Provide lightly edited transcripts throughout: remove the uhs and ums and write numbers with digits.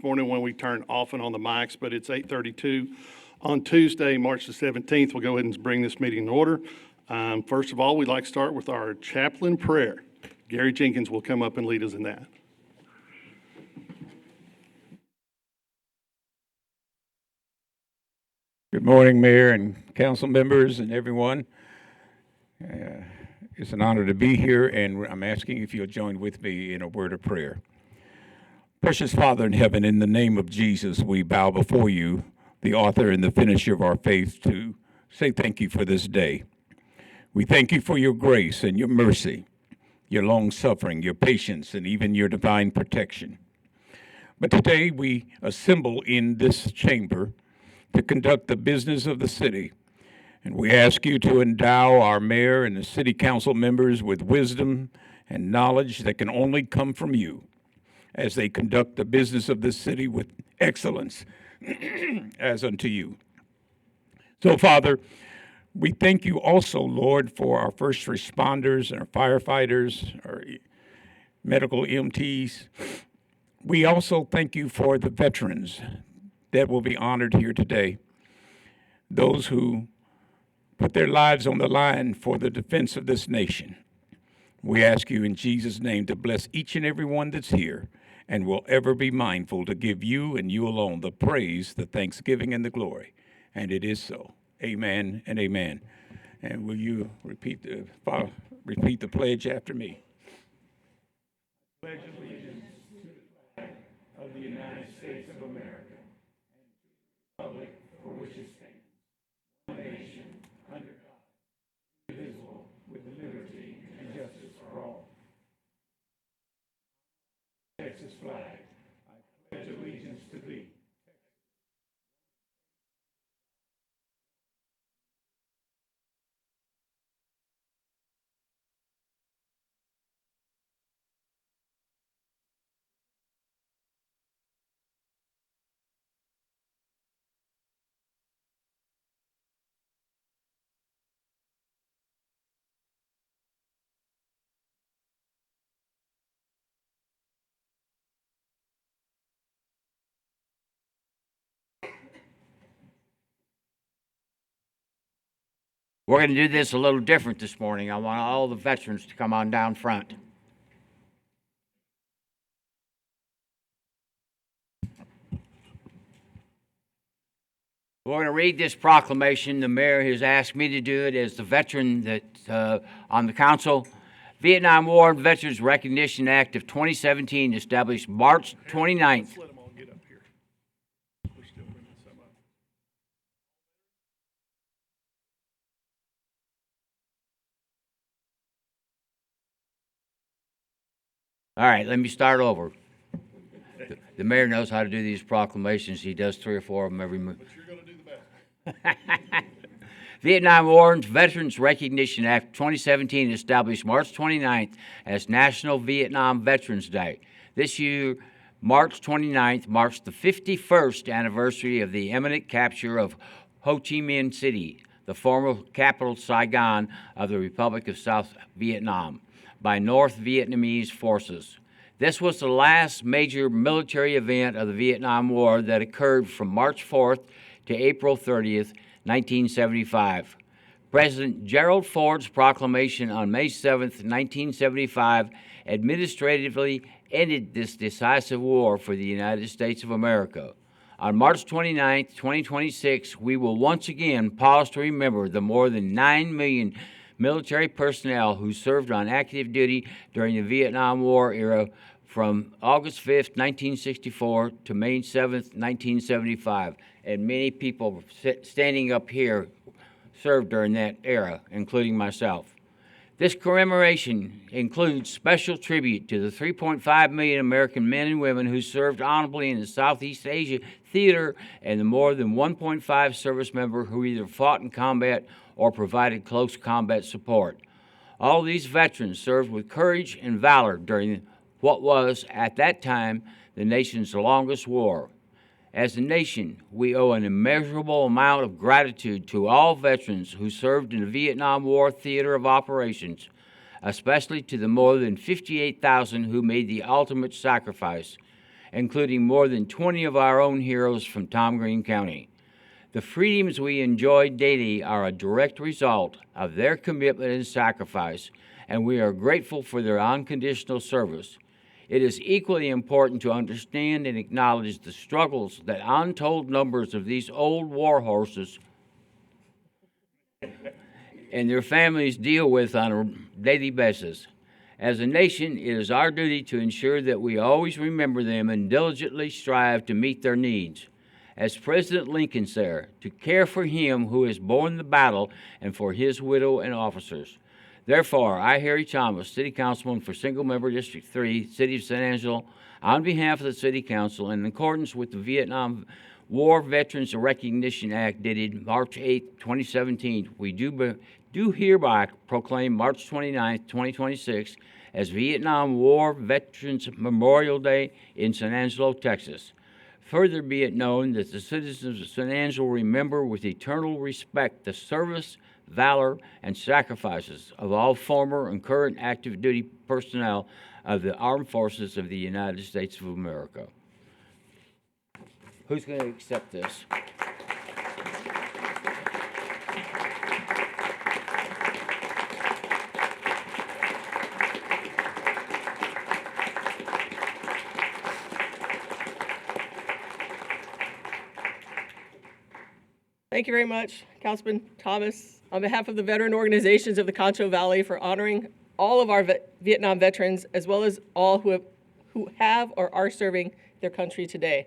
morning when we turn off and on the mics, but it's 8:32 on Tuesday, March the 17th. We'll go ahead and bring this meeting in order. First of all, we'd like to start with our chaplain prayer. Gary Jenkins will come up and lead us in that. Good morning, Mayor and council members and everyone. It's an honor to be here, and I'm asking if you'll join with me in a word of prayer. Precious Father in heaven, in the name of Jesus, we bow before you, the author and the finisher of our faith, to say thank you for this day. We thank you for your grace and your mercy, your long-suffering, your patience, and even your divine protection. But today we assemble in this chamber to conduct the business of the city, and we ask you to endow our mayor and the city council members with wisdom and knowledge that can only come from you, as they conduct the business of this city with excellence as unto you. So, Father, we thank you also, Lord, for our first responders and our firefighters, our medical EMTs. We also thank you for the veterans that will be honored here today, those who put their lives on the line for the defense of this nation. We ask you in Jesus' name to bless each and every one that's here, and will ever be mindful to give you and you alone the praise, the thanksgiving, and the glory. And it is so. Amen and amen. And will you repeat the pledge after me? Pledge allegiance to the flag of the United States of America, and to the republic for which it stands, one nation, under God, indivisible, with liberty and justice for all. Texas flag, I pledge allegiance to thee. We're going to do this a little different this morning. I want all the veterans to come on down front. We're going to read this proclamation. The mayor has asked me to do it as the veteran that on the council. Vietnam War Veterans Recognition Act of 2017 established March 29th. All right, let me start over. The mayor knows how to do these proclamations. He does 3 or 4 of them every month. But you're going to do the best. Vietnam War Veterans Recognition Act 2017 established March 29th as National Vietnam Veterans Day. This year, March 29th marks the 51st anniversary of the imminent capture of Ho Chi Minh City, the former capital Saigon of the Republic of South Vietnam, by North Vietnamese forces. This was the last major military event of the Vietnam War that occurred from March 4th to April 30th, 1975. President Gerald Ford's proclamation on May 7th, 1975, administratively ended this decisive war for the United States of America. On March 29th, 2026, we will once again pause to remember the more than 9 million military personnel who served on active duty during the Vietnam War era from August 5th, 1964 to May 7th, 1975. And many people standing up here served during that era, including myself. This commemoration includes special tribute to the 3.5 million American men and women who served honorably in the Southeast Asia theater and the more than 1.5 service members who either fought in combat or provided close combat support. All these veterans served with courage and valor during what was, at that time, the nation's longest war. As a nation, we owe an immeasurable amount of gratitude to all veterans who served in the Vietnam War theater of operations, especially to the more than 58,000 who made the ultimate sacrifice. including more than 20 of our own heroes from Tom Green County. The freedoms we enjoy daily are a direct result of their commitment and sacrifice, and we are grateful for their unconditional service. It is equally important to understand and acknowledge the struggles that untold numbers of these old war horses and their families deal with on a daily basis. As a nation, it is our duty to ensure that we always remember them and diligently strive to meet their needs. As President Lincoln said, to care for him who has borne the battle and for his widow and officers. Therefore, I, Harry Thomas, City Councilman for Single Member District 3, City of San Angelo, on behalf of the City Council, in accordance with the Vietnam War Veterans Recognition Act dated March 8, 2017, we do hereby proclaim March 29, 2026 as Vietnam War Veterans Memorial Day in San Angelo, Texas. Further be it known that the citizens of San Angelo remember with eternal respect the service, valor, and sacrifices of all former and current active duty personnel of the Armed Forces of the United States of America. Who's going to accept this? Thank you very much, Councilman Thomas, on behalf of the veteran organizations of the Concho Valley for honoring all of our Vietnam veterans, as well as all who have or are serving their country today.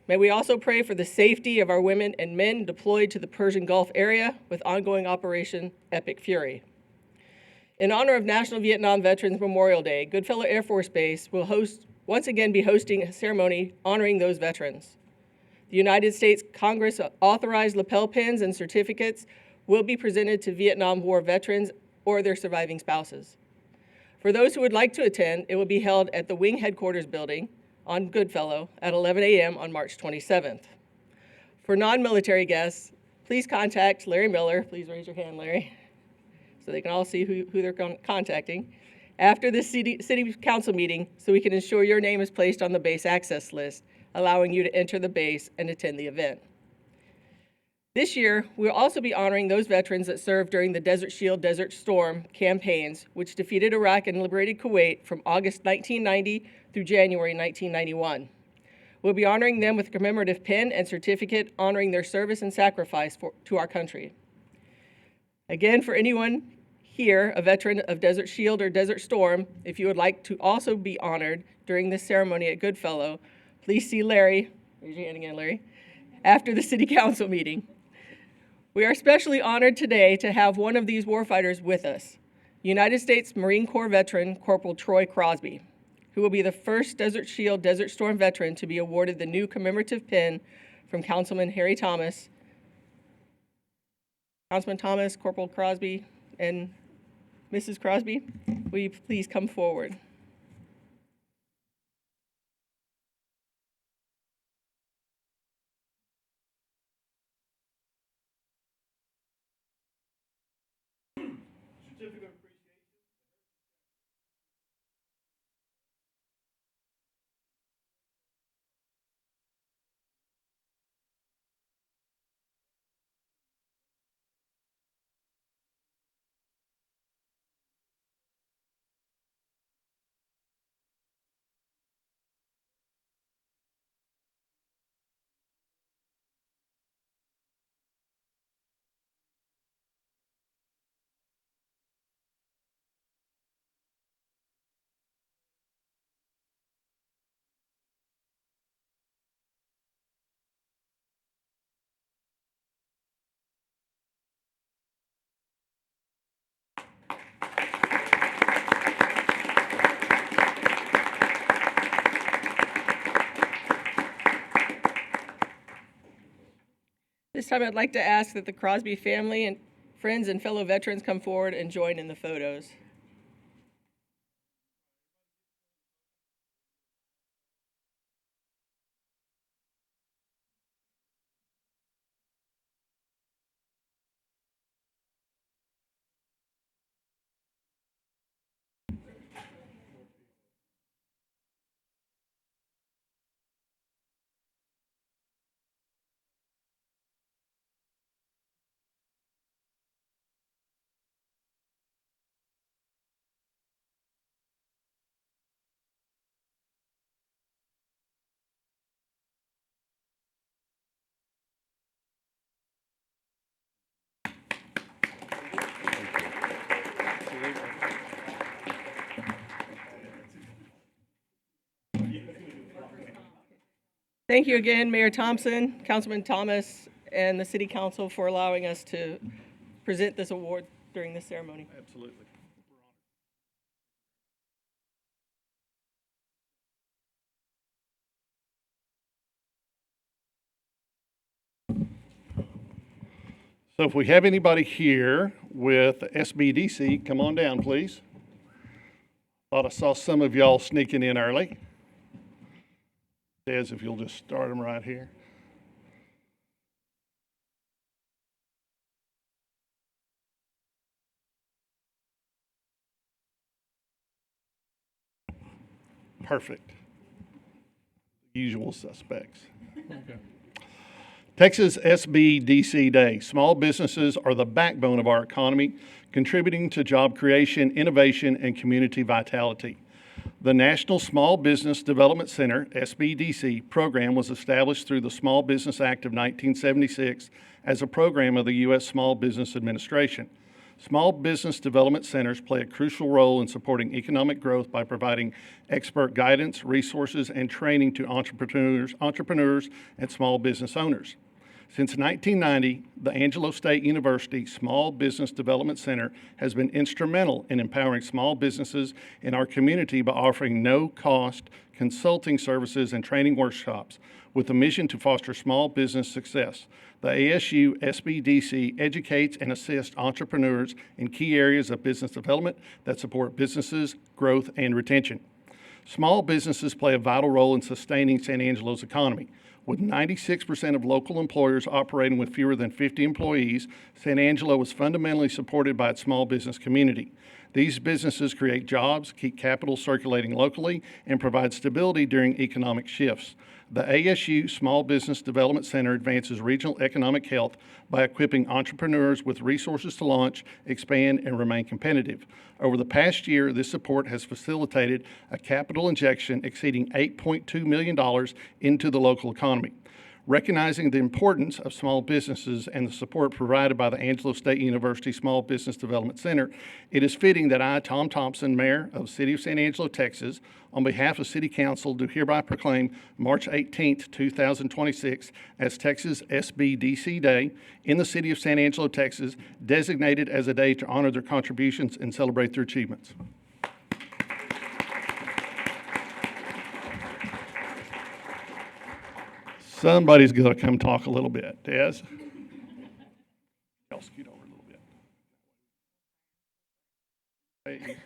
May we also pray for the safety of our women and men deployed to the Persian Gulf area with ongoing Operation Epic Fury. In honor of National Vietnam Veterans Memorial Day, Goodfellow Air Force Base will once again be hosting a ceremony honoring those veterans. The United States Congress authorized lapel pins and certificates will be presented to Vietnam War veterans or their surviving spouses. For those who would like to attend, it will be held at the Wing Headquarters Building on Goodfellow at 11 a.m. on March 27th. For non-military guests, please contact Larry Miller. Please raise your hand, Larry, so they can all see who they're contacting after the city council meeting, so we can ensure your name is placed on the base access list, allowing you to enter the base and attend the event. This year, we'll also be honoring those veterans that served during the Desert Shield, Desert Storm campaigns, which defeated Iraq and liberated Kuwait from August 1990 through January 1991. We'll be honoring them with a commemorative pin and certificate honoring their service and sacrifice to our country. Again, for anyone here, a veteran of Desert Shield or Desert Storm, if you would like to also be honored during this ceremony at Goodfellow, please see Larry, raise your hand again, Larry, after the city council meeting. We are especially honored today to have one of these warfighters with us, United States Marine Corps veteran Corporal Troy Crosby, who will be the first Desert Shield, Desert Storm veteran to be awarded the new commemorative pin from Councilman Harry Thomas. Councilman Thomas, Corporal Crosby, and Mrs. Crosby, will you please come forward? This time I'd like to ask that the Crosby family and friends and fellow veterans come forward and join in the photos. Thank you again, Mayor Thompson, Councilman Thomas, and the City Council for allowing us to present this award during this ceremony. Absolutely. So if we have anybody here with SBDC, come on down, please. Thought I saw some of y'all sneaking in early. Des, if you'll just start them right here. Perfect. Usual suspects. Okay. Texas SBDC Day. Small businesses are the backbone of our economy, contributing to job creation, innovation, and community vitality. The National Small Business Development Center, SBDC, program was established through the Small Business Act of 1976 as a program of the U.S. Small Business Administration. Small business development centers play a crucial role in supporting economic growth by providing expert guidance, resources, and training to entrepreneurs, and small business owners. Since 1990, the Angelo State University Small Business Development Center has been instrumental in empowering small businesses in our community by offering no-cost consulting services and training workshops with a mission to foster small business success. The ASU SBDC educates and assists entrepreneurs in key areas of business development that support businesses, growth, and retention. Small businesses play a vital role in sustaining San Angelo's economy. With 96% of local employers operating with fewer than 50 employees, San Angelo is fundamentally supported by its small business community. These businesses create jobs, keep capital circulating locally, and provide stability during economic shifts. The ASU Small Business Development Center advances regional economic health by equipping entrepreneurs with resources to launch, expand, and remain competitive. Over the past year, this support has facilitated a capital injection exceeding $8.2 million into the local economy. Recognizing the importance of small businesses and the support provided by the Angelo State University Small Business Development Center, it is fitting that I, Tom Thompson, Mayor of the City of San Angelo, Texas, on behalf of City Council, do hereby proclaim March 18th, 2026 as Texas SBDC Day in the City of San Angelo, Texas, designated as a day to honor their contributions and celebrate their achievements. Somebody's going to come talk a little bit. Des? I'll scoot over a little bit. Hey, you said it.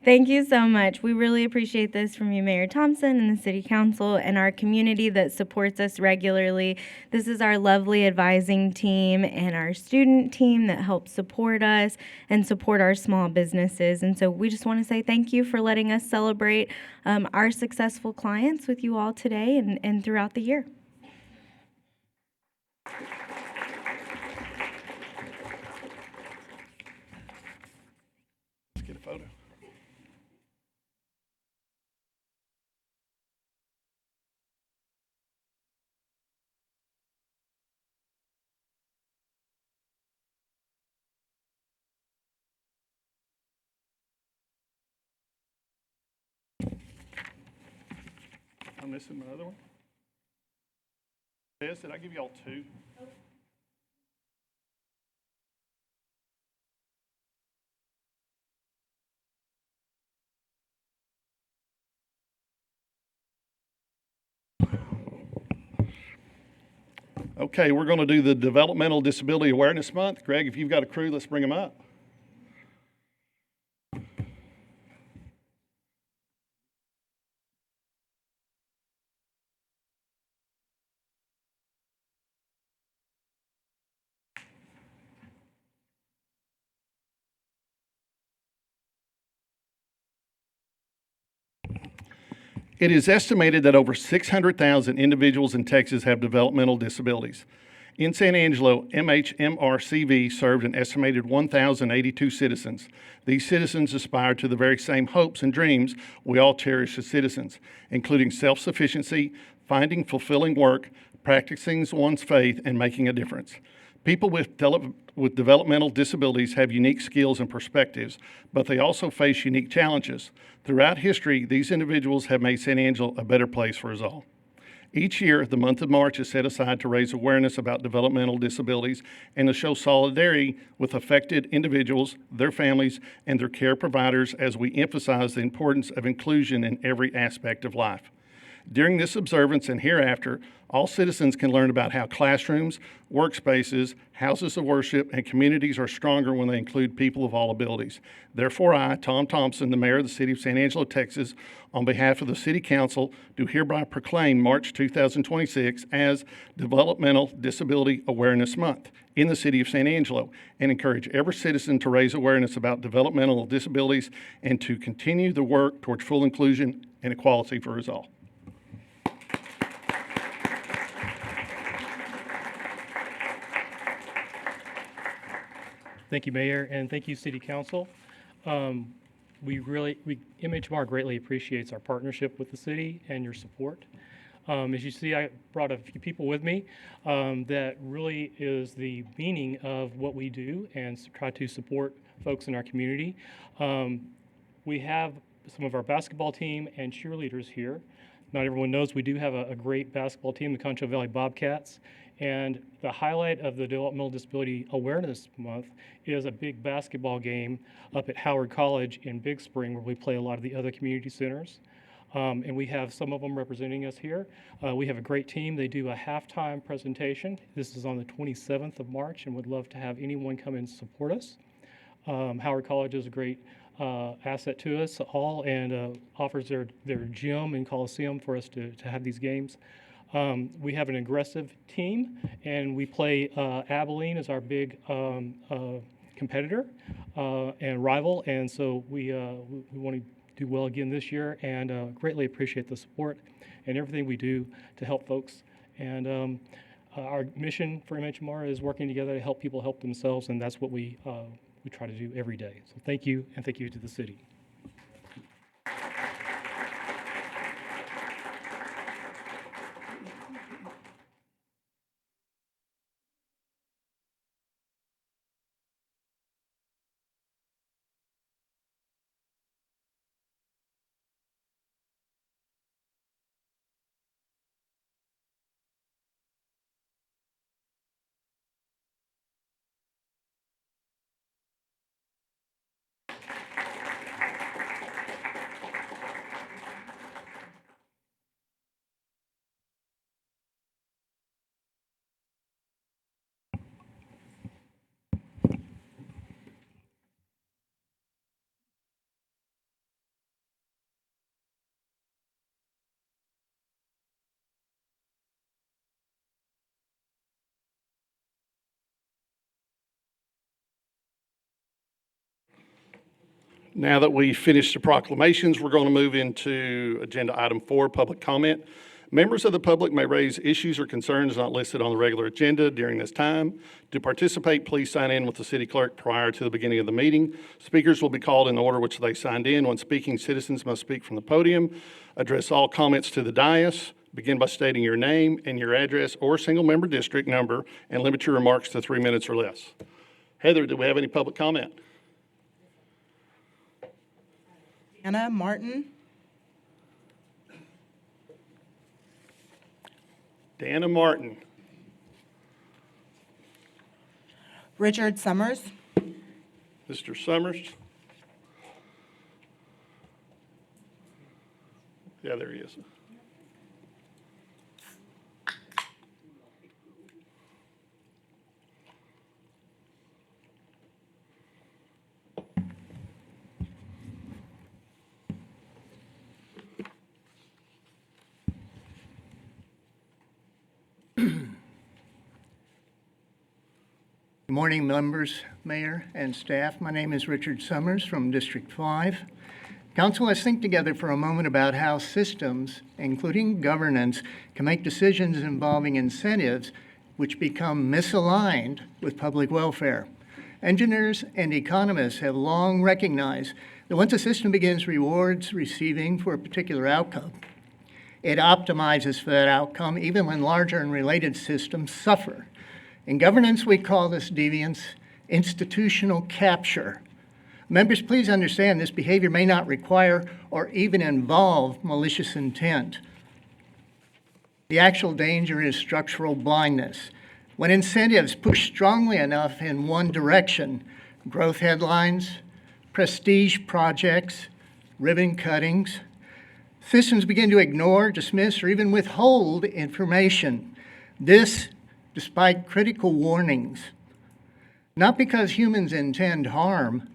Thank you so much. We really appreciate this from you, Mayor Thompson, and the City Council, and our community that supports us regularly. This is our lovely advising team and our student team that helps support us and support our small businesses. And so we just want to say thank you for letting us celebrate our successful clients with you all today and throughout the year. Let's get a photo. I'm missing my other one. Des, did I give y'all two? Okay, we're going to do the Developmental Disability Awareness Month. Greg, if you've got a crew, let's bring them up. It is estimated that over 600,000 individuals in Texas have developmental disabilities. In San Angelo, MHMRCV served an estimated 1,082 citizens. These citizens aspire to the very same hopes and dreams we all cherish as citizens, including self-sufficiency, finding fulfilling work, practicing one's faith, and making a difference. People with developmental disabilities have unique skills and perspectives, but they also face unique challenges. Throughout history, these individuals have made San Angelo a better place for us all. Each year, the month of March is set aside to raise awareness about developmental disabilities and to show solidarity with affected individuals, their families, and their care providers as we emphasize the importance of inclusion in every aspect of life. During this observance and hereafter, all citizens can learn about how classrooms, workspaces, houses of worship, and communities are stronger when they include people of all abilities. Therefore, I, Tom Thompson, the mayor of the city of San Angelo, Texas, on behalf of the City Council, do hereby proclaim March 2026 as Developmental Disability Awareness Month in the city of San Angelo, and encourage every citizen to raise awareness about developmental disabilities and to continue the work towards full inclusion and equality for us all. Thank you, Mayor, and thank you, City Council. MHMR greatly appreciates our partnership with the city and your support. As you see, I brought a few people with me that really is the meaning of what we do and try to support folks in our community. We have some of our basketball team and cheerleaders here. Not everyone knows we do have a great basketball team, the Concho Valley Bobcats. And the highlight of the Developmental Disability Awareness Month is a big basketball game up at Howard College in Big Spring, where we play a lot of the other community centers. And we have some of them representing us here. We have a great team. They do a halftime presentation. This is on the 27th of March, and would love to have anyone come and support us. Howard College is a great asset to us all, and offers their gym and coliseum for us to have these games. We have an aggressive team, and we play Abilene as our big competitor and rival, and so we want to do well again this year, and greatly appreciate the support and everything we do to help folks. And our mission for MHMR is working together to help people help themselves, and that's what we try to do every day. So thank you, and thank you to the city. Now that we've finished the proclamations, we're going to move into agenda item 4, public comment. Members of the public may raise issues or concerns not listed on the regular agenda during this time. To participate, please sign in with the city clerk prior to the beginning of the meeting. Speakers will be called in the order which they signed in. When speaking, citizens must speak from the podium. Address all comments to the dais. Begin by stating your name and your address or single-member district number, and limit your remarks to 3 minutes or less. Heather, do we have any public comment? Anna Martin. Dana Martin. Richard Summers. Mr. Summers. Yeah, there he is. Good morning, members, mayor, and staff. My name is Richard Summers from District 5. Council, let's think together for a moment about how systems, including governance, can make decisions involving incentives which become misaligned with public welfare. Engineers and economists have long recognized that once a system begins rewards receiving for a particular outcome, it optimizes for that outcome even when larger and related systems suffer. In governance, we call this deviance institutional capture. Members, please understand this behavior may not require or even involve malicious intent. The actual danger is structural blindness. When incentives push strongly enough in one direction, growth headlines, prestige projects, ribbon cuttings, systems begin to ignore, dismiss, or even withhold information. This, despite critical warnings. Not because humans intend harm,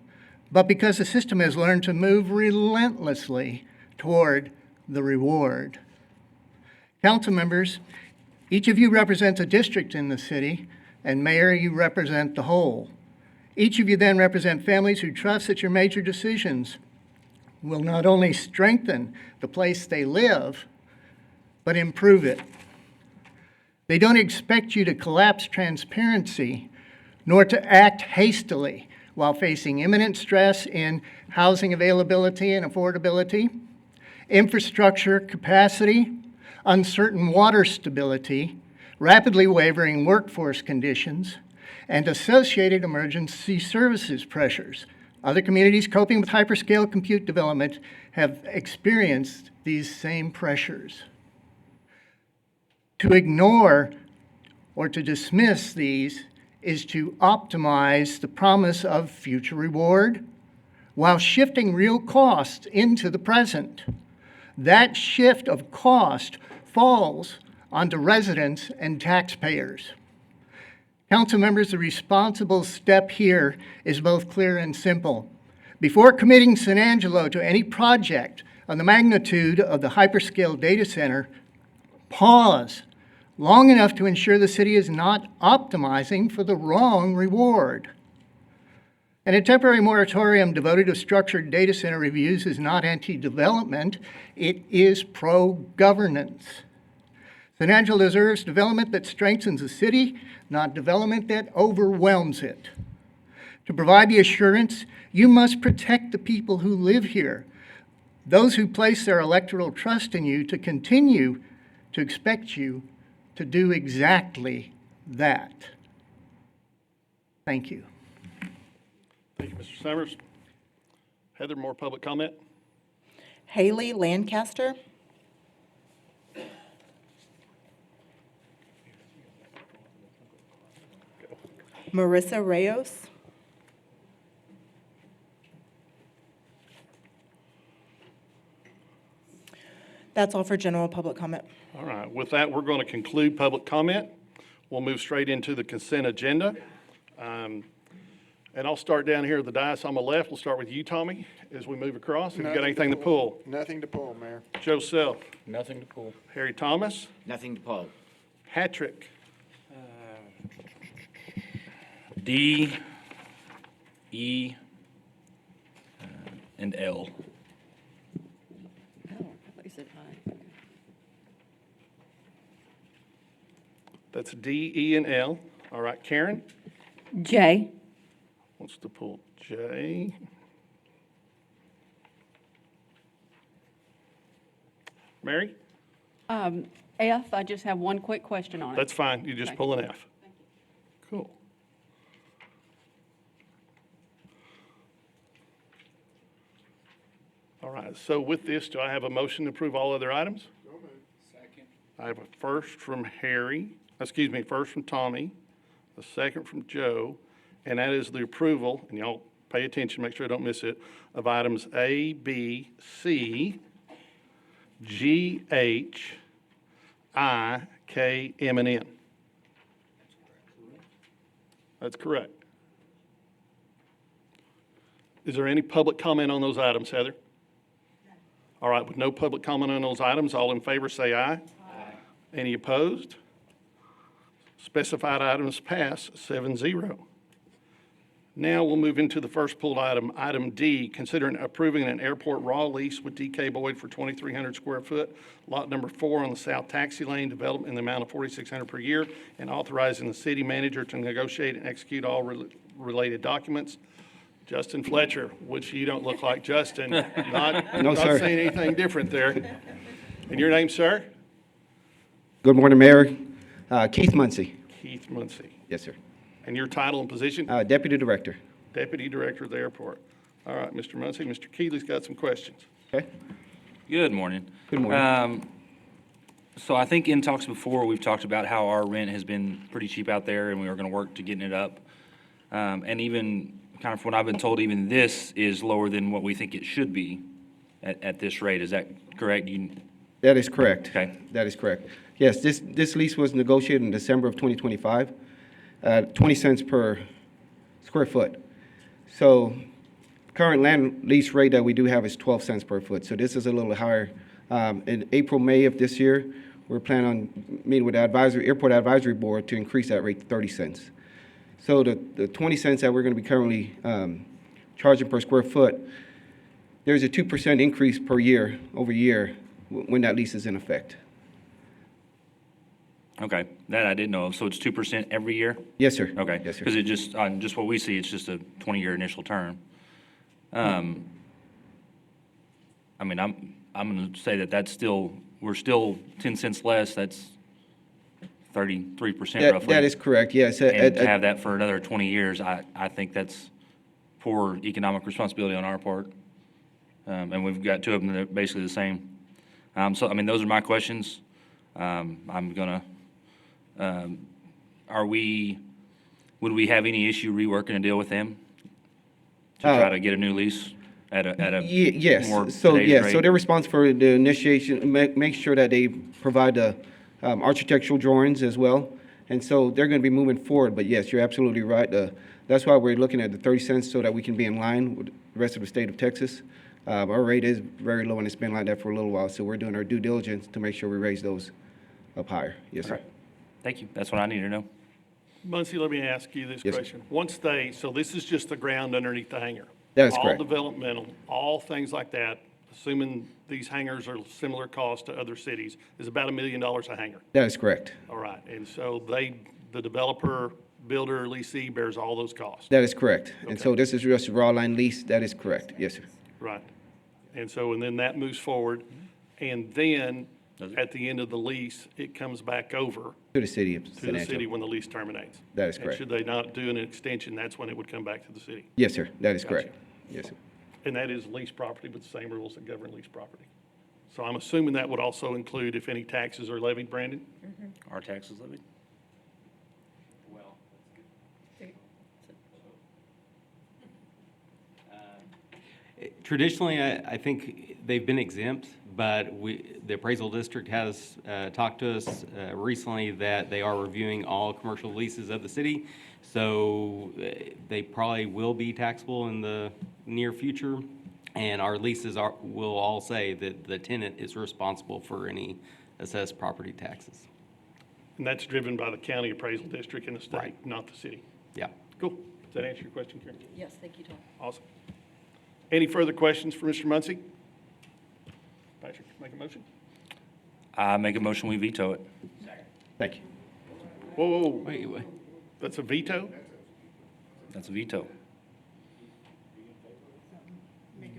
but because the system has learned to move relentlessly toward the reward. Council members, each of you represents a district in the city, and Mayor, you represent the whole. Each of you then represent families who trust that your major decisions will not only strengthen the place they live, but improve it. They don't expect you to collapse transparency, nor to act hastily while facing imminent stress in housing availability and affordability, infrastructure capacity, uncertain water stability, rapidly wavering workforce conditions, and associated emergency services pressures. Other communities coping with hyperscale compute development have experienced these same pressures. To ignore or to dismiss these is to optimize the promise of future reward while shifting real costs into the present. That shift of cost falls onto residents and taxpayers. Council members, the responsible step here is both clear and simple. Before committing San Angelo to any project of the magnitude of the hyperscale data center, pause long enough to ensure the city is not optimizing for the wrong reward. And a temporary moratorium devoted to structured data center reviews is not anti-development, it is pro-governance. San Angelo deserves development that strengthens the city, not development that overwhelms it. To provide the assurance, you must protect the people who live here, those who place their electoral trust in you to continue to expect you to do exactly that. Thank you. Thank you, Mr. Summers. Heather, more public comment? Haley Lancaster. Marissa Reyes. That's all for general public comment. All right, with that, we're going to conclude public comment. We'll move straight into the consent agenda. And I'll start down here at the dais on my left. We'll start with you, Tommy, as we move across. Have you got anything to pull? Nothing to pull, Mayor. Joe Self, Nothing to pull. Harry Thomas, Nothing to pull. Patrick, D, E, and L. that's D, E, and L. All right, Karen J. wants to pull J. Mary? F, I just have one quick question on it. That's fine, you just Okay. pull an F. Cool. All right, so with this, do I have a motion to approve all other items? Second. I have a first from first from Tommy, a second from Joe, and that is the approval, and y'all pay attention, make sure I don't miss it, of items A, B, C, G, H, I, K, M, and N. That's correct. Is there any public comment on those items, Heather? All right, with no public comment on those items, all in favor say aye. Aye. Any opposed? Specified items pass 7-0. Now we'll move into the first pulled item, item D, considering approving an airport raw lease with DK Boyd for 2,300 square foot, lot number 4 on the south taxi lane, development in the amount of $4,600 per year, and authorizing the city manager to negotiate and execute all related documents. Justin Fletcher, which you don't look like Justin, not sir. saying anything different there. And your name, sir? Good morning, Mayor. Keith Muncy. Keith Muncy. Yes, sir. And your title and position? Deputy Director. Deputy Director of the airport. All right, Mr. Muncy. Mr. Keeley's got some questions. Okay. Good morning. Good morning. So I think in talks before, we've talked about how our rent has been pretty cheap out there, and we are gonna work to getting it up. And even, kind of from what I've been told, even this is lower than what we think it should be at this rate. Is that correct? That is correct. Okay. That is correct. Yes, this lease was negotiated in December of 2025, 20 cents per square foot. So current land lease rate that we do have is 12 cents per foot. So this is a little higher. In April, May of this year, we're planning on meeting with the Airport Advisory Board to increase that rate to 30 cents. So the 20 cents that we're going to be currently charging per square foot, there's a 2% increase per year over year when that lease is in effect. Okay, that I didn't know of. So it's 2% every year? Yes, sir. Okay. Yes, sir. Because it just, on just what we see, it's just a 20-year initial term. I mean, I'm going to say that that's still, we're still 10 cents less. That's 33% roughly. That is correct, yes. And to have that for another 20 years, I think that's poor economic responsibility on our part. And we've got two of them that are basically the same. So, I mean, those are my questions. I'm gonna, would we have any issue reworking a deal with them to try to get a new lease at a Yes, more so, today's yes, rate? so they're responsible for the initiation, make sure that they provide the architectural drawings as well. And so they're going to be moving forward, but yes, you're absolutely right. That's why we're looking at the 30 cents so that we can be in line with the rest of the state of Texas. Our rate is very low and it's been like that for a little while, so we're doing our due diligence to make sure we raise those up higher. Yes, sir. All right. Thank you. That's what I need to know. Muncie, let me ask you this Yes, sir. question. So this is just the ground underneath the hangar? That is correct. All developmental, all things like that, assuming these hangars are similar cost to other cities, is about $1 million a hangar. That is correct. All right, and so the developer, builder, leasee bears all those costs? That is correct. And Okay. so this is just a raw line lease. That is correct. Yes, sir. Right. And so, and then that moves forward, and then at the end of the lease, it comes back over To the city of to the San city Angelo. when the lease terminates. That is And correct. should they not do an extension, that's when it would come back to the city. Yes, sir. That is Gotcha. correct. Yes, sir. And that is lease property with the same rules that govern lease property. So I'm assuming that would also include if any taxes are levied, Brandon? Our taxes levied? Traditionally, I think they've been exempt, but the appraisal district has talked to us recently that they are reviewing all commercial leases of the city. So they probably will be taxable in the near future. And our leases will all say that the tenant is responsible for any assessed property taxes. And that's driven by the county appraisal district and the state, Right. not the city. Yeah. Cool. Does that answer your question, Karen? Yes, thank you, Tom. Awesome. Any further questions for Mr. Muncie? Patrick, make a motion? I make a motion, we veto it. Thank you. Whoa, whoa, whoa. Wait. That's a veto? That's a veto.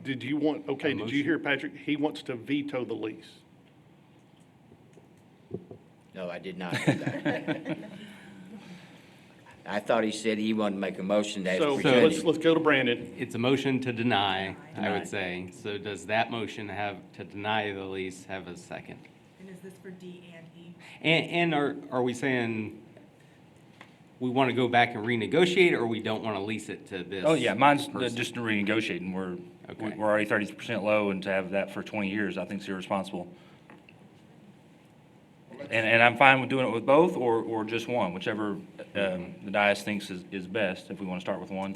Did you want, okay, did you motion. hear Patrick? He wants to veto the lease. No, I did not hear that. I thought he said he wanted to make a motion as So presented. let's go to Brandon. It's a motion to deny, I Deny. would say. So does that motion to deny the lease have a second? And is this for D and E? And are we saying we want to go back and renegotiate, or we don't want to lease it to this? Oh, yeah, mine's person? just renegotiating. We're Okay. already 30% low, and to have that for 20 years, I think is irresponsible. And I'm fine with doing it with both or just one, whichever the dais thinks is best, if we want to start with one.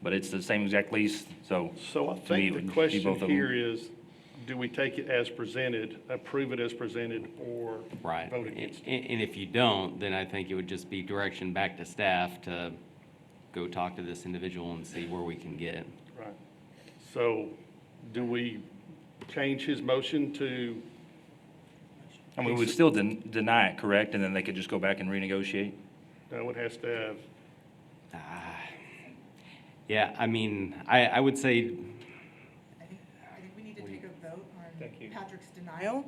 But it's the same exact lease, so. So I to me, it think would the be question both of them. here is, do we take it as presented, approve it as presented, or Right. vote against it? And if you don't, then I think it would just be direction back to staff to go talk to this individual and see where we can get. Right. So do we change his motion to, I mean, we would still deny it, correct? And then they could just go back and renegotiate? no, it has to have, Yeah, I mean, I would say, I think we need to take a vote Thank you. on Patrick's denial.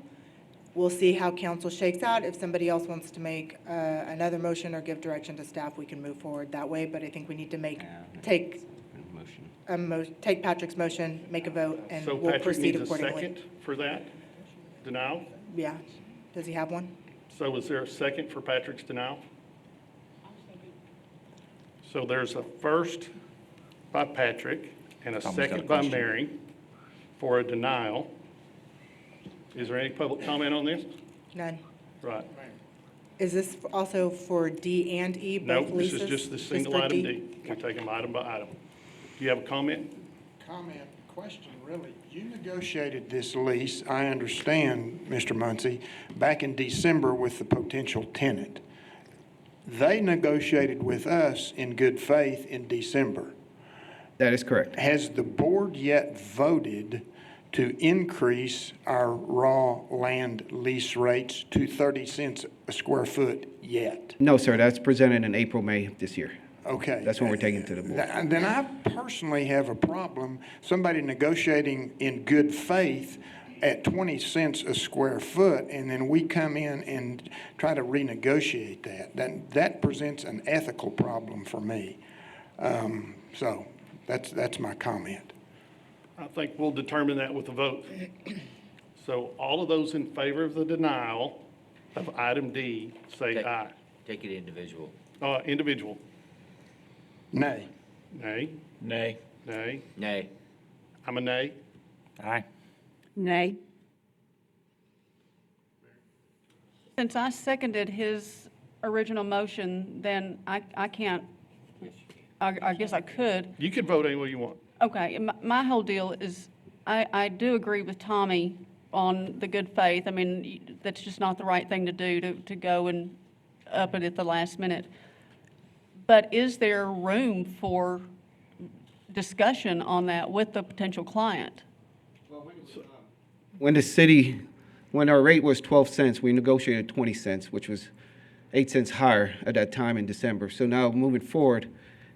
We'll see how council shakes out. If somebody else wants to make another motion or give direction to staff, we can move forward that way. But I think we need to take motion. take Patrick's motion, make a vote, and so we'll Patrick proceed needs a accordingly. second for that? Denial? Yeah. Does he have one? So is there a second for Patrick's denial? So there's a first by Patrick and a Tommy's got a second by question. Mary for a denial. Is there any public comment on this? None. Right. Is this also for D and E, No, both this leases? is just the for single item D. We're taking them item by item. Do you have a comment? Comment, question, really. You negotiated this lease, I understand, Mr. Muncy, back in December with the potential tenant. They negotiated with us in good faith in December. That is correct. Has the board yet voted to increase our raw land lease rates to 30 cents a square foot yet? No, sir, that's presented in April, May of this year. Okay. That's when we're taking it to the board. Then I personally have a problem, somebody negotiating in good faith at 20 cents a square foot, and then we come in and try to renegotiate that. That presents an ethical problem for me. So that's my comment. I think we'll determine that with a vote. So all of those in favor of the denial of item D, say aye. Take it individual. Individual. Nay. Nay. Nay. Nay. Nay. I'm a nay. Aye. Nay. Since I seconded his original motion, then I can't, I guess I could. You can vote any way you want. Okay, my whole deal is, I do agree with Tommy on the good faith. I mean, that's just not the right thing to do, to go and up it at the last minute. But is there room for discussion on that with the potential client? When our rate was 12 cents, we negotiated 20 cents, which was 8 cents higher at that time in December. So now moving forward,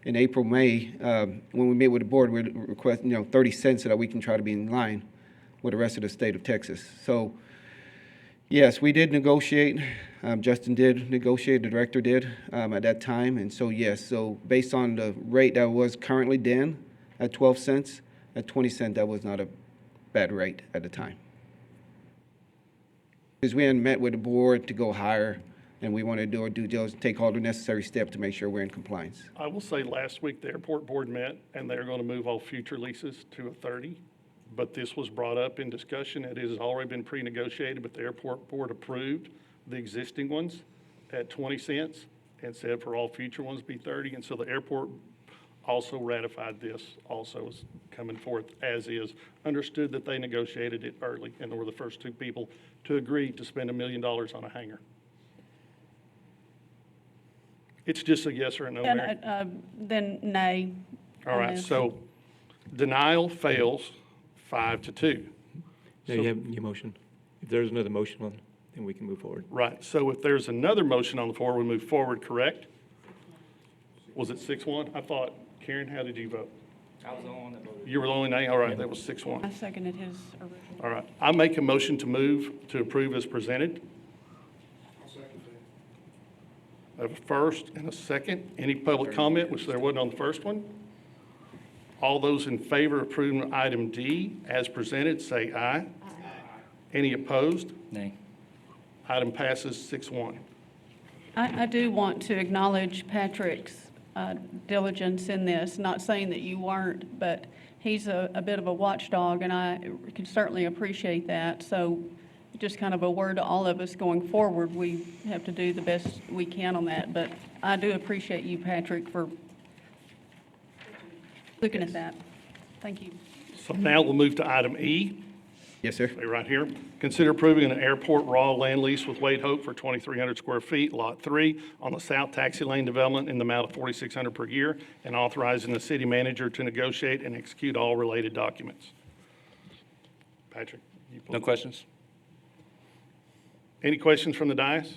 in April, May, when we meet with the board, we request 30 cents so that we can try to be in line with the rest of the state of Texas. So yes, we did negotiate. Justin did negotiate, the director did at that time. And so yes, so based on the rate that was currently then at 12 cents, at 20 cents, that was not a bad rate at the time. Because we hadn't met with the board to go higher, and we want to do our due diligence, take all the necessary steps to make sure we're in compliance. I will say last week, the airport board met, and they're going to move all future leases to a 30. But this was brought up in discussion. It has already been pre-negotiated, but the airport board approved the existing ones at 20 cents and said for all future ones be 30. And so the airport also ratified this, also is coming forth as is. Understood that they negotiated it early, and they were the first two people to agree to spend $1 million on a hangar. It's just a yes or a no, Mary? Then nay. All on right, this. so denial fails 5-2. There you have your motion. If there's another motion on, then we can move forward. Right, so if there's another motion on the floor, we move forward, correct? Was it 6-1? I thought, Karen, how did you vote? I was the only one that voted. You were the only nay? All right, that was I 6-1. seconded his original. All right, I make a motion to move to approve as presented. I have a first and a second. Any public comment, which there wasn't on the first one? All those in favor of approving item D as presented, say aye. Aye. Any opposed? Nay. Item passes 6-1. I do want to acknowledge Patrick's diligence in this, not saying that you weren't, but he's a bit of a watchdog, and I can certainly appreciate that. So just kind of a word to all of us going forward, we have to do the best we can on that. But I do appreciate you, Patrick, for looking at that. Thank you. So now we'll move to item E. Yes, sir. Say right here. Consider approving an airport raw land lease with Wade Hope for 2,300 square feet, Lot 3, on the South Taxi Lane development in the amount of $4,600 per year, and authorizing the city manager to negotiate and execute all related documents. Patrick? No questions? Any questions from the dais?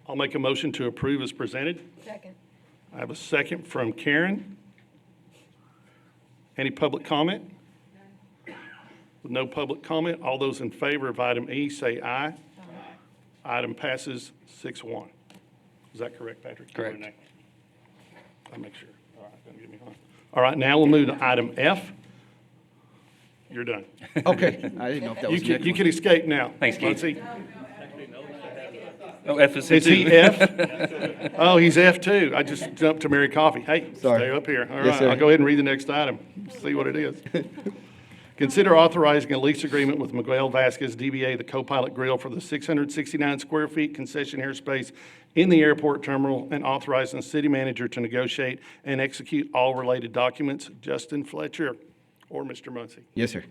I'll make a motion to approve as presented. Second. I have a second from Karen. Any public comment? With no public comment, all those in favor of item E say aye. Aye. Item passes 6-1. Is that correct, Patrick? Correct. I'll make sure. All right, don't get me wrong. All right, now we'll move to item F. You're done. Okay, I didn't know if that was You next can one. escape now. Thanks, Keith. Muncy. Oh, F is Is he too. F? Oh, he's F too. I just jumped to Mary Coffee. Hey, Sorry. stay up here. All Yes, right, sir. I'll go ahead and read the next item, see what it is. Consider authorizing a lease agreement with Miguel Vasquez, DBA, the Co-Pilot Grill for the 669 square feet concessionaire space in the airport terminal, and authorizing the city manager to negotiate and execute all related documents. Justin Fletcher or Mr. Muncy. Yes, sir.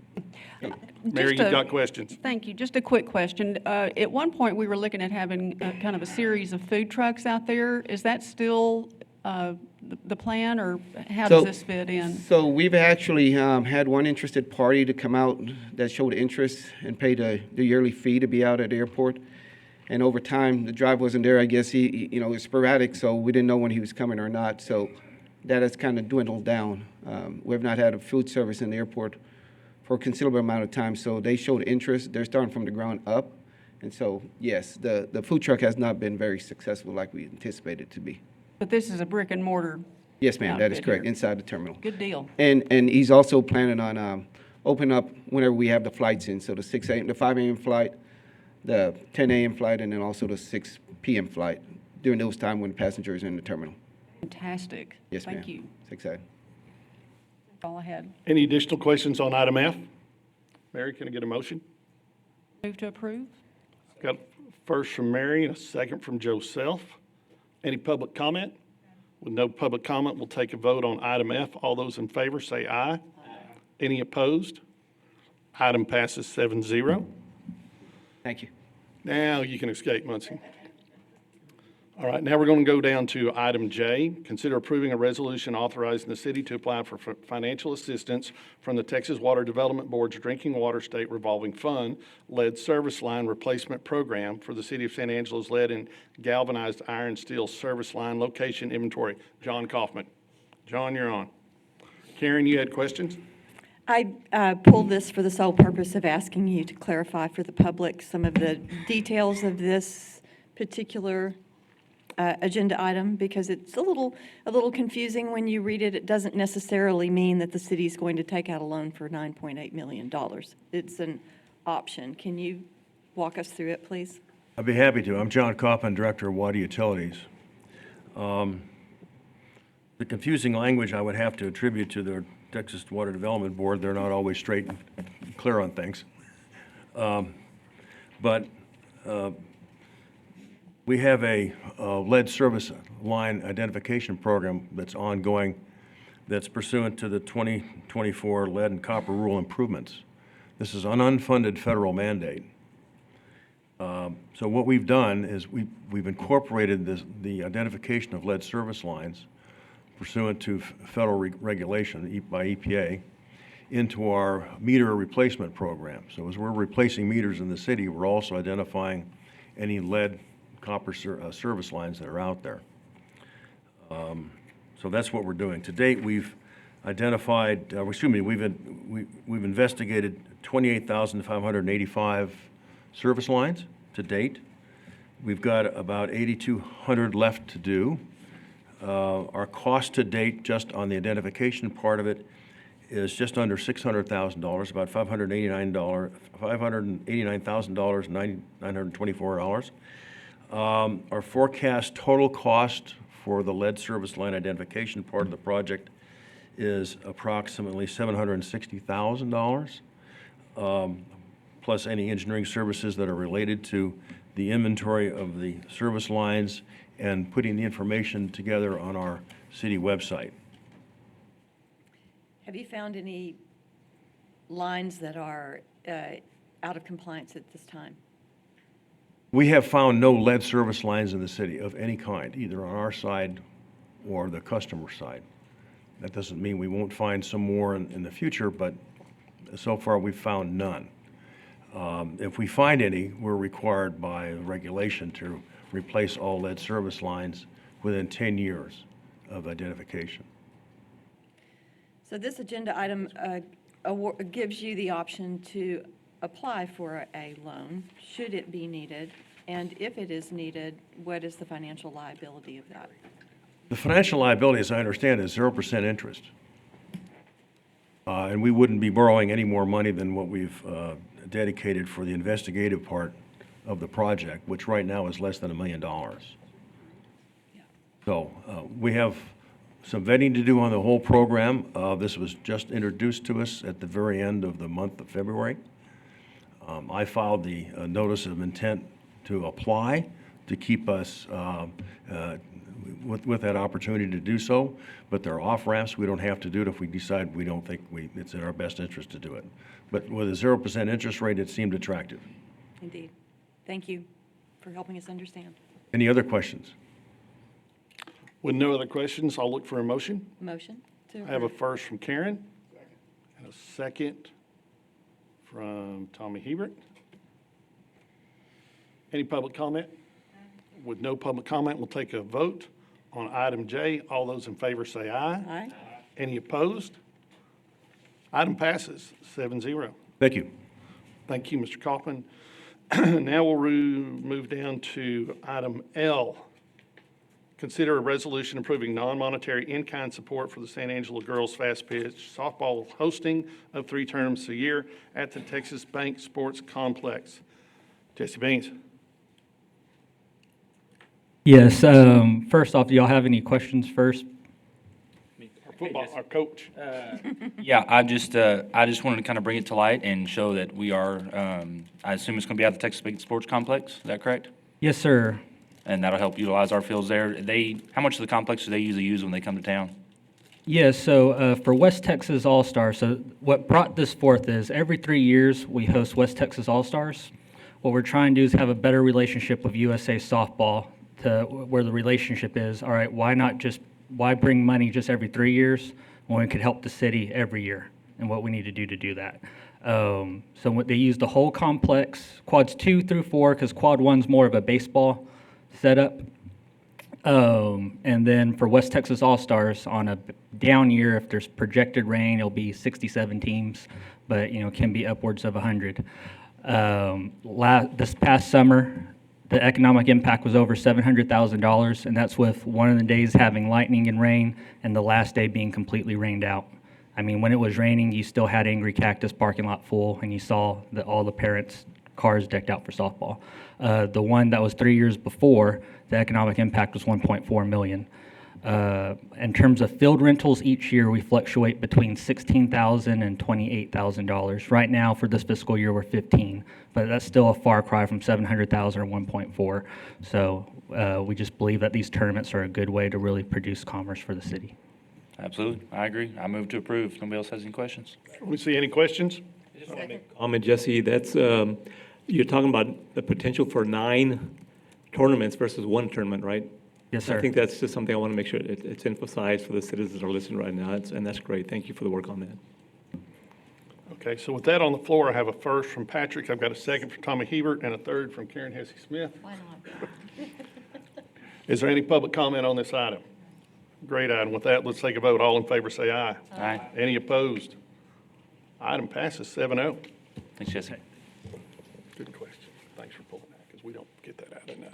Mary, Just you've got questions. Thank you. Just a quick question. At one point, we were looking at having kind of a series of food trucks out there. Is that still the plan, or how does this fit in? So we've actually had one interested party to come out that showed interest and paid the yearly fee to be out at the airport. And over time, the drive wasn't there. I guess he it was sporadic, so we didn't know when he was coming or not. So that has kind of dwindled down. We have not had a food service in the airport for a considerable amount of time. So they showed interest. They're starting from the ground up. And so, yes, the food truck has not been very successful like we anticipated it to be. But this is a brick and mortar. Yes, ma'am, that is outfit correct, here. inside the terminal. Good deal. And he's also planning on opening up whenever we have the flights in. So the 6 a.m., the 5 a.m. flight, the 10 a.m. flight, and then also the 6 p.m. flight during those times when the passengers are in the terminal. Fantastic. Yes, ma'am. Thank you. It's exciting. That's all I had. Any additional questions on item F? Mary, can I get a motion? Move to approve? Got a first from Mary and a second from Joseph. Any public comment? With no public comment, we'll take a vote on item F. All those in favor say aye. Aye. Any opposed? Item passes 7-0. Thank you. Now you can escape, Muncie. All right, now we're going to go down to item J. Consider approving a resolution authorizing the city to apply for financial assistance from the Texas Water Development Board's Drinking Water State Revolving Fund lead service line replacement program for the city of San Angelo's lead and galvanized iron steel service line location inventory. John Kaufman. John, you're on. Karen, you had questions? I pulled this for the sole purpose of asking you to clarify for the public some of the details of this particular agenda item, because it's a little confusing when you read it. It doesn't necessarily mean that the city's going to take out a loan for $9.8 million. It's an option. Can you walk us through it, please? I'd be happy to. I'm John Kaufman, Director of Water Utilities. The confusing language I would have to attribute to the Texas Water Development Board. They're not always straight and clear on things. But we have a lead service line identification program that's ongoing, that's pursuant to the 2024 lead and copper rule improvements. This is an unfunded federal mandate. So what we've done is we've incorporated the identification of lead service lines pursuant to federal regulation by EPA into our meter replacement program. So as we're replacing meters in the city, we're also identifying any lead copper service lines that are out there. So that's what we're doing. To date, we've identified, we've investigated 28,585 service lines to date. We've got about 8,200 left to do. Our cost to date, just on the identification part of it, is just under $600,000, about $589,924. Our forecast total cost for the lead service line identification part of the project is approximately $760,000, plus any engineering services that are related to the inventory of the service lines and putting the information together on our city website. Have you found any lines that are out of compliance at this time? We have found no lead service lines in the city of any kind, either on our side or the customer side. That doesn't mean we won't find some more in the future, but so far we've found none. If we find any, we're required by regulation to replace all lead service lines within 10 years of identification. So this agenda item gives you the option to apply for a loan, should it be needed, and if it is needed, what is the financial liability of that? The financial liability, as I understand it, is 0% interest. And we wouldn't be borrowing any more money than what we've dedicated for the investigative part of the project, which right now is less than $1 million. So we have some vetting to do on the whole program. This was just introduced to us at the very end of the month of February. I filed the notice of intent to apply to keep us with that opportunity to do so, but there are off-ramps. We don't have to do it if we decide we don't think it's in our best interest to do it. But with a 0% interest rate, it seemed attractive. Indeed. Thank you for helping us understand. Any other questions? With no other questions, I'll look for a motion. Motion to I have a approve. first from Karen and a second from Tommy Hebert. Any public comment? With no public comment, we'll take a vote on item J. All those in favor say aye. Aye. Any opposed? Item passes 7-0. Thank you. Thank you, Mr. Kaufman. Now we'll move down to item L. Consider a resolution approving non-monetary in-kind support for the San Angelo girls fast pitch softball hosting of 3 tournaments a year at the Texas Bank Sports Complex. Jesse Baines. Yes, first off, do y'all have any questions first? Our coach. Yeah, I just wanted to kind of bring it to light and show that we are, I assume it's going to be at the Texas Big Sports Complex, is that correct? Yes, sir. And that'll help utilize our fields there. How much of the complex do they usually use when they come to town? Yes, so for West Texas All-Stars, so what brought this forth is every 3 years we host West Texas All-Stars. What we're trying to do is have a better relationship with USA Softball to where the relationship is, all right, why bring money just every 3 years when we could help the city every year and what we need to do that. So what they use the whole complex, quads 2 through 4, because quad 1's more of a baseball setup. And then for West Texas All-Stars, on a down year, if there's projected rain, it'll be 67 teams, but can be upwards of 100. This past summer, the economic impact was over $700,000, and that's with one of the days having lightning and rain, and the last day being completely rained out. I mean, when it was raining, you still had Angry Cactus parking lot full, and you saw all the parents' cars decked out for softball. The one that was 3 years before, the economic impact was $1.4 million. In terms of field rentals, each year we fluctuate between $16,000 and $28,000. Right now, for this fiscal year, we're 15, but that's still a far cry from $700,000 or 1.4. So we just believe that these tournaments are a good way to really produce commerce for the city. Absolutely, I agree. I move to approve. Nobody else has any questions? Let me see any questions. Comment, Jesse, that's, you're talking about the potential for 9 tournaments versus 1 tournament, right? Yes, sir. I think that's just something I want to make sure it's emphasized for the citizens that are listening right now, and that's great. Thank you for the work on that. Okay, so with that on the floor, I have a first from Patrick. I've got a second from Tommy Hebert and a third from Karen Hesse-Smith. Why not? Is there any public comment on this item? Great item. With that, let's take a vote. All in favor say aye. Aye. Any opposed? Item passes 7-0. Thanks, Jesse. Good question. Thanks for pulling that, because we don't get that out enough.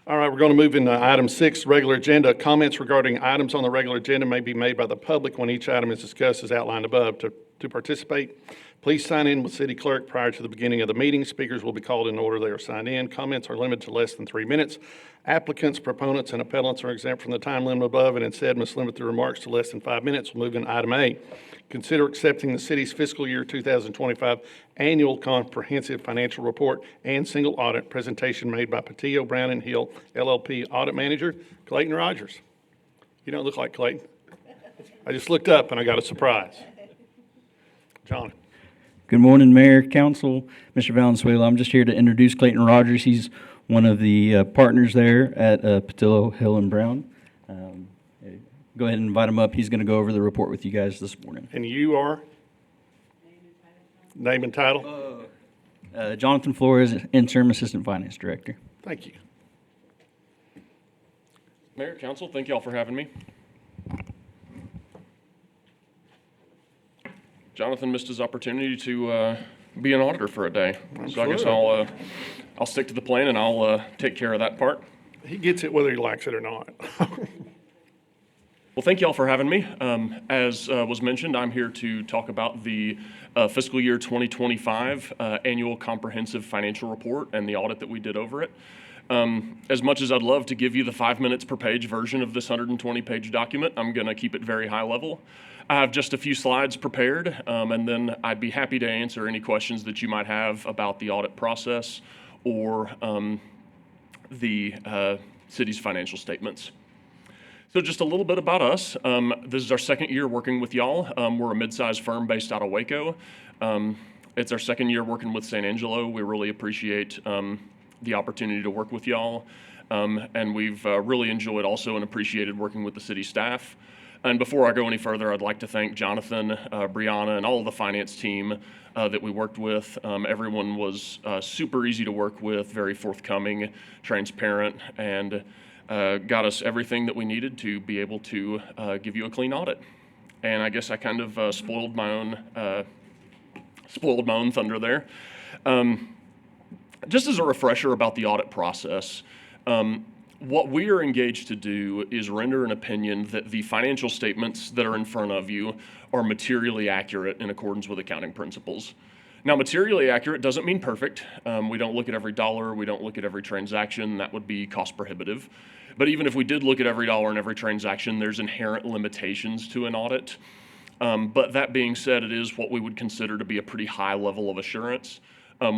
All right, we're going to move into item 6, regular agenda. Comments regarding items on the regular agenda may be made by the public when each item is discussed as outlined above. To participate, please sign in with city clerk prior to the beginning of the meeting. Speakers will be called in order they are signed in. Comments are limited to less than 3 minutes. Applicants, proponents, and appellants are exempt from the time limit above and instead must limit their remarks to less than 5 minutes. We'll move into item A. Consider accepting the city's fiscal year 2025 annual comprehensive financial report and single audit presentation made by Patillo, Brown and Hill LLP Audit Manager Clayton Rogers. You don't look like Clayton. I just looked up and I got a surprise. John. Good morning, Mayor, Council, Mr. Valenzuela. I'm just here to introduce Clayton Rogers. He's one of the partners there at Patillo, Hill and Brown. Go ahead and invite him up. He's going to go over the report with you guys this morning. And you are? Name and title? Jonathan Flores, Interim Assistant Finance Director. Thank you. Mayor, Council, thank you all for having me. Jonathan missed his opportunity to be an auditor for a day. So I guess I'll stick to the plan and I'll take care of that part. He gets it whether he likes it or not. Well, thank you all for having me. As was mentioned, I'm here to talk about the fiscal year 2025 annual comprehensive financial report and the audit that we did over it. As much as I'd love to give you the 5 minutes per page version of this 120-page document, I'm going to keep it very high level. I have just a few slides prepared, and then I'd be happy to answer any questions that you might have about the audit process or the city's financial statements. So just a little bit about us. This is our second year working with y'all. We're a mid-sized firm based out of Waco. It's our second year working with Angelo. We really appreciate the opportunity to work with y'all. And we've really enjoyed also and appreciated working with the city staff. And before I go any further, I'd like to thank Jonathan, Brianna, and all of the finance team that we worked with. Everyone was super easy to work with, very forthcoming, transparent, and got us everything that we needed to be able to give you a clean audit. And I guess I kind of spoiled my own thunder there. Just as a refresher about the audit process, what we are engaged to do is render an opinion that the financial statements that are in front of you are materially accurate in accordance with accounting principles. Now, materially accurate doesn't mean perfect. We don't look at every dollar. We don't look at every transaction. That would be cost prohibitive. But even if we did look at every dollar and every transaction, there's inherent limitations to an audit. But that being said, it is what we would consider to be a pretty high level of assurance.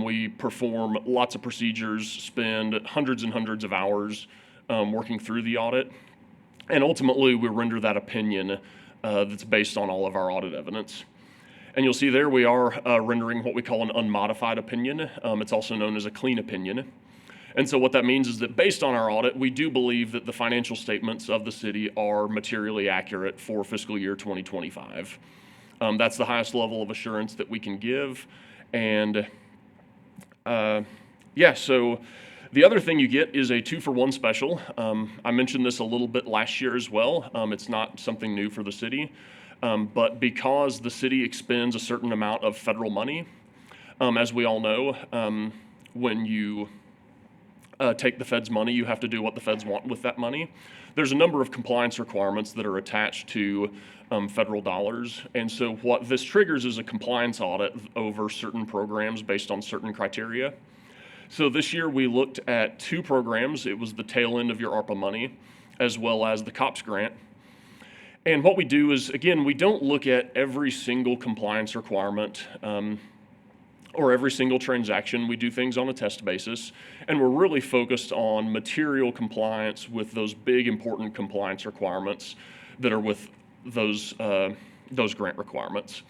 We perform lots of procedures, spend hundreds and hundreds of hours working through the audit, and ultimately we render that opinion that's based on all of our audit evidence. And you'll see there we are rendering what we call an unmodified opinion. It's also known as a clean opinion. And so what that means is that based on our audit, we do believe that the financial statements of the city are materially accurate for fiscal year 2025. That's the highest level of assurance that we can give. And so the other thing you get is a 2-for-1 special. I mentioned this a little bit last year as well. It's not something new for the city, but because the city expends a certain amount of federal money, as we all know, when you take the feds' money, you have to do what the feds want with that money. There's a number of compliance requirements that are attached to federal dollars. And so what this triggers is a compliance audit over certain programs based on certain criteria. So this year we looked at 2 programs. It was the tail end of your ARPA money, as well as the COPS grant. And what we do is, again, we don't look at every single compliance requirement or every single transaction. We do things on a test basis, and we're really focused on material compliance with those big, important compliance requirements that are with those grant requirements.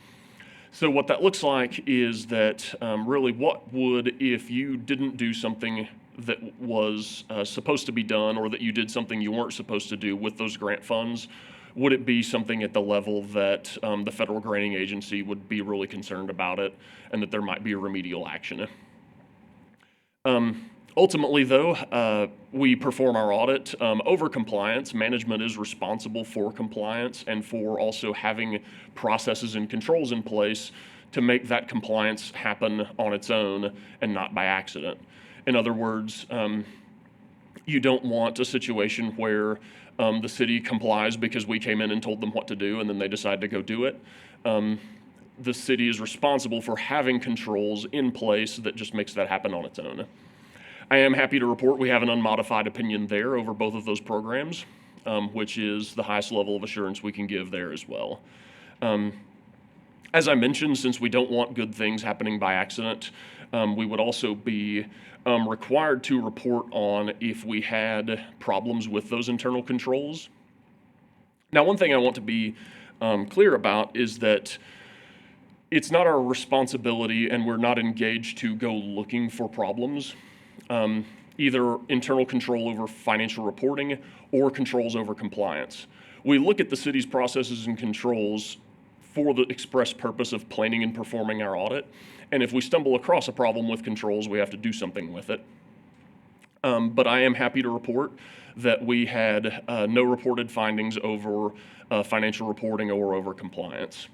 So what that looks like is that really what would, if you didn't do something that was supposed to be done, or that you did something you weren't supposed to do with those grant funds, would it be something at the level that the federal granting agency would be really concerned about it, and that there might be a remedial action? Ultimately, though, we perform our audit over compliance. Management is responsible for compliance and for also having processes and controls in place to make that compliance happen on its own and not by accident. In other words, you don't want a situation where the city complies because we came in and told them what to do and then they decide to go do it. The city is responsible for having controls in place that just makes that happen on its own. I am happy to report we have an unmodified opinion there over both of those programs, which is the highest level of assurance we can give there as well. As I mentioned, since we don't want good things happening by accident, we would also be required to report on if we had problems with those internal controls. Now, one thing I want to be clear about is that it's not our responsibility, and we're not engaged to go looking for problems, either internal control over financial reporting or controls over compliance. We look at the city's processes and controls for the express purpose of planning and performing our audit. And if we stumble across a problem with controls, we have to do something with it. But I am happy to report that we had no reported findings over financial reporting or over compliance.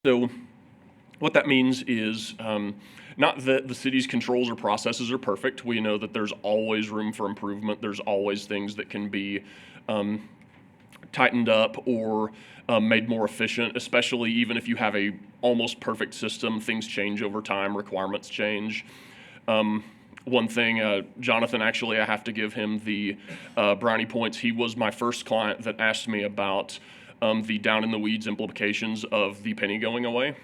So what that means is not that the city's controls or processes are perfect. We know that there's always room for improvement. There's always things that can be tightened up or made more efficient, especially even if you have a almost perfect system, things change over time, requirements change. One thing, Jonathan, actually, I have to give him the brownie points. He was my first client that asked me about the down in the weeds implications of the penny going away,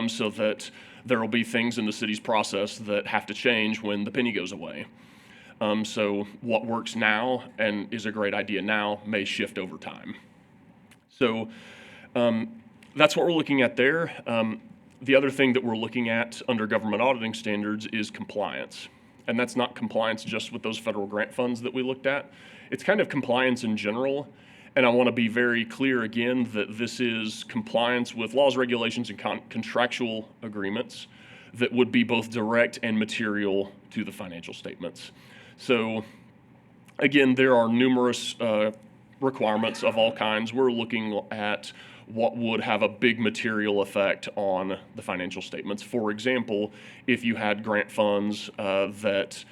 so that there will be things in the city's process that have to change when the penny goes away. So what works now and is a great idea now may shift over time. So that's what we're looking at there. The other thing that we're looking at under government auditing standards is compliance. And that's not compliance just with those federal grant funds that we looked at. It's kind of compliance in general. And I want to be very clear again that this is compliance with laws, regulations, and contractual agreements that would be both direct and material to the financial statements. So again, there are numerous requirements of all kinds. We're looking at what would have a big material effect on the financial statements. For example, if you had grant funds that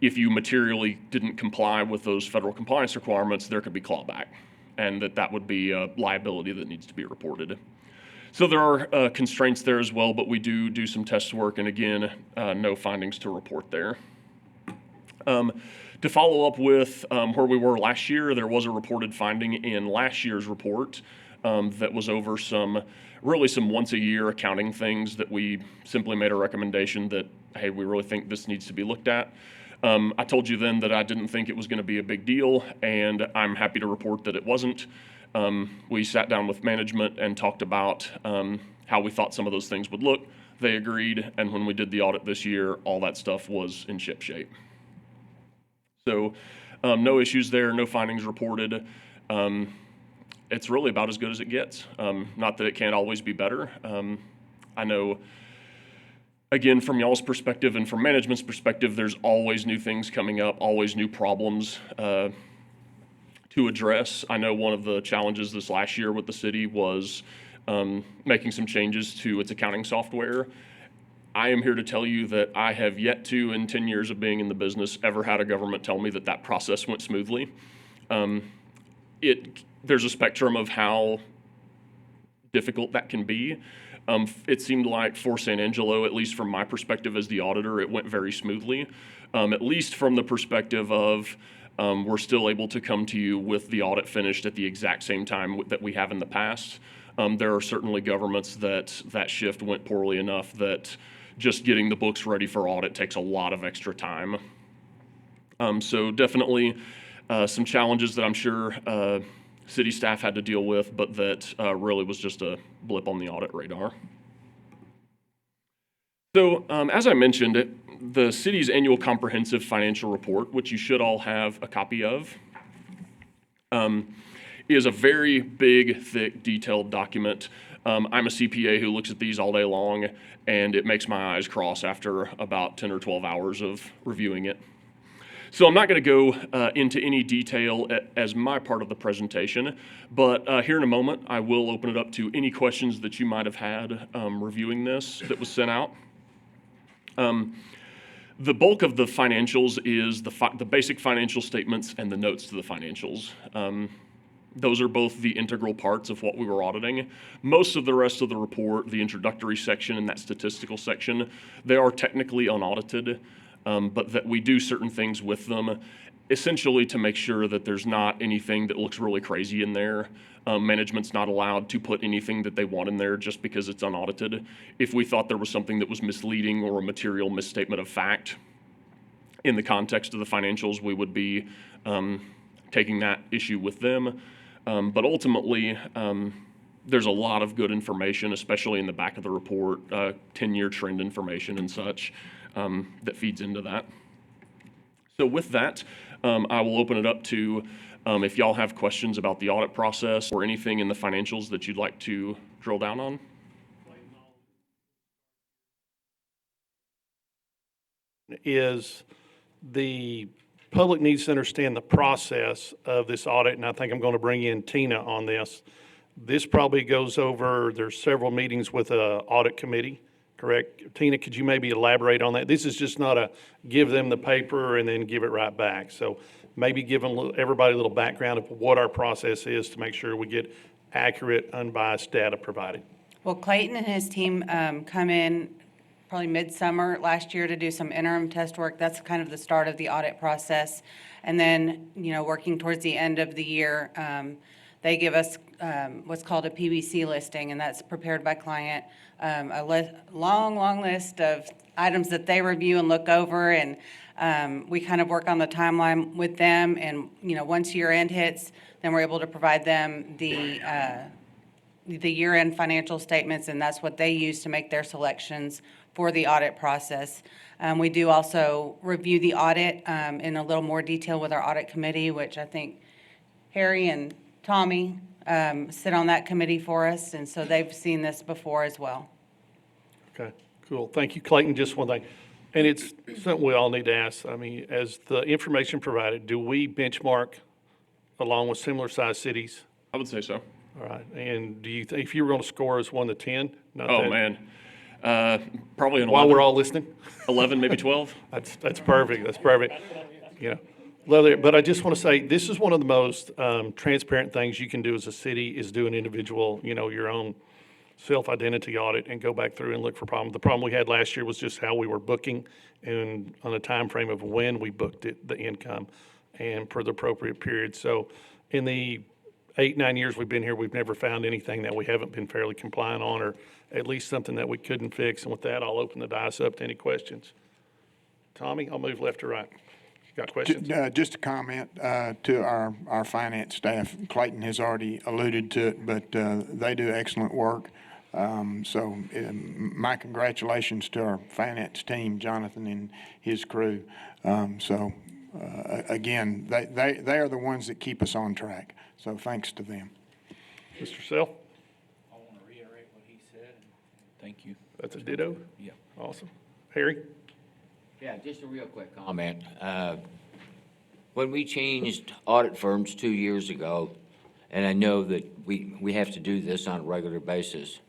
if you materially didn't comply with those federal compliance requirements, there could be clawback, and that would be a liability that needs to be reported. So there are constraints there as well, but we do some test work, and again, no findings to report there. To follow up with where we were last year, there was a reported finding in last year's report that was over some once a year accounting things that we simply made a recommendation that, hey, we really think this needs to be looked at. I told you then that I didn't think it was going to be a big deal, and I'm happy to report that it wasn't. We sat down with management and talked about how we thought some of those things would look. They agreed, and when we did the audit this year, all that stuff was in ship shape. So no issues there, no findings reported. It's really about as good as it gets. Not that it can't always be better. I know, again, from y'all's perspective and from management's perspective, there's always new things coming up, always new problems to address. I know one of the challenges this last year with the city was making some changes to its accounting software. I am here to tell you that I have yet to, in 10 years of being in the business, ever had a government tell me that that process went smoothly. There's a spectrum of how difficult that can be. It seemed like for San Angelo, at least from my perspective as the auditor, it went very smoothly, at least from the perspective of we're still able to come to you with the audit finished at the exact same time that we have in the past. There are certainly governments that shift went poorly enough that just getting the books ready for audit takes a lot of extra time. So definitely some challenges that I'm sure city staff had to deal with, but that really was just a blip on the audit radar. So as I mentioned, the city's annual comprehensive financial report, which you should all have a copy of, is a very big, thick, detailed document. I'm a CPA who looks at these all day long, and it makes my eyes cross after about 10 or 12 hours of reviewing it. So I'm not going to go into any detail as my part of the presentation, but here in a moment, I will open it up to any questions that you might have had reviewing this that was sent out. The bulk of the financials is the basic financial statements and the notes to the financials. Those are both the integral parts of what we were auditing. Most of the rest of the report, the introductory section and that statistical section, they are technically unaudited, but that we do certain things with them, essentially to make sure that there's not anything that looks really crazy in there. Management's not allowed to put anything that they want in there just because it's unaudited. If we thought there was something that was misleading or a material misstatement of fact in the context of the financials, we would be taking that issue with them. But ultimately, there's a lot of good information, especially in the back of the report, 10-year trend information and such, that feeds into that. So with that, I will open it up to if y'all have questions about the audit process or anything in the financials that you'd like to drill down on. Is the public needs to understand the process of this audit, and I think I'm going to bring in Tina on this. This probably goes over, there's several meetings with an audit committee, correct? Tina, could you maybe elaborate on that? This is just not a give them the paper and then give it right back. So maybe give everybody a little background of what our process is to make sure we get accurate, unbiased data provided. Well, Clayton and his team come in probably midsummer last year to do some interim test work. That's kind of the start of the audit process. And then, working towards the end of the year, they give us what's called a PBC listing, and that's prepared by client, long list of items that they review and look over, and we kind of work on the timeline with them. And, once year end hits, then we're able to provide them the year-end financial statements, and that's what they use to make their selections for the audit process. We do also review the audit in a little more detail with our audit committee, which I think Harry and Tommy sit on that committee for us, and so they've seen this before as well. Okay, cool. Thank you, Clayton. Just one thing, and it's something we all need to ask. I mean, as the information provided, do we benchmark along with similar-sized cities? I would say so. All right, and do you think if you were going to score us 1 to 10? Oh, man. Probably an 11. While we're all listening? 11, maybe 12. That's perfect. That's perfect. Yeah. Love it. But I just want to say, this is one of the most transparent things you can do as a city is do an individual, your own self-identity audit and go back through and look for problems. The problem we had last year was just how we were booking and on a time frame of when we booked it, the income, and for the appropriate period. So in the 8-9 years we've been here, we've never found anything that we haven't been fairly compliant on, or at least something that we couldn't fix. And with that, I'll open the dais up to any questions. Tommy, I'll move left to right. Got questions? Just a comment to our finance staff. Clayton has already alluded to it, but they do excellent work. So my congratulations to our finance team, Jonathan and his crew. Again, they are the ones that keep us on track. So thanks to them. Mr. Self? I want to reiterate what he said. Thank you. That's a ditto? Yeah. Awesome. Harry? Yeah, just a real quick comment. When we changed audit firms 2 years ago, and I know that we have to do this on a regular basis,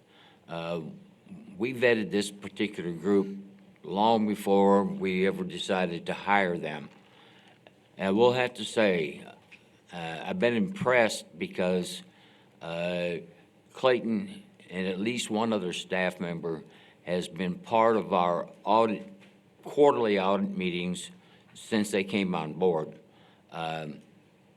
we vetted this particular group long before we ever decided to hire them. And we'll have to say, I've been impressed because Clayton and at least one other staff member has been part of our quarterly audit meetings since they came on board.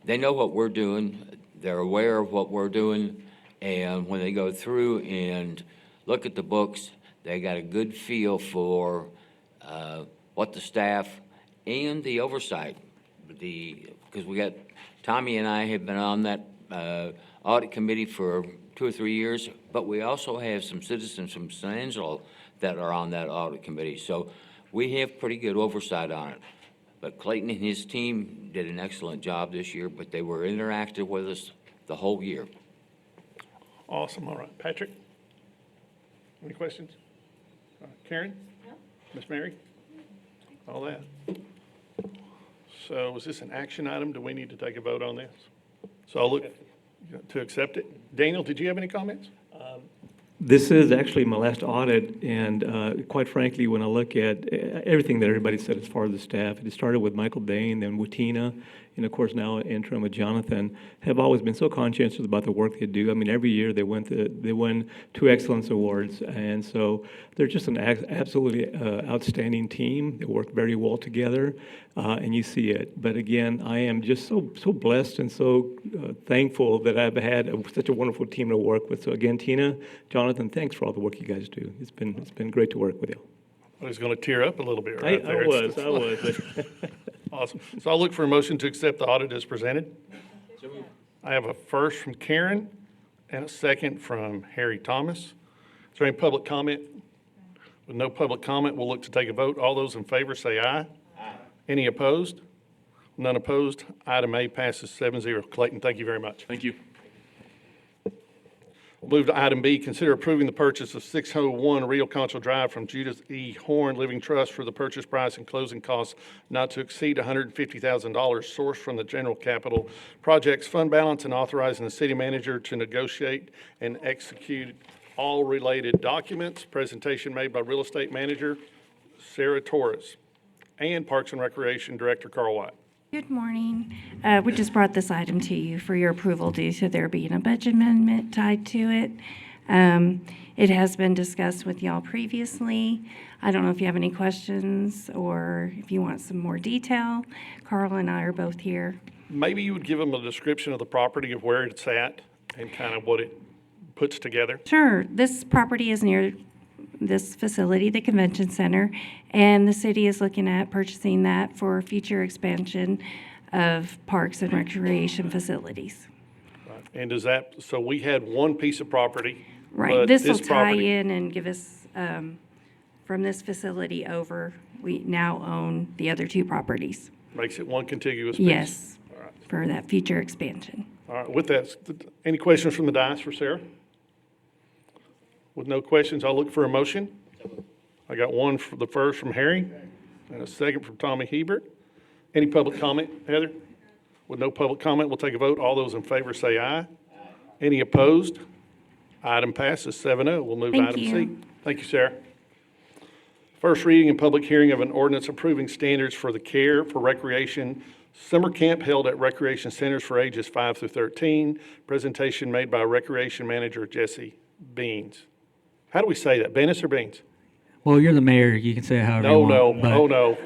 They know what we're doing, they're aware of what we're doing, and when they go through and look at the books, they got a good feel for what the staff and the oversight, because we got, Tommy and I have been on that audit committee for 2 or 3 years, but we also have some citizens from San Angelo that are on that audit committee. So we have pretty good oversight on it. But Clayton and his team did an excellent job this year, but they were interactive with us the whole year. Awesome. All right. Patrick? Any questions? Karen? No. Miss Mary? All that. So is this an action item? Do we need to take a vote on this? So I'll look to accept it. Daniel, did you have any comments? This is actually my last audit, and quite frankly, when I look at everything that everybody said as far as the staff, it started with Michael Dane, then with Tina, and of course now interim with Jonathan, have always been so conscientious about the work they do. I mean, every year they win 2 excellence awards, and so they're just an absolutely outstanding team. They work very well together, and you see it. But again, I am just so blessed and so thankful that I've had such a wonderful team to work with. So again, Tina, Jonathan, thanks for all the work you guys do. It's been great to work with you. I was going to tear up a little bit right there. I was. Awesome. So I'll look for a motion to accept the audit as presented. I have a first from Karen and a second from Harry Thomas. Is there any public comment? With no public comment, we'll look to take a vote. All those in favor say aye. Aye. Any opposed? None opposed. Item A passes 7-0. Clayton, thank you very much. Thank you. We'll move to item B, consider approving the purchase of 601 Rio Concho Drive from Judith E. Horn Living Trust for the purchase price and closing costs not to exceed $150,000 sourced from the General Capital Projects Fund balance, and authorizing the city manager to negotiate and execute all related documents. Presentation made by Real Estate Manager Sarah Torres and Parks and Recreation Director Carl White. Good morning. We just brought this item to you for your approval due to there being a budget amendment tied to it. It has been discussed with y'all previously. I don't know if you have any questions or if you want some more detail. Carl and I are both here. Maybe you would give them a description of the property, of where it's at, and kind of what it puts together. Sure. This property is near this facility, the convention center, and the city is looking at purchasing that for future expansion of parks and recreation facilities. And does that, so we had one piece of property. Right. but This will tie property- in and give us, from this facility over, we now own the other two properties. Makes it one contiguous piece. Yes, for that future expansion. All right, with that, any questions from the dais for Sarah? With no questions, I'll look for a motion. I got one for the first from Harry and a second from Tommy Hebert. Any public comment, Heather? With no public comment, we'll take a vote. All those in favor say aye. Any opposed? Item passes 7-0. We'll move to Thank item you. C. Thank you, Sarah. First reading and public hearing of an ordinance approving standards for the care for recreation summer camp held at recreation centers for ages 5 through 13. Presentation made by Recreation Manager Jesse Beans. How do we say that? Benis or Beans? Well, you're the mayor. You can say it however you want. Oh, no.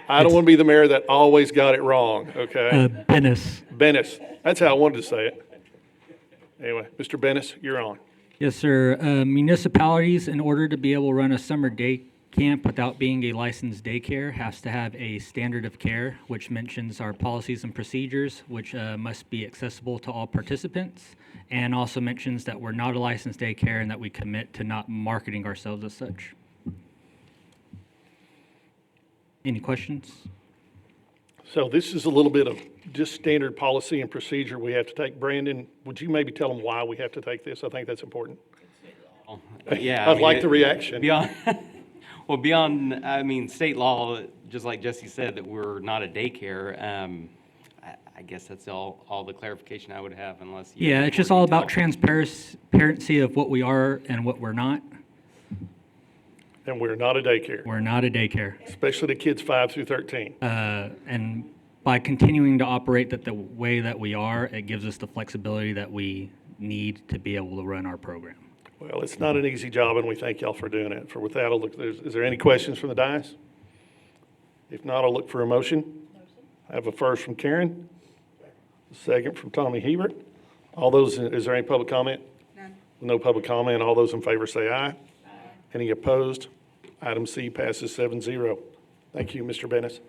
I don't want to be the mayor that always got it wrong, okay? Benis. Benis. That's how I wanted to say it. Anyway, Mr. Benis, you're on. Yes, sir. Municipalities, in order to be able to run a summer day camp without being a licensed daycare, has to have a standard of care, which mentions our policies and procedures, which must be accessible to all participants, and also mentions that we're not a licensed daycare and that we commit to not marketing ourselves as such. Any questions? So this is a little bit of just standard policy and procedure we have to take. Brandon, would you maybe tell them why we have to take this? I think that's important. Yeah. I'd like the reaction. Beyond state law, just like Jesse said, that we're not a daycare. I guess that's all the clarification I would have, unless you. Yeah, it's just all about transparency of what we are and what we're not. And we're not a daycare. We're not a daycare. Especially to kids 5 through 13. And by continuing to operate that the way that we are, it gives us the flexibility that we need to be able to run our program. Well, it's not an easy job, and we thank y'all for doing it. With that, I'll look, is there any questions from the dais? If not, I'll look for a motion. I have a first from Karen, a second from Tommy Hebert. All those, is there any public comment? None. No public comment. All those in favor say aye. Aye. Any opposed? Item C passes 7-0. Thank you, Mr. Bennis.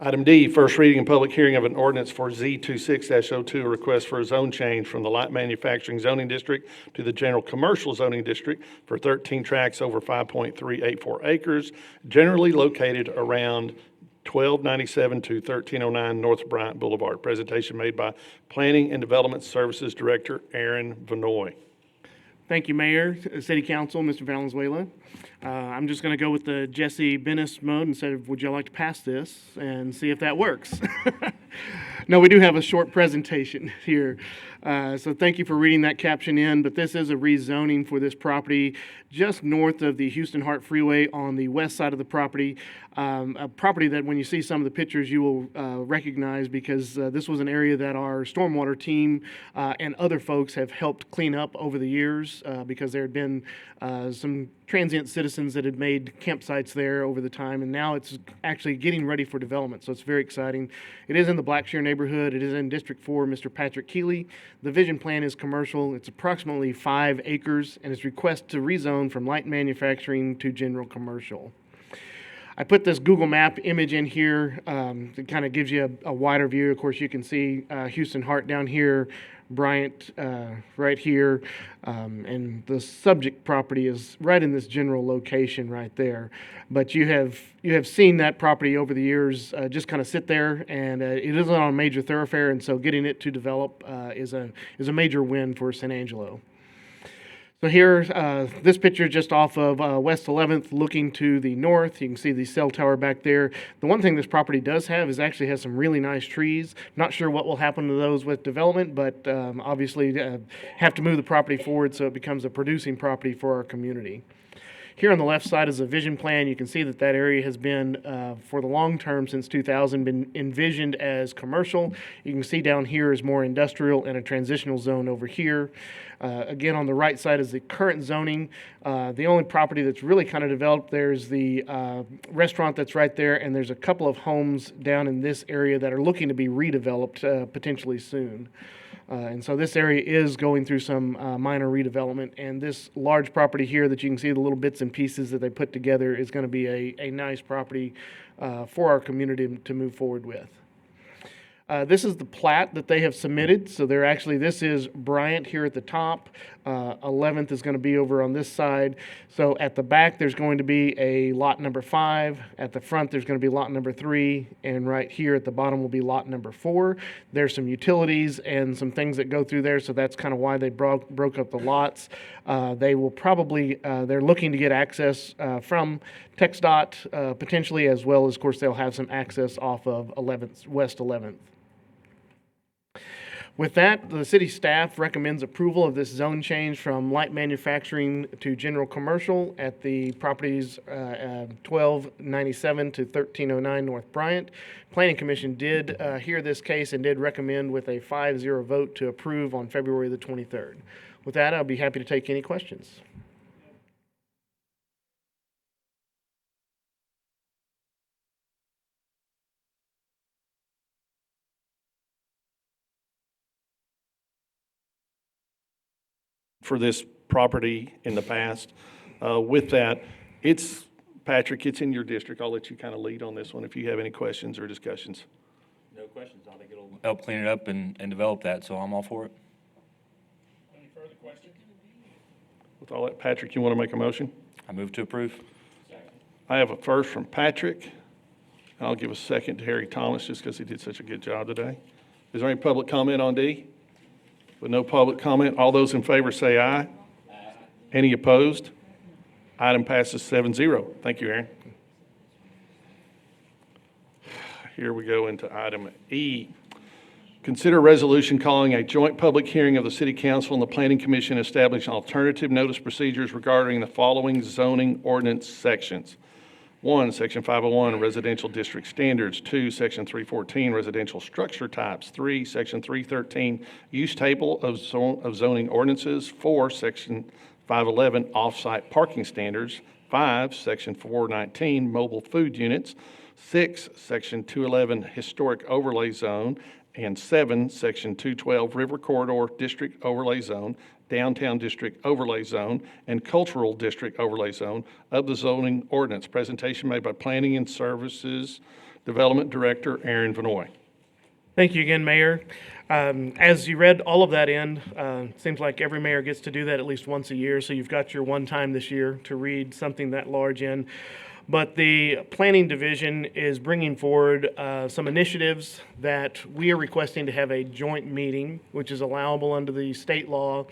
Item D, first reading and public hearing of an ordinance for Z26-02, a request for a zone change from the light manufacturing zoning district to the general commercial zoning district for 13 tracts over 5.384 acres, generally located around 1297 to 1309 North Bryant Boulevard. Presentation made by Planning and Development Services Director Aaron Vanoy. Thank you, Mayor, City Council, Mr. Valenzuela. I'm just going to go with the Jesse Bennis mode and say, would you like to pass this and see if that works? No, we do have a short presentation here. So thank you for reading that caption in, but this is a rezoning for this property just north of the Houston Hart Freeway on the west side of the property. A property that when you see some of the pictures you will recognize, because this was an area that our stormwater team and other folks have helped clean up over the years because there had been some transient citizens that had made campsites there over the time, and now it's actually getting ready for development, so it's very exciting. It is in the Blackshear neighborhood. It is in District 4, Mr. Patrick Keeley. The vision plan is commercial. It's approximately 5 acres, and it's request to rezone from light manufacturing to general commercial. I put this Google Map image in here. It kind of gives you a wider view. Of course, you can see Houston Hart down here, Bryant right here, and the subject property is right in this general location right there. But you have seen that property over the years just kind of sit there, and it isn't on a major thoroughfare, and so getting it to develop is a major win for San Angelo. So here, this picture just off of West 11th, looking to the north. You can see the cell tower back there. The one thing this property does have is actually has some really nice trees. Not sure what will happen to those with development, but obviously have to move the property forward so it becomes a producing property for our community. Here on the left side is a vision plan. You can see that that area has been, for the long term since 2000, been envisioned as commercial. You can see down here is more industrial and a transitional zone over here. Again, on the right side is the current zoning. The only property that's really kind of developed there is the restaurant that's right there, and there's a couple of homes down in this area that are looking to be redeveloped potentially soon. And so this area is going through some minor redevelopment, and this large property here that you can see the little bits and pieces that they put together is going to be a nice property for our community to move forward with. This is the plat that they have submitted. So they're actually, this is Bryant here at the top. 11th is going to be over on this side. So at the back, there's going to be a lot number 5. At the front, there's going to be lot number 3. And right here at the bottom will be lot number 4. There's some utilities and some things that go through there. So that's kind of why they broke up the lots. They will probably, they're looking to get access from TxDOT potentially, as well as, of course, they'll have some access off of 11th, West 11th. With that, the city staff recommends approval of this zone change from light manufacturing to general commercial at the properties 1297 to 1309 North Bryant. Planning Commission did hear this case and did recommend with a 5-0 vote to approve on February the 23rd. With that, I'll be happy to take any questions. For this property in the past. With that, it's, Patrick, it's in your district. I'll let you kind of lead on this one if you have any questions or discussions. No questions. I think it'll help clean it up and develop that, so I'm all for it. Any further questions? With all that, Patrick, you want to make a motion? I move to approve. I have a first from Patrick. I'll give a second to Harry Thomas just because he did such a good job today. Is there any public comment on D? With no public comment, all those in favor say aye. Aye. Any opposed? Item passes 7-0. Thank you, Aaron. Here we go into item E. Consider a resolution calling a joint public hearing of the City Council and the Planning Commission establishing alternative notice procedures regarding the following zoning ordinance sections. 1, Section 501, Residential District Standards. 2, Section 314, Residential Structure Types. 3, Section 313, Use Table of Zoning Ordinances. 4, Section 511, Off-Site Parking Standards. 5, Section 419, Mobile Food Units. 6, Section 211, Historic Overlay Zone. And 7, Section 212, River Corridor District Overlay Zone, Downtown District Overlay Zone, and Cultural District Overlay Zone of the zoning ordinance. Presentation made by Planning and Services Development Director Aaron Vanoy. Thank you again, Mayor. As you read all of that in, seems like every mayor gets to do that at least once a year, so you've got your one time this year to read something that large in. But the Planning Division is bringing forward some initiatives that we are requesting to have a joint meeting, which is allowable under the state law,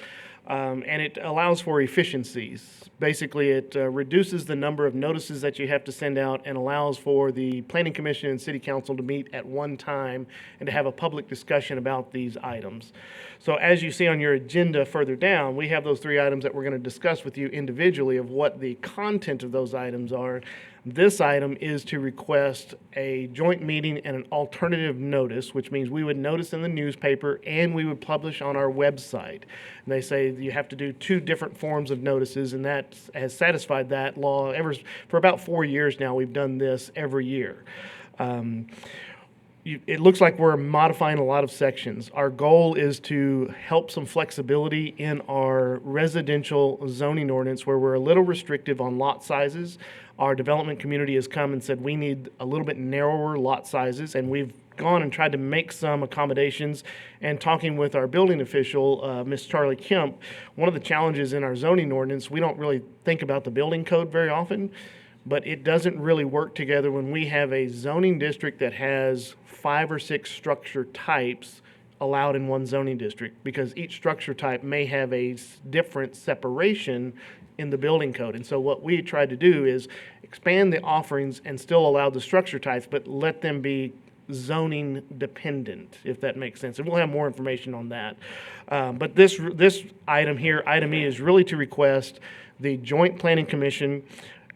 and it allows for efficiencies. Basically, it reduces the number of notices that you have to send out and allows for the Planning Commission and City Council to meet at one time and to have a public discussion about these items. So as you see on your agenda further down, we have those 3 items that we're going to discuss with you individually of what the content of those items are. This item is to request a joint meeting and an alternative notice, which means we would notice in the newspaper and we would publish on our website. And they say you have to do 2 different forms of notices, and that has satisfied that law. For about 4 years now, we've done this every year. It looks like we're modifying a lot of sections. Our goal is to help some flexibility in our residential zoning ordinance where we're a little restrictive on lot sizes. Our development community has come and said we need a little bit narrower lot sizes, and we've gone and tried to make some accommodations. And talking with our building official, Ms. Charlie Kemp, one of the challenges in our zoning ordinance, we don't really think about the building code very often, but it doesn't really work together when we have a zoning district that has 5 or 6 structure types allowed in one zoning district, because each structure type may have a different separation in the building code. And so what we tried to do is expand the offerings and still allow the structure types, but let them be zoning dependent, if that makes sense. And we'll have more information on that. But this item here, item E, is really to request the Joint Planning Commission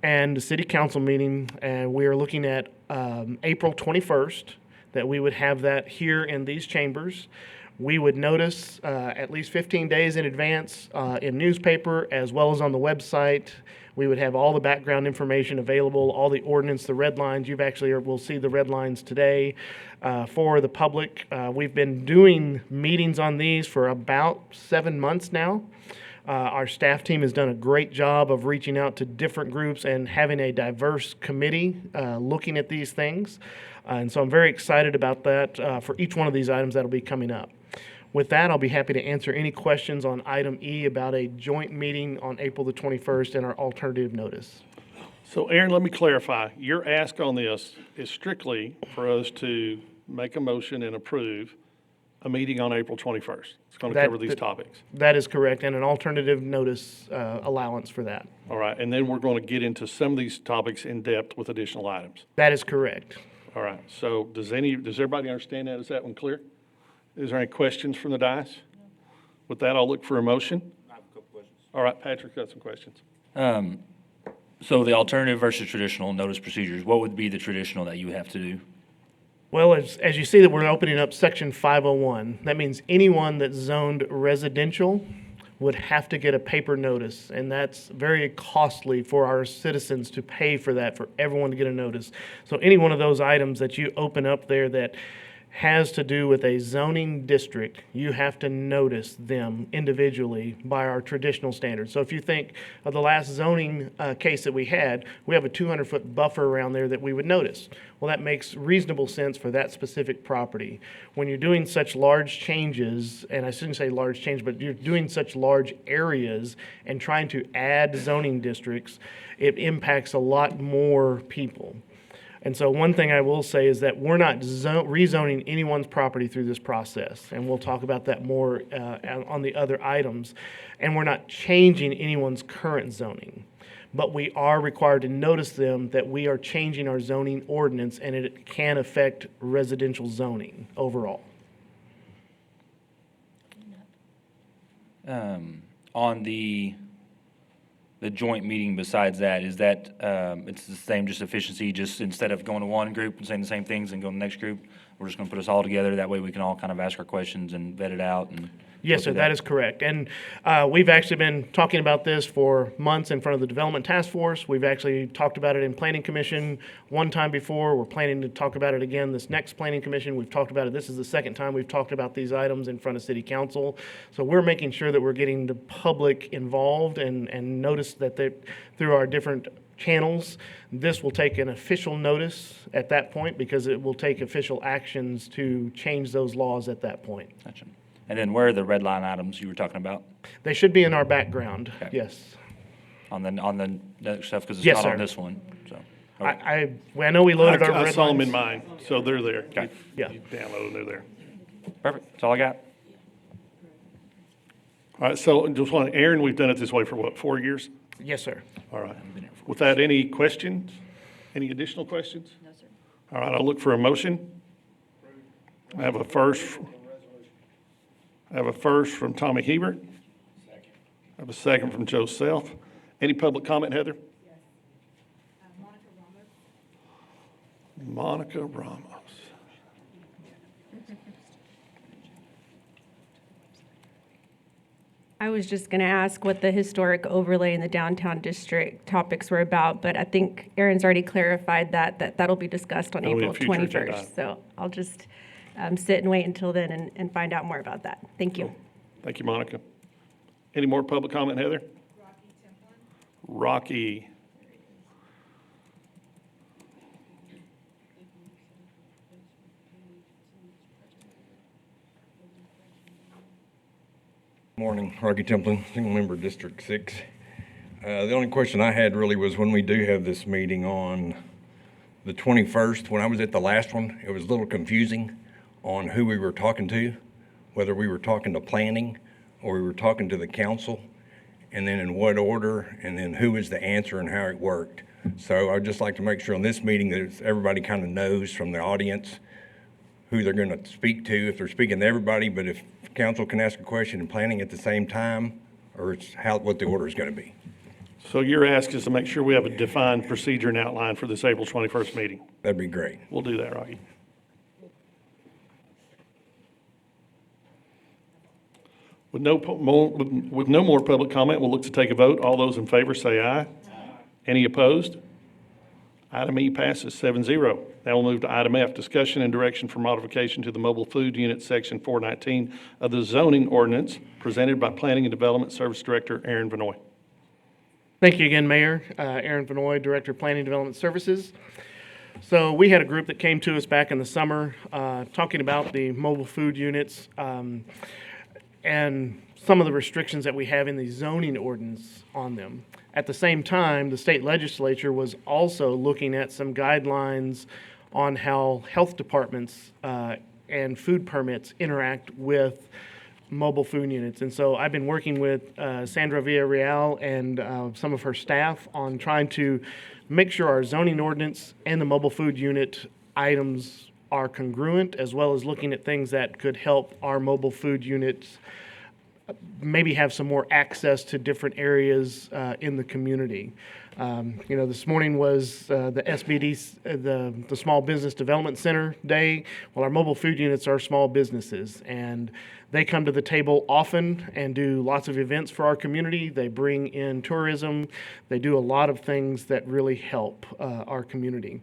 and the City Council meeting, and we are looking at April 21st, that we would have that here in these chambers. We would notice at least 15 days in advance in newspaper as well as on the website. We would have all the background information available, all the ordinance, the red lines. You've actually will see the red lines today for the public. We've been doing meetings on these for about 7 months now. Our staff team has done a great job of reaching out to different groups and having a diverse committee looking at these things. And so I'm very excited about that for each one of these items that'll be coming up. With that, I'll be happy to answer any questions on item E about a joint meeting on April the 21st and our alternative notice. So Aaron, let me clarify. Your ask on this is strictly for us to make a motion and approve a meeting on April 21st. It's going to cover these topics. That is correct, and an alternative notice allowance for that. All right, and then we're going to get into some of these topics in depth with additional items. That is correct. All right, so does everybody understand that? Is that one clear? Is there any questions from the dais? With that, I'll look for a motion. I have a couple questions. All right, Patrick, got some questions. So the alternative versus traditional notice procedures, what would be the traditional that you have to do? Well, as you see that we're opening up section 501, that means anyone that's zoned residential would have to get a paper notice, and that's very costly for our citizens to pay for that, for everyone to get a notice. So any one of those items that you open up there that has to do with a zoning district, you have to notice them individually by our traditional standards. So if you think of the last zoning case that we had, we have a 200-foot buffer around there that we would notice. Well, that makes reasonable sense for that specific property. When you're doing such large changes, and I shouldn't say large change, but you're doing such large areas and trying to add zoning districts, it impacts a lot more people. And so one thing I will say is that we're not rezoning anyone's property through this process, and we'll talk about that more on the other items. And we're not changing anyone's current zoning, but we are required to notice them that we are changing our zoning ordinance, and it can affect residential zoning overall. On the joint meeting besides that, is that, it's the same, just efficiency, just instead of going to one group and saying the same things and going to the next group, we're just going to put us all together, that way we can all kind of ask our questions and vet it out and. Yes, sir, that is correct. And we've actually been talking about this for months in front of the Development Task Force. We've actually talked about it in Planning Commission one time before. We're planning to talk about it again this next Planning Commission. We've talked about it. This is the second time we've talked about these items in front of City Council. So we're making sure that we're getting the public involved and notice that through our different channels. This will take an official notice at that point because it will take official actions to change those laws at that point. Gotcha. And then where are the red line items you were talking about? They should be in our background, yes. On the next stuff, because it's Yes, not sir. on this one, so. I know we loaded our I red saw them in lines. mine, so they're there. Okay. Yeah. You download them, they're there. Perfect, that's all I got. All right, so just want, Aaron, we've done it this way for what, 4 years? Yes, sir. All right. With that, any questions? Any additional questions? No, sir. All right, I'll look for a motion. I have a first. I have a first from Tommy Hebert. I have a second from Joe Self. Any public comment, Heather? Yes. Monica Ramos. I was just going to ask what the historic overlay in the downtown district topics were about, but I think Aaron's already clarified that'll be discussed on That'll be a April future agenda 21st. item. So I'll just sit and wait until then and find out more about that. Thank you. Thank you, Monica. Any more public comment, Heather? Rocky. Morning, Rocky Templin, single member District 6. The only question I had really was when we do have this meeting on the 21st, when I was at the last one, it was a little confusing on who we were talking to, whether we were talking to planning or we were talking to the council, and then in what order, and then who was the answer and how it worked. So I'd just like to make sure on this meeting that everybody kind of knows from the audience who they're going to speak to, if they're speaking to everybody, but if council can ask a question and planning at the same time, or it's what the order is going to be. So your ask is to make sure we have a defined procedure and outline for this April 21st meeting. That'd be great. We'll do that, Rocky. With no more public comment, we'll look to take a vote. All those in favor say aye. Any opposed? Item E passes 7-0. Now we'll move to item F, discussion and direction for modification to the mobile food unit, section 419 of the zoning ordinance, presented by Planning and Development Service Director Aaron Vanoy. Thank you again, Mayor. Aaron Vanoy, Director of Planning and Development Services. So we had a group that came to us back in the summer talking about the mobile food units and some of the restrictions that we have in the zoning ordinance on them. At the same time, the state legislature was also looking at some guidelines on how health departments and food permits interact with mobile food units. And so I've been working with Sandra Villarreal and some of her staff on trying to make sure our zoning ordinance and the mobile food unit items are congruent, as well as looking at things that could help our mobile food units maybe have some more access to different areas in the community. This morning was the SBD, the Small Business Development Center Day. Well, our mobile food units are small businesses, and they come to the table often and do lots of events for our community. They bring in tourism. They do a lot of things that really help our community.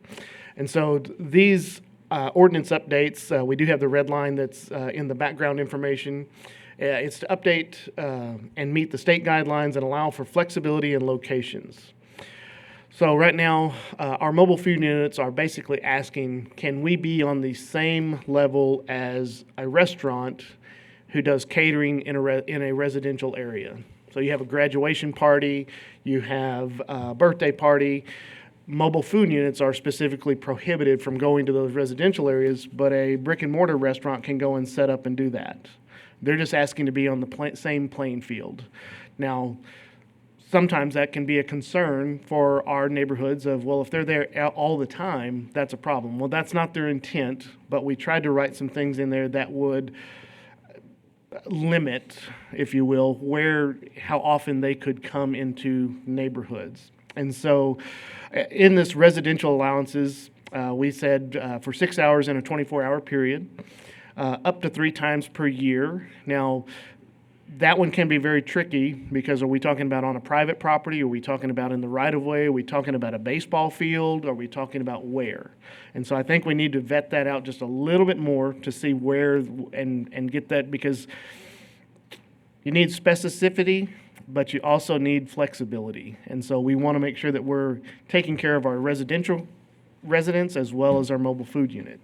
And so these ordinance updates, we do have the red line that's in the background information. It's to update and meet the state guidelines and allow for flexibility in locations. So right now, our mobile food units are basically asking, can we be on the same level as a restaurant who does catering in a residential area? So you have a graduation party, you have a birthday party. Mobile food units are specifically prohibited from going to those residential areas, but a brick and mortar restaurant can go and set up and do that. They're just asking to be on the same playing field. Now, sometimes that can be a concern for our neighborhoods of, well, if they're there all the time, that's a problem. Well, that's not their intent, but we tried to write some things in there that would limit, if you will, how often they could come into neighborhoods. And so in this residential allowances, we said for 6 hours in a 24-hour period, up to 3 times per year. Now, that one can be very tricky because are we talking about on a private property? Are we talking about in the right-of-way? Are we talking about a baseball field? Are we talking about where? And so I think we need to vet that out just a little bit more to see where and get that, because you need specificity, but you also need flexibility. And so we want to make sure that we're taking care of our residential residents as well as our mobile food unit.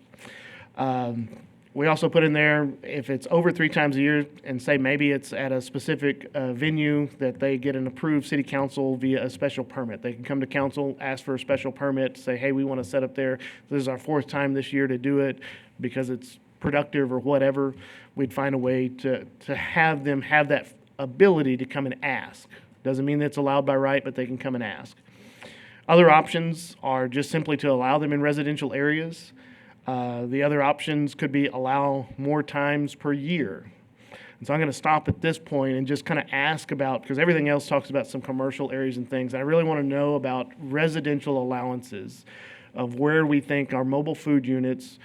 We also put in there, if it's over 3 times a year, and say maybe it's at a specific venue, that they get an approved city council via a special permit. They can come to council, ask for a special permit, say, hey, we want to set up there. This is our 4th time this year to do it because it's productive or whatever. We'd find a way to have them have that ability to come and ask. Doesn't mean that it's allowed by right, but they can come and ask. Other options are just simply to allow them in residential areas. The other options could be allow more times per year. And so I'm going to stop at this point and just kind of ask about, because everything else talks about some commercial areas and things. I really want to know about residential allowances of where we think our mobile food units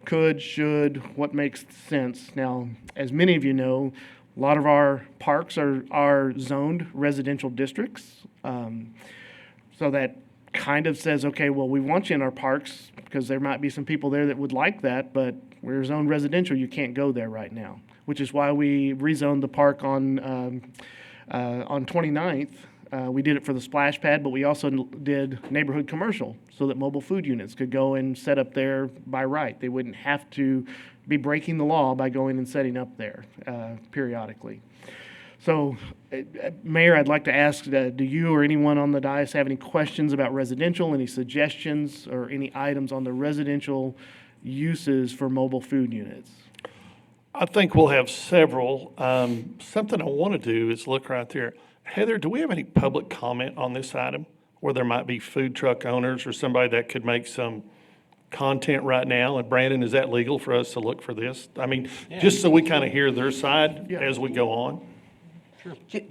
could, should, what makes sense. Now, as many of you know, a lot of our parks are zoned residential districts. So that kind of says, okay, well, we want you in our parks because there might be some people there that would like that, but we're zoned residential, you can't go there right now, which is why we rezoned the park on 29th. We did it for the splash pad, but we also did neighborhood commercial so that mobile food units could go and set up there by right. They wouldn't have to be breaking the law by going and setting up there periodically. So, Mayor, I'd like to ask, do you or anyone on the dais have any questions about residential, any suggestions or any items on the residential uses for mobile food units? I think we'll have several. Something I want to do is look right there. Heather, do we have any public comment on this item where there might be food truck owners or somebody that could make some content right now? And Brandon, is that legal for us to look for this? I mean, just so we kind of hear their side as we go on.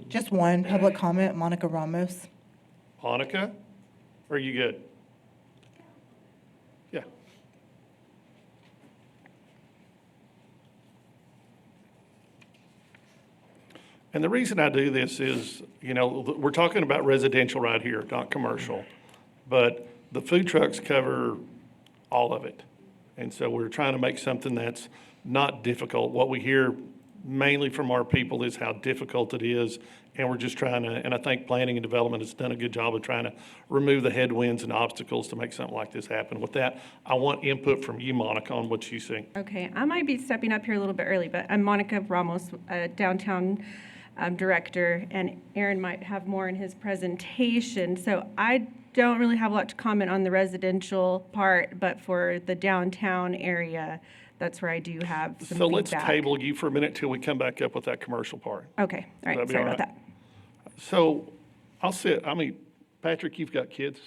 Just one public comment, Monica Ramos. Monica, are you good? Yeah. And the reason I do this is, we're talking about residential right here, not commercial. But the food trucks cover all of it. And so we're trying to make something that's not difficult. What we hear mainly from our people is how difficult it is. And we're just trying to, and I think planning and development has done a good job of trying to remove the headwinds and obstacles to make something like this happen. With that, I want input from you, Monica, on what you see. Okay, I might be stepping up here a little bit early, but I'm Monica Ramos, downtown director, and Aaron might have more in his presentation. So I don't really have a lot to comment on the residential part, but for the downtown area, that's where I do have some So let's feedback. table you for a minute till we come back up with that commercial part. Okay, all That'd right, be sorry all about right. that. So Patrick, you've got kids.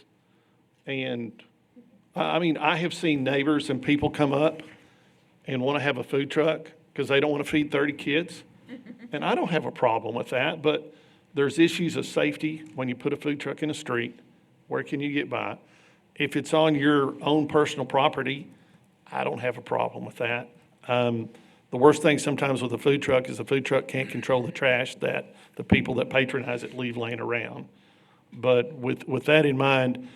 And I have seen neighbors and people come up and want to have a food truck because they don't want to feed 30 kids. And I don't have a problem with that, but there's issues of safety when you put a food truck in a street. Where can you get by? If it's on your own personal property, I don't have a problem with that. The worst thing sometimes with a food truck is the food truck can't control the trash that the people that patronize it leave laying around. But with that in mind,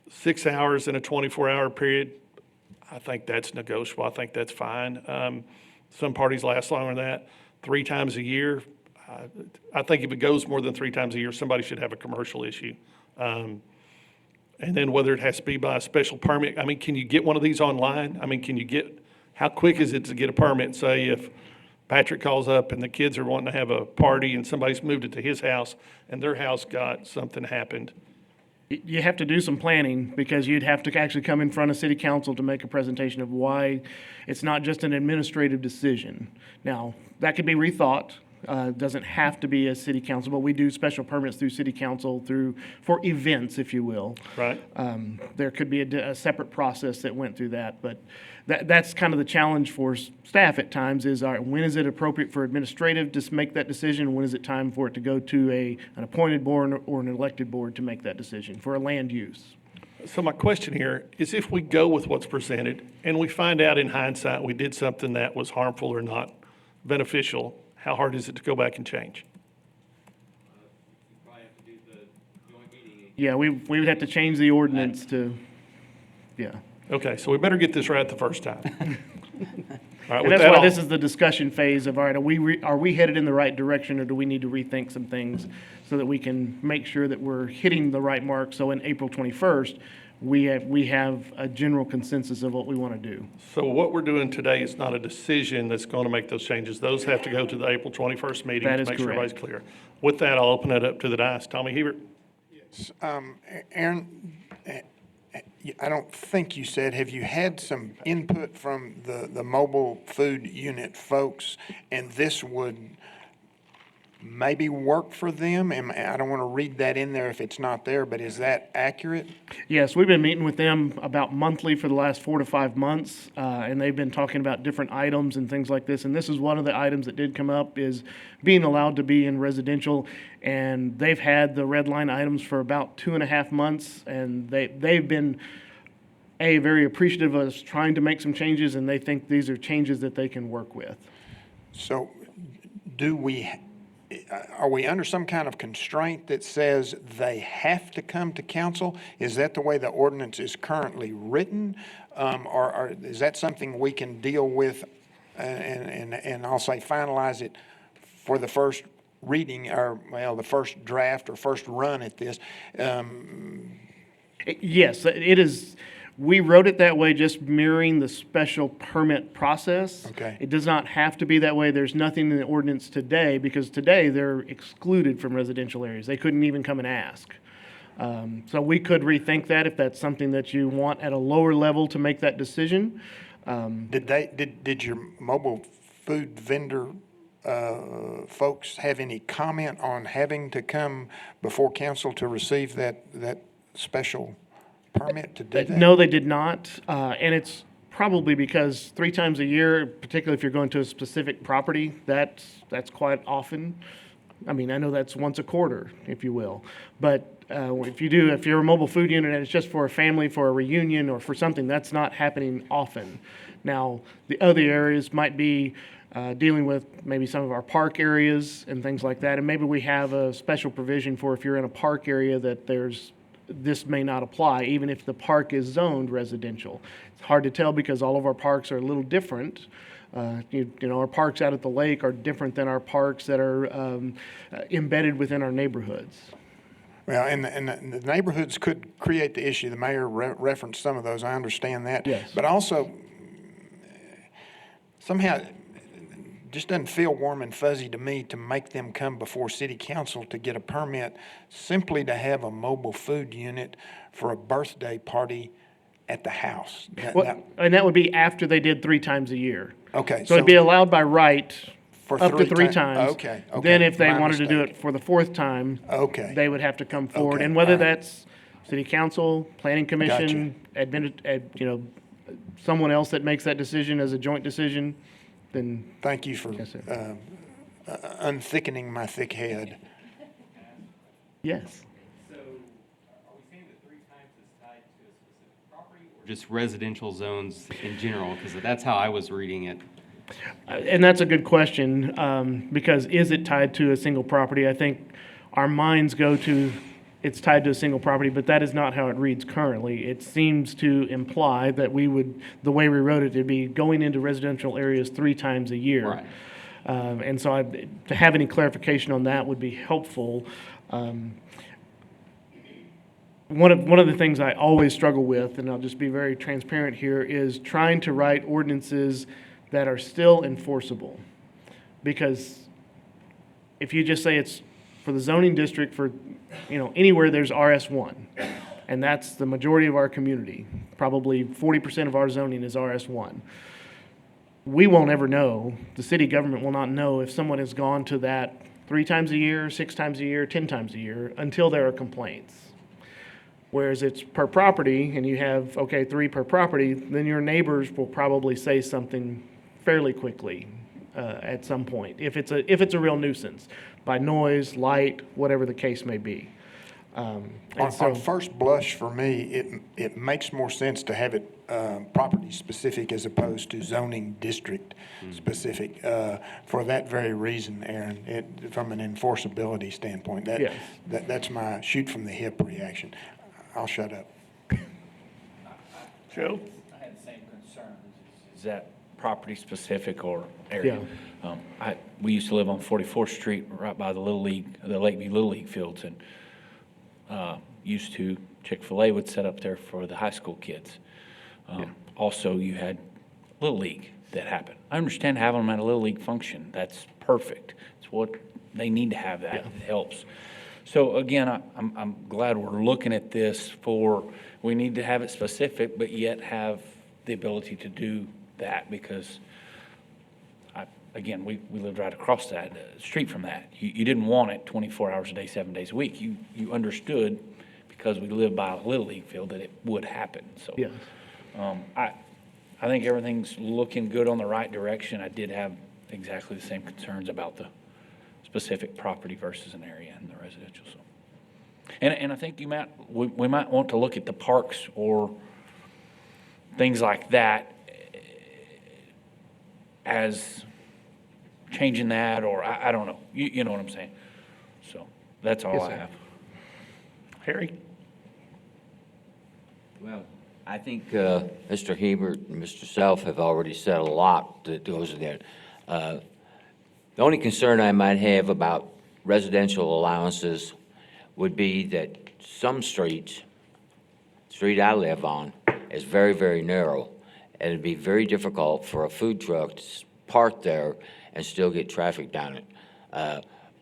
6 hours in a 24-hour period, I think that's negotiable. I think that's fine. Some parties last longer than that. 3 times a year, I think if it goes more than 3 times a year, somebody should have a commercial issue. And then whether it has to be by a special permit, can you get one of these online? How quick is it to get a permit? Say if Patrick calls up and the kids are wanting to have a party and somebody's moved it to his house and their house got something happened. You have to do some planning because you'd have to actually come in front of city council to make a presentation of why it's not just an administrative decision. Now, that could be rethought. Doesn't have to be a city council, but we do special permits through city council for events, if you will. Right. There could be a separate process that went through that, but that's kind of the challenge for staff at times is, all right, when is it appropriate for administrative to make that decision? When is it time for it to go to an appointed board or an elected board to make that decision for a land use? So my question here is if we go with what's presented and we find out in hindsight we did something that was harmful or not beneficial, how hard is it to go back and change? Yeah, we would have to change the ordinance yeah. Okay, so we better get this right the first time. All right, And with that's that, why I'll- this is the discussion phase of, all right, are we headed in the right direction or do we need to rethink some things so that we can make sure that we're hitting the right mark? So in April 21st, we have a general consensus of what we want to do. So what we're doing today is not a decision that's going to make those changes. Those have to go to the April 21st meeting That to is make sure correct. everybody's clear. With that, I'll open it up to the dais. Tommy Hebert. Aaron, I don't think you said, have you had some input from the mobile food unit folks, and this would maybe work for them? I don't want to read that in there if it's not there, but is that accurate? Yes, we've been meeting with them about monthly for the last 4 to 5 months, and they've been talking about different items and things like this. And this is one of the items that did come up is being allowed to be in residential. And they've had the red line items for about 2.5 months, and they've been very appreciative of us trying to make some changes, and they think these are changes that they can work with. So are we under some kind of constraint that says they have to come to council? Is that the way the ordinance is currently written? Or is that something we can deal with and I'll say finalize it for the first reading or, the first draft or first run at this? Yes, it is. We wrote it that way, just mirroring the special permit process. Okay. It does not have to be that way. There's nothing in the ordinance today, because today they're excluded from residential areas. They couldn't even come and ask. So we could rethink that if that's something that you want at a lower level to make that decision. Did your mobile food vendor folks have any comment on having to come before council to receive that special permit to do that? No, they did not, and it's probably because 3 times a year, particularly if you're going to a specific property, that's quite often. I know that's once a quarter, if you will. But If you're a mobile food unit and it's just for a family, for a reunion, or for something, that's not happening often. Now, the other areas might be dealing with maybe some of our park areas and things like that, and maybe we have a special provision for if you're in a park area that this may not apply, even if the park is zoned residential. It's hard to tell because all of our parks are a little different. Our parks out at the lake are different than our parks that are embedded within our neighborhoods. Well, and the neighborhoods could create the issue. The mayor referenced some of those. I understand that. Yes. But also, somehow, just doesn't feel warm and fuzzy to me to make them come before city council to get a permit simply to have a mobile food unit for a birthday party at the house. And that would be after they did 3 times a year. Okay. So it'd be allowed by right for up to 3 times. times. Okay. Then if they My wanted to do mistake. it for the 4th time, Okay. they would have to come forward. Okay, And whether all right. that's city council, planning commission, someone else that makes that decision as a joint decision, then. Thank you for unthickening my thick head. Yes. Just residential zones in general, because that's how I was reading it. And that's a good question, because is it tied to a single property? I think our minds go to it's tied to a single property, but that is not how it reads currently. It seems to imply that the way we wrote it, it'd be going into residential areas 3 times a year. Right. And so to have any clarification on that would be helpful. One of the things I always struggle with, and I'll just be very transparent here, is trying to write ordinances that are still enforceable. Because if you just say it's for the zoning district for, anywhere there's RS1, and that's the majority of our community, probably 40% of our zoning is RS1. We won't ever know, the city government will not know if someone has gone to that 3 times a year, 6 times a year, 10 times a year, until there are complaints. Whereas it's per property, and you have, 3 per property, then your neighbors will probably say something fairly quickly at some point, if it's a real nuisance, by noise, light, whatever the case may be. On first blush, for me, it makes more sense to have it property specific as opposed to zoning district specific, for that very reason, Aaron, from an enforceability standpoint. Yes. That's my shoot from the hip reaction. I'll shut up. Joe? I had the same concern. Is that property specific or area? We used to live on 44th Street, right by the Lakeview Little League fields, and used to, Chick-fil-A would set up there for the high school kids. Also, you had Little League that happened. I understand having them at a Little League function. That's perfect. It's what they need to have. That It helps. So again, I'm glad we're looking at this we need to have it specific, but yet have the ability to do that, because we lived right across that street from that. You didn't want it 24 hours a day, 7 days a week. You understood, because we lived by a Little League field, that it would happen. So Yes. I think everything's looking good on the right direction. I did have exactly the same concerns about the specific property versus an area in the residential. So, and I think we might want to look at the parks or things like that as changing that, or I don't know. You know what I'm saying? So that's all I have. Harry? Well, I think Mr. Hebert and Mr. Self have already said a lot that goes in there. The only concern I might have about residential allowances would be that some street I live on, is very, very narrow, and it'd be very difficult for a food truck to park there and still get traffic down it.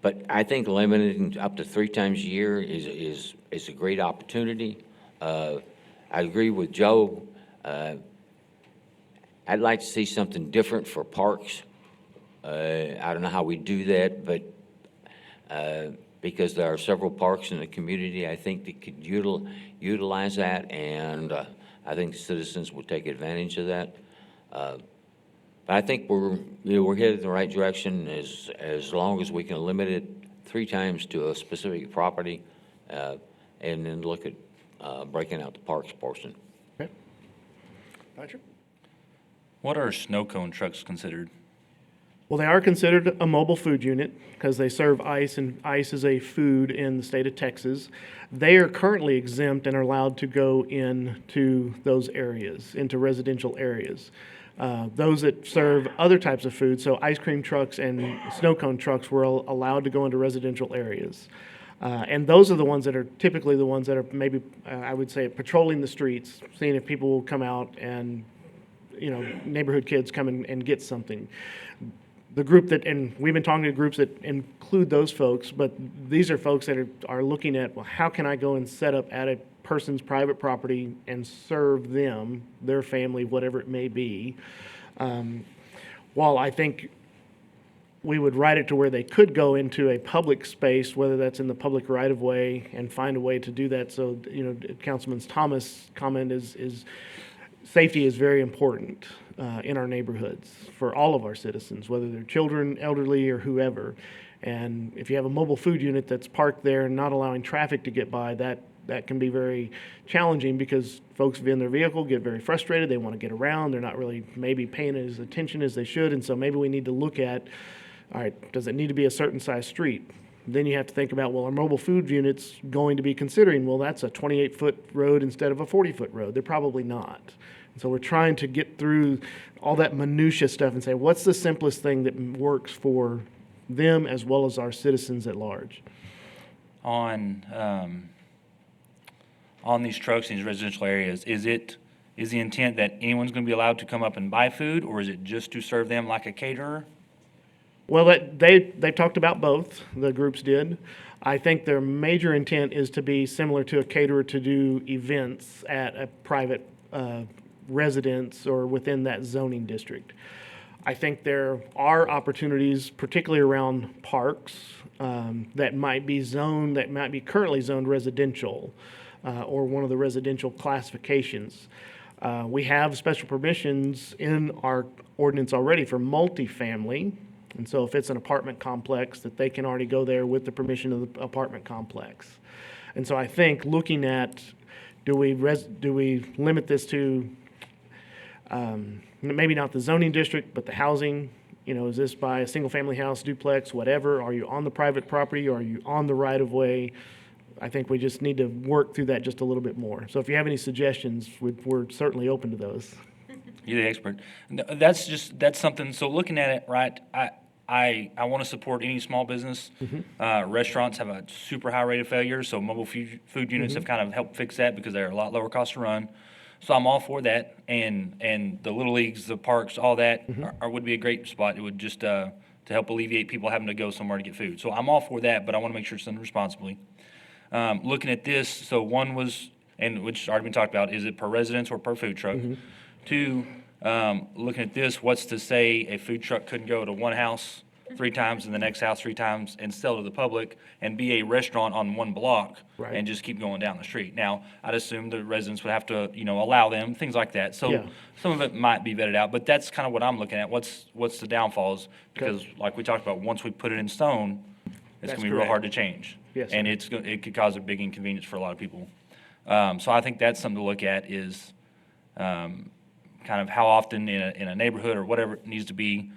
But I think limiting up to 3 times a year is a great opportunity. I agree with Joe. I'd like to see something different for parks. I don't know how we do that, but because there are several parks in the community, I think that could utilize that, and I think the citizens will take advantage of that. But I think we're headed in the right direction as long as we can limit it 3 times to a specific property. and then look at breaking out the parks portion. Patrick? What are snow cone trucks considered? Well, they are considered a mobile food unit because they serve ice, and ice is a food in the state of Texas. They are currently exempt and are allowed to go into those areas, into residential areas. Those that serve other types of food, so ice cream trucks and snow cone trucks, were allowed to go into residential areas. And those are the ones that are typically the ones that are maybe, I would say, patrolling the streets, seeing if people will come out and, neighborhood kids come and get something. The group that, and we've been talking to groups that include those folks, but these are folks that are looking at, well, how can I go and set up at a person's private property and serve them, their family, whatever it may be. While I think we would write it to where they could go into a public space, whether that's in the public right-of-way, and find a way to do that. So, Councilman Thomas' comment is safety is very important in our neighborhoods for all of our citizens, whether they're children, elderly, or whoever. And if you have a mobile food unit that's parked there and not allowing traffic to get by, that can be very challenging because folks in their vehicle get very frustrated. They want to get around. They're not really maybe paying as attention as they should. And so maybe we need to look at, all right, does it need to be a certain size street? Then you have to think about, well, are mobile food units going to be considering, well, that's a 28-foot road instead of a 40-foot road? They're probably not. And so we're trying to get through all that minutia stuff and say, what's the simplest thing that works for them as well as our citizens at large? On these trucks in these residential areas, is the intent that anyone's going to be allowed to come up and buy food, or is it just to serve them like a caterer? Well, they talked about both, the groups did. I think their major intent is to be similar to a caterer to do events at a private residence or within that zoning district. I think there are opportunities, particularly around parks, that might be currently zoned residential, or one of the residential classifications. We have special permissions in our ordinance already for multifamily. And so if it's an apartment complex, that they can already go there with the permission of the apartment complex. And so I think looking at, do we limit this to maybe not the zoning district, but the housing? Is this by a single-family house, duplex, whatever? Are you on the private property or are you on the right-of-way? I think we just need to work through that just a little bit more. So if you have any suggestions, we're certainly open to those. You're the expert. That's something, so looking at it, right, I want to support any small business. Restaurants have a super high rate of failure, so mobile food units have kind of helped fix that because they're a lot lower cost to run. So I'm all for that, and the little leagues, the parks, all that would be a great spot. It would just to help alleviate people having to go somewhere to get food. So I'm all for that, but I want to make sure it's done responsibly. Looking at this, so one was, and which already been talked about, is it per residence or per food truck? Two, looking at this, what's to say a food truck couldn't go to one house 3 times and the next house 3 times and sell to the public and be a restaurant on one block and just keep going down the street? Now, I'd assume the residents would have to, allow them, things like that. So some of it might be vetted out, but that's kind of what I'm looking at. What's the downfalls? Because like we talked about, once we put it in stone, it's going to be real hard to change. Yes, and it could cause a big inconvenience for a lot of people. So I think that's something to look at is kind of how often in a neighborhood or whatever it needs to be.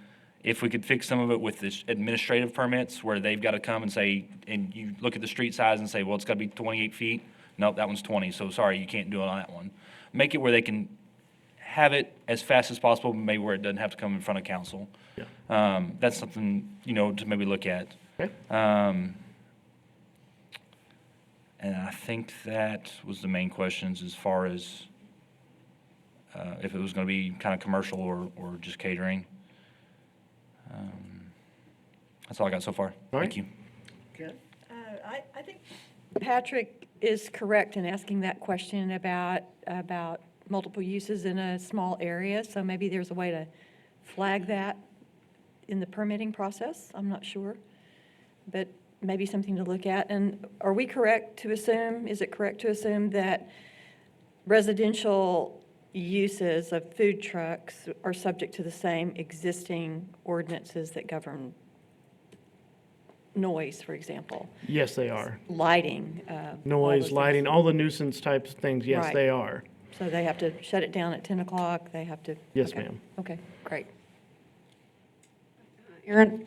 If we could fix some of it with this administrative permits where they've got to come and say, and you look at the street size and say, well, it's got to be 28 feet. Nope, that one's 20, so sorry, you can't do it on that one. Make it where they can have it as fast as possible, maybe where it doesn't have to come in front of council. That's something, to maybe look at. And I think that was the main questions as far as if it was going to be kind of commercial or just catering. That's all I got so far. Thank you. Okay. I think Patrick is correct in asking that question about multiple uses in a small area. So maybe there's a way to flag that in the permitting process. I'm not sure, but maybe something to look at. And are we correct to assume, is it correct to assume that residential uses of food trucks are subject to the same existing ordinances that govern noise, for example, Yes, they are. lighting. all Noise, those lighting, things. all the nuisance types of things, yes, Right. they are. So they have to shut it down at 10 o'clock, they have to? Yes, okay. ma'am. Okay, great. Aaron,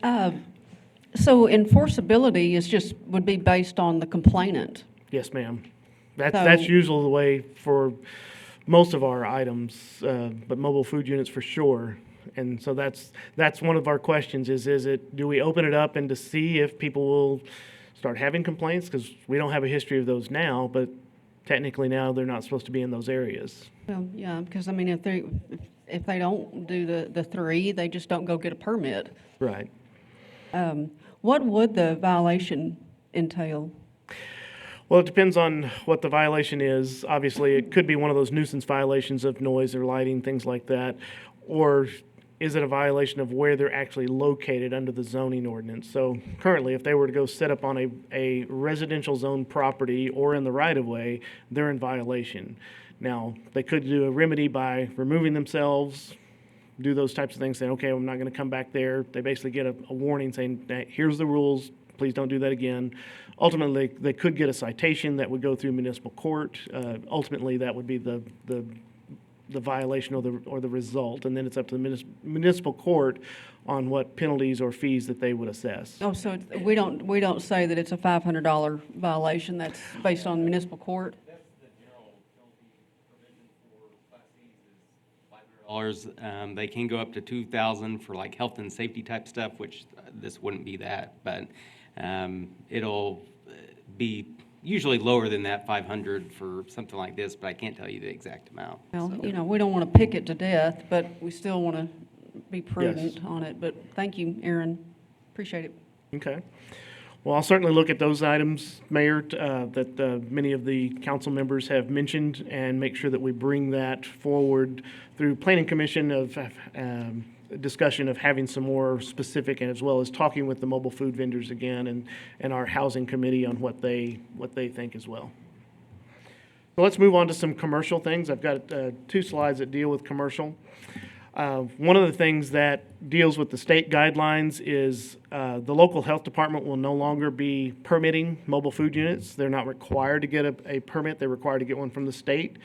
so enforceability would be based on the complainant. Yes, ma'am. That's So- usually the way for most of our items, but mobile food units for sure. And so that's one of our questions do we open it up and to see if people will start having complaints? Because we don't have a history of those now, but technically now they're not supposed to be in those areas. Well, yeah, because I mean, if they don't do the three, they just don't go get a permit. Right. What would the violation entail? Well, it depends on what the violation is. Obviously, it could be one of those nuisance violations of noise or lighting, things like that. Or is it a violation of where they're actually located under the zoning ordinance? So currently, if they were to go set up on a residential zone property or in the right-of-way, they're in violation. Now, they could do a remedy by removing themselves, do those types of things, saying, okay, I'm not going to come back there. They basically get a warning saying, hey, here's the rules, please don't do that again. Ultimately, they could get a citation that would go through municipal court. Ultimately, that would be the violation or the result, and then it's up to the municipal court on what penalties or fees that they would assess. Oh, so we don't say that it's a $500 violation, that's based on municipal court? They can go up to 2,000 for like health and safety type stuff, which this wouldn't be that, but it'll be usually lower than that 500 for something like this, but I can't tell you the exact amount. Well, so. you know, we don't want to pick it to death, but we still want to be prudent on it. But thank you, Aaron. Appreciate it. Okay. Well, I'll certainly look at those items, Mayor, that many of the council members have mentioned and make sure that we bring that forward through Planning Commission of discussion of having some more specific, and as well as talking with the mobile food vendors again and our housing committee on what they think as well. So let's move on to some commercial things. I've got 2 slides that deal with commercial. One of the things that deals with the state guidelines is the local health department will no longer be permitting mobile food units. They're not required to get a permit. They're required to get one from the state.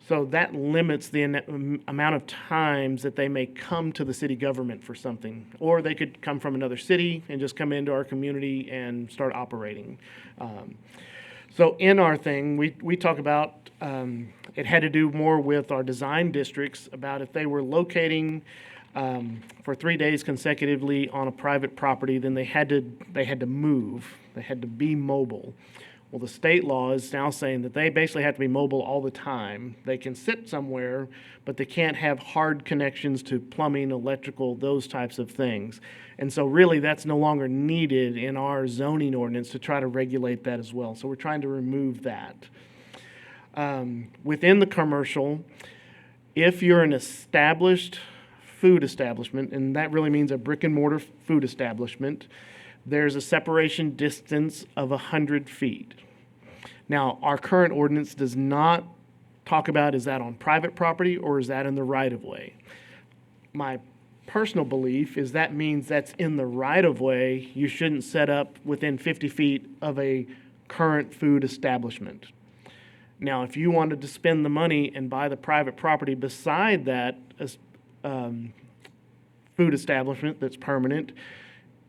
So that limits the amount of times that they may come to the city government for something. Or they could come from another city and just come into our community and start operating. So in our thing, we talk about, it had to do more with our design districts about if they were locating for 3 days consecutively on a private property, then they had to move. They had to be mobile. Well, the state law is now saying that they basically have to be mobile all the time. They can sit somewhere, but they can't have hard connections to plumbing, electrical, those types of things. And so really that's no longer needed in our zoning ordinance to try to regulate that as well. So we're trying to remove that. Within the commercial, if you're an established food establishment, and that really means a brick and mortar food establishment, there's a separation distance of 100 feet. Now, our current ordinance does not talk about is that on private property or is that in the right-of-way. My personal belief is that means that's in the right-of-way. You shouldn't set up within 50 feet of a current food establishment. Now, if you wanted to spend the money and buy the private property beside that food establishment that's permanent,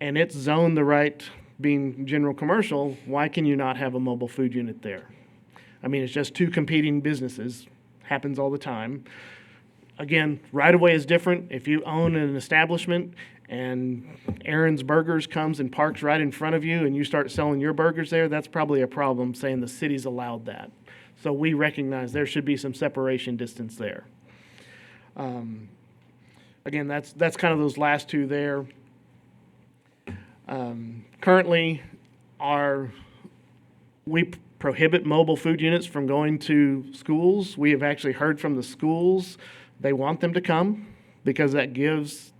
and it's zoned the right, being general commercial, why can you not have a mobile food unit there? I mean, it's just 2 competing businesses. Happens all the time. Again, right-of-way is different. If you own an establishment and Aaron's Burgers comes and parks right in front of you and you start selling your burgers there, that's probably a problem saying the city's allowed that. So we recognize there should be some separation distance there. Again, that's kind of those last 2 there. Currently, we prohibit mobile food units from going to schools. We have actually heard from the schools, they want them to come because that gives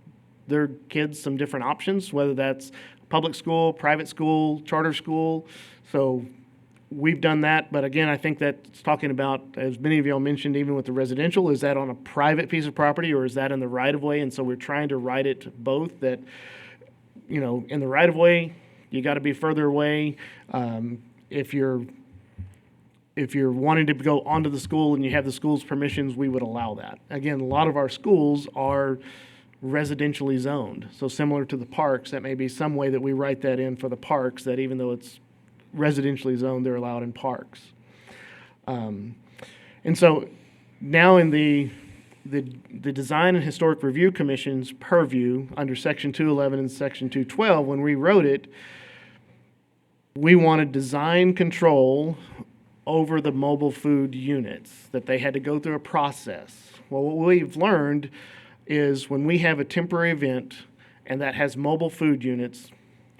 their kids some different options, whether that's public school, private school, charter school. So we've done that, but again, I think that's talking about, as many of y'all mentioned, even with the residential, is that on a private piece of property or is that in the right-of-way? And so we're trying to write it both that, you know, in the right-of-way, You got to be further away. If you're wanting to go onto the school and you have the school's permissions, we would allow that. Again, a lot of our schools are residentially zoned. So similar to the parks, that may be some way that we write that in for the parks, that even though it's residentially zoned, they're allowed in parks. And so now in the Design and Historic Review Commission's purview under Section 211 and Section 212, when we wrote it, we wanted design control over the mobile food units, that they had to go through a process. Well, what we've learned is when we have a temporary event and that has mobile food units,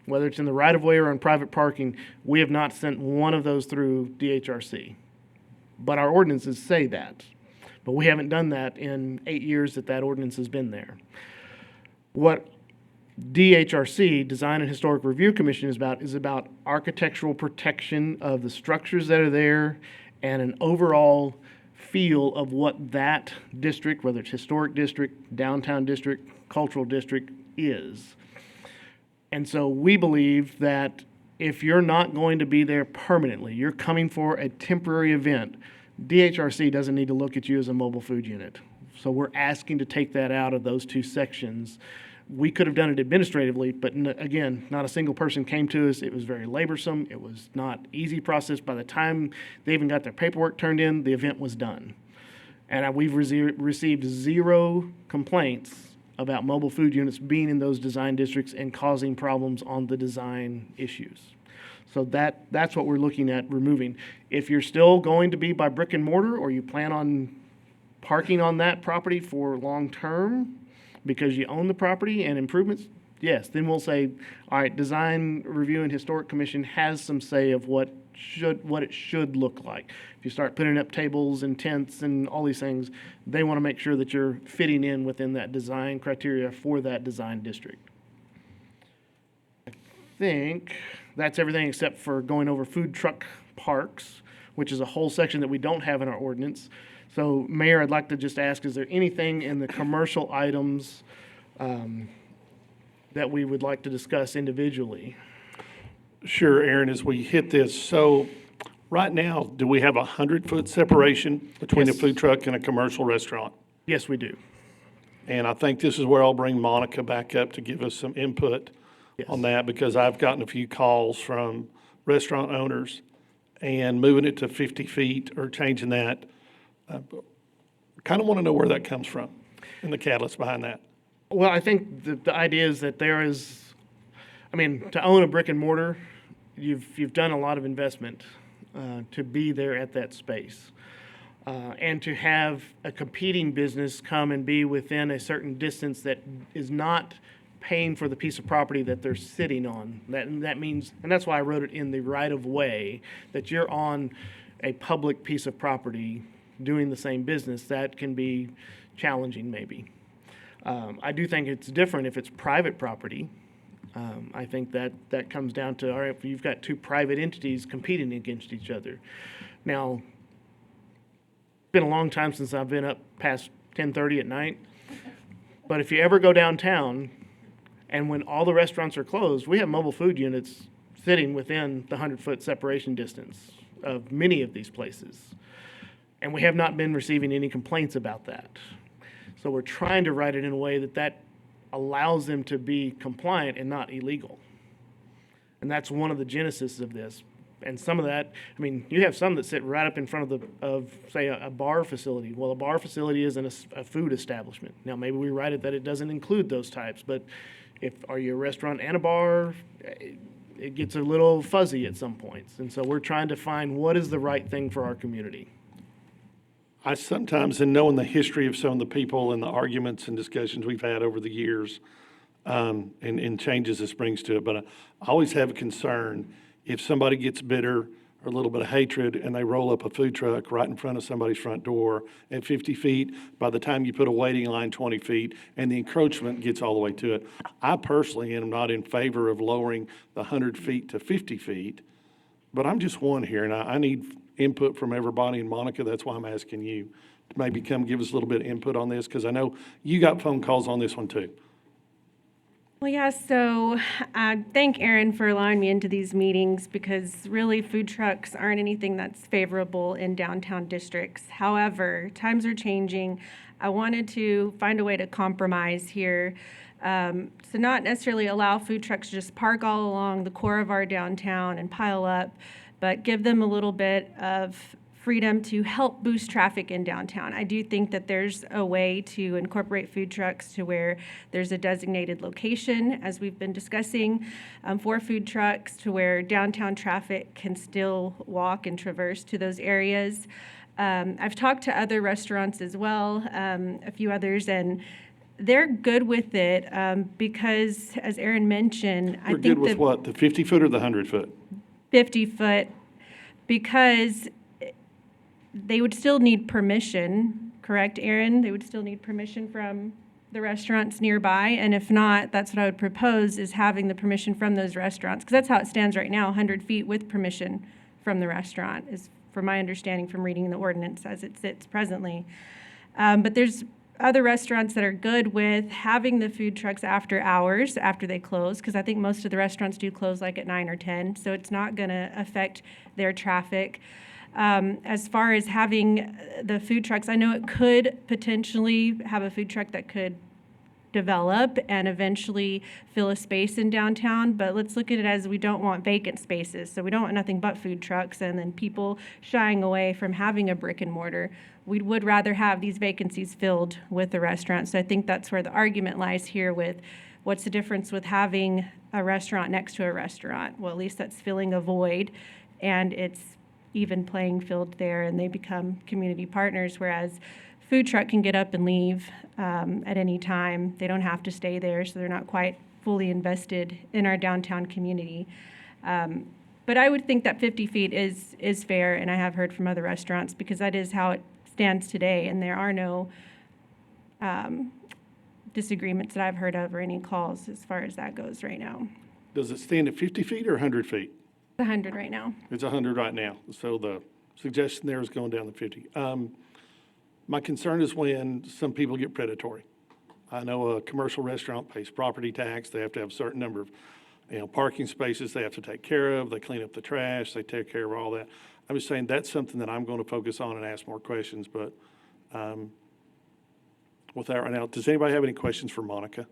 whether it's in the right-of-way or on private parking, we have not sent one of those through DHRC. But our ordinances say that. But we haven't done that in 8 years that ordinance has been there. What DHRC, Design and Historic Review Commission, is about architectural protection of the structures that are there and an overall feel of what that district, whether it's historic district, downtown district, cultural district, is. And so we believe that if you're not going to be there permanently, you're coming for a temporary event, DHRC doesn't need to look at you as a mobile food unit. So we're asking to take that out of those two sections. We could have done it administratively, but again, not a single person came to us. It was very laborsome. It was not easy process. By the time they even got their paperwork turned in, the event was done. And we've received 0 complaints about mobile food units being in those design districts and causing problems on the design issues. So that's what we're looking at removing. If you're still going to be by brick and mortar, or you plan on parking on that property for long term because you own the property and improvements, yes, then we'll say, all right, Design Review and Historic Commission has some say of what it should look like. If you start putting up tables and tents and all these things, they want to make sure that you're fitting in within that design criteria for that design district. I think that's everything except for going over food truck parks, which is a whole section that we don't have in our ordinance. So, Mayor, I'd like to just ask, is there anything in the commercial items that we would like to discuss individually? Sure, Aaron, as we hit this, so right now, do we have a 100-foot separation between a Yes. food truck and a commercial restaurant? Yes, we do. And I think this is where I'll bring Monica back up to give us some input on that, because I've gotten a few calls from restaurant owners and moving it to 50 feet or changing that. Kind of want to know where that comes from and the catalyst behind that. Well, I think the idea is that there is, I mean, to own a brick and mortar, you've done a lot of investment to be there at that space. And to have a competing business come and be within a certain distance that is not paying for the piece of property that they're sitting on. That means, and that's why I wrote it in the right of way, that you're on a public piece of property doing the same business. That can be challenging maybe. I do think it's different if it's private property. I think that comes down to, all right, if you've got two private entities competing against each other. Now, it's been a long time since I've been up past 10:30 at night, but if you ever go downtown, and when all the restaurants are closed, we have mobile food units sitting within the 100-foot separation distance of many of these places. And we have not been receiving any complaints about that. So we're trying to write it in a way that allows them to be compliant and not illegal. And that's one of the genesis of this. And some of that, I mean, you have some that sit right up in front of say, a bar facility. Well, a bar facility isn't a food establishment. Now, maybe we write it that it doesn't include those types, but are you a restaurant and a bar? It gets a little fuzzy at some points. And so we're trying to find what is the right thing for our community. I sometimes, in knowing the history of some of the people and the arguments and discussions we've had over the years, and changes this brings to it, but I always have a concern if somebody gets bitter or a little bit of hatred and they roll up a food truck right in front of somebody's front door at 50 feet, by the time you put a waiting line 20 feet and the encroachment gets all the way to it. I personally am not in favor of lowering the 100 feet to 50 feet, but I'm just one here, and I need input from everybody. And Monica, that's why I'm asking you to maybe come give us a little bit of input on this, because I know you got phone calls on this one too. Well, yeah, so thank Aaron for allowing me into these meetings because really food trucks aren't anything that's favorable in downtown districts. However, times are changing. I wanted to find a way to compromise here. So not necessarily allow food trucks to just park all along the core of our downtown and pile up, but give them a little bit of freedom to help boost traffic in downtown. I do think that there's a way to incorporate food trucks to where there's a designated location, as we've been discussing, for food trucks to where downtown traffic can still walk and traverse to those areas. I've talked to other restaurants as well, a few others, and they're good with it because, as Aaron mentioned, I We're think good with what, the 50-foot or the 100-foot? 50-foot, because they would still need permission, correct, Aaron? They would still need permission from the restaurants nearby, and if not, that's what I would propose, is having the permission from those restaurants, because that's how it stands right now, 100 feet with permission from the restaurant, is from my understanding from reading the ordinance as it sits presently. But there's other restaurants that are good with having the food trucks after hours, after they close, because I think most of the restaurants do close like at 9 or 10, so it's not going to affect their traffic. As far as having the food trucks, I know it could potentially have a food truck that could develop and eventually fill a space in downtown, but let's look at it as we don't want vacant spaces. So we don't want nothing but food trucks and then people shying away from having a brick and mortar. We would rather have these vacancies filled with the restaurant. So I think that's where the argument lies here with what's the difference with having a restaurant next to a restaurant? Well, at least that's filling a void and it's even playing field there and they become community partners, whereas food truck can get up and leave at any time. They don't have to stay there, so they're not quite fully invested in our downtown community. But I would think that 50 feet is fair, and I have heard from other restaurants because that is how it stands today, and there are no disagreements that I've heard of or any calls as far as that goes right now. Does it stand at 50 feet or 100 feet? It's 100 right now. It's 100 right now, so the suggestion there is going down to 50. My concern is when some people get predatory. I know a commercial restaurant pays property tax. They have to have a certain number of, parking spaces they have to take care of. They clean up the trash. They take care of all that. I'm just saying that's something that I'm going to focus on and ask more questions. But with that right now, does anybody have any questions for Monica?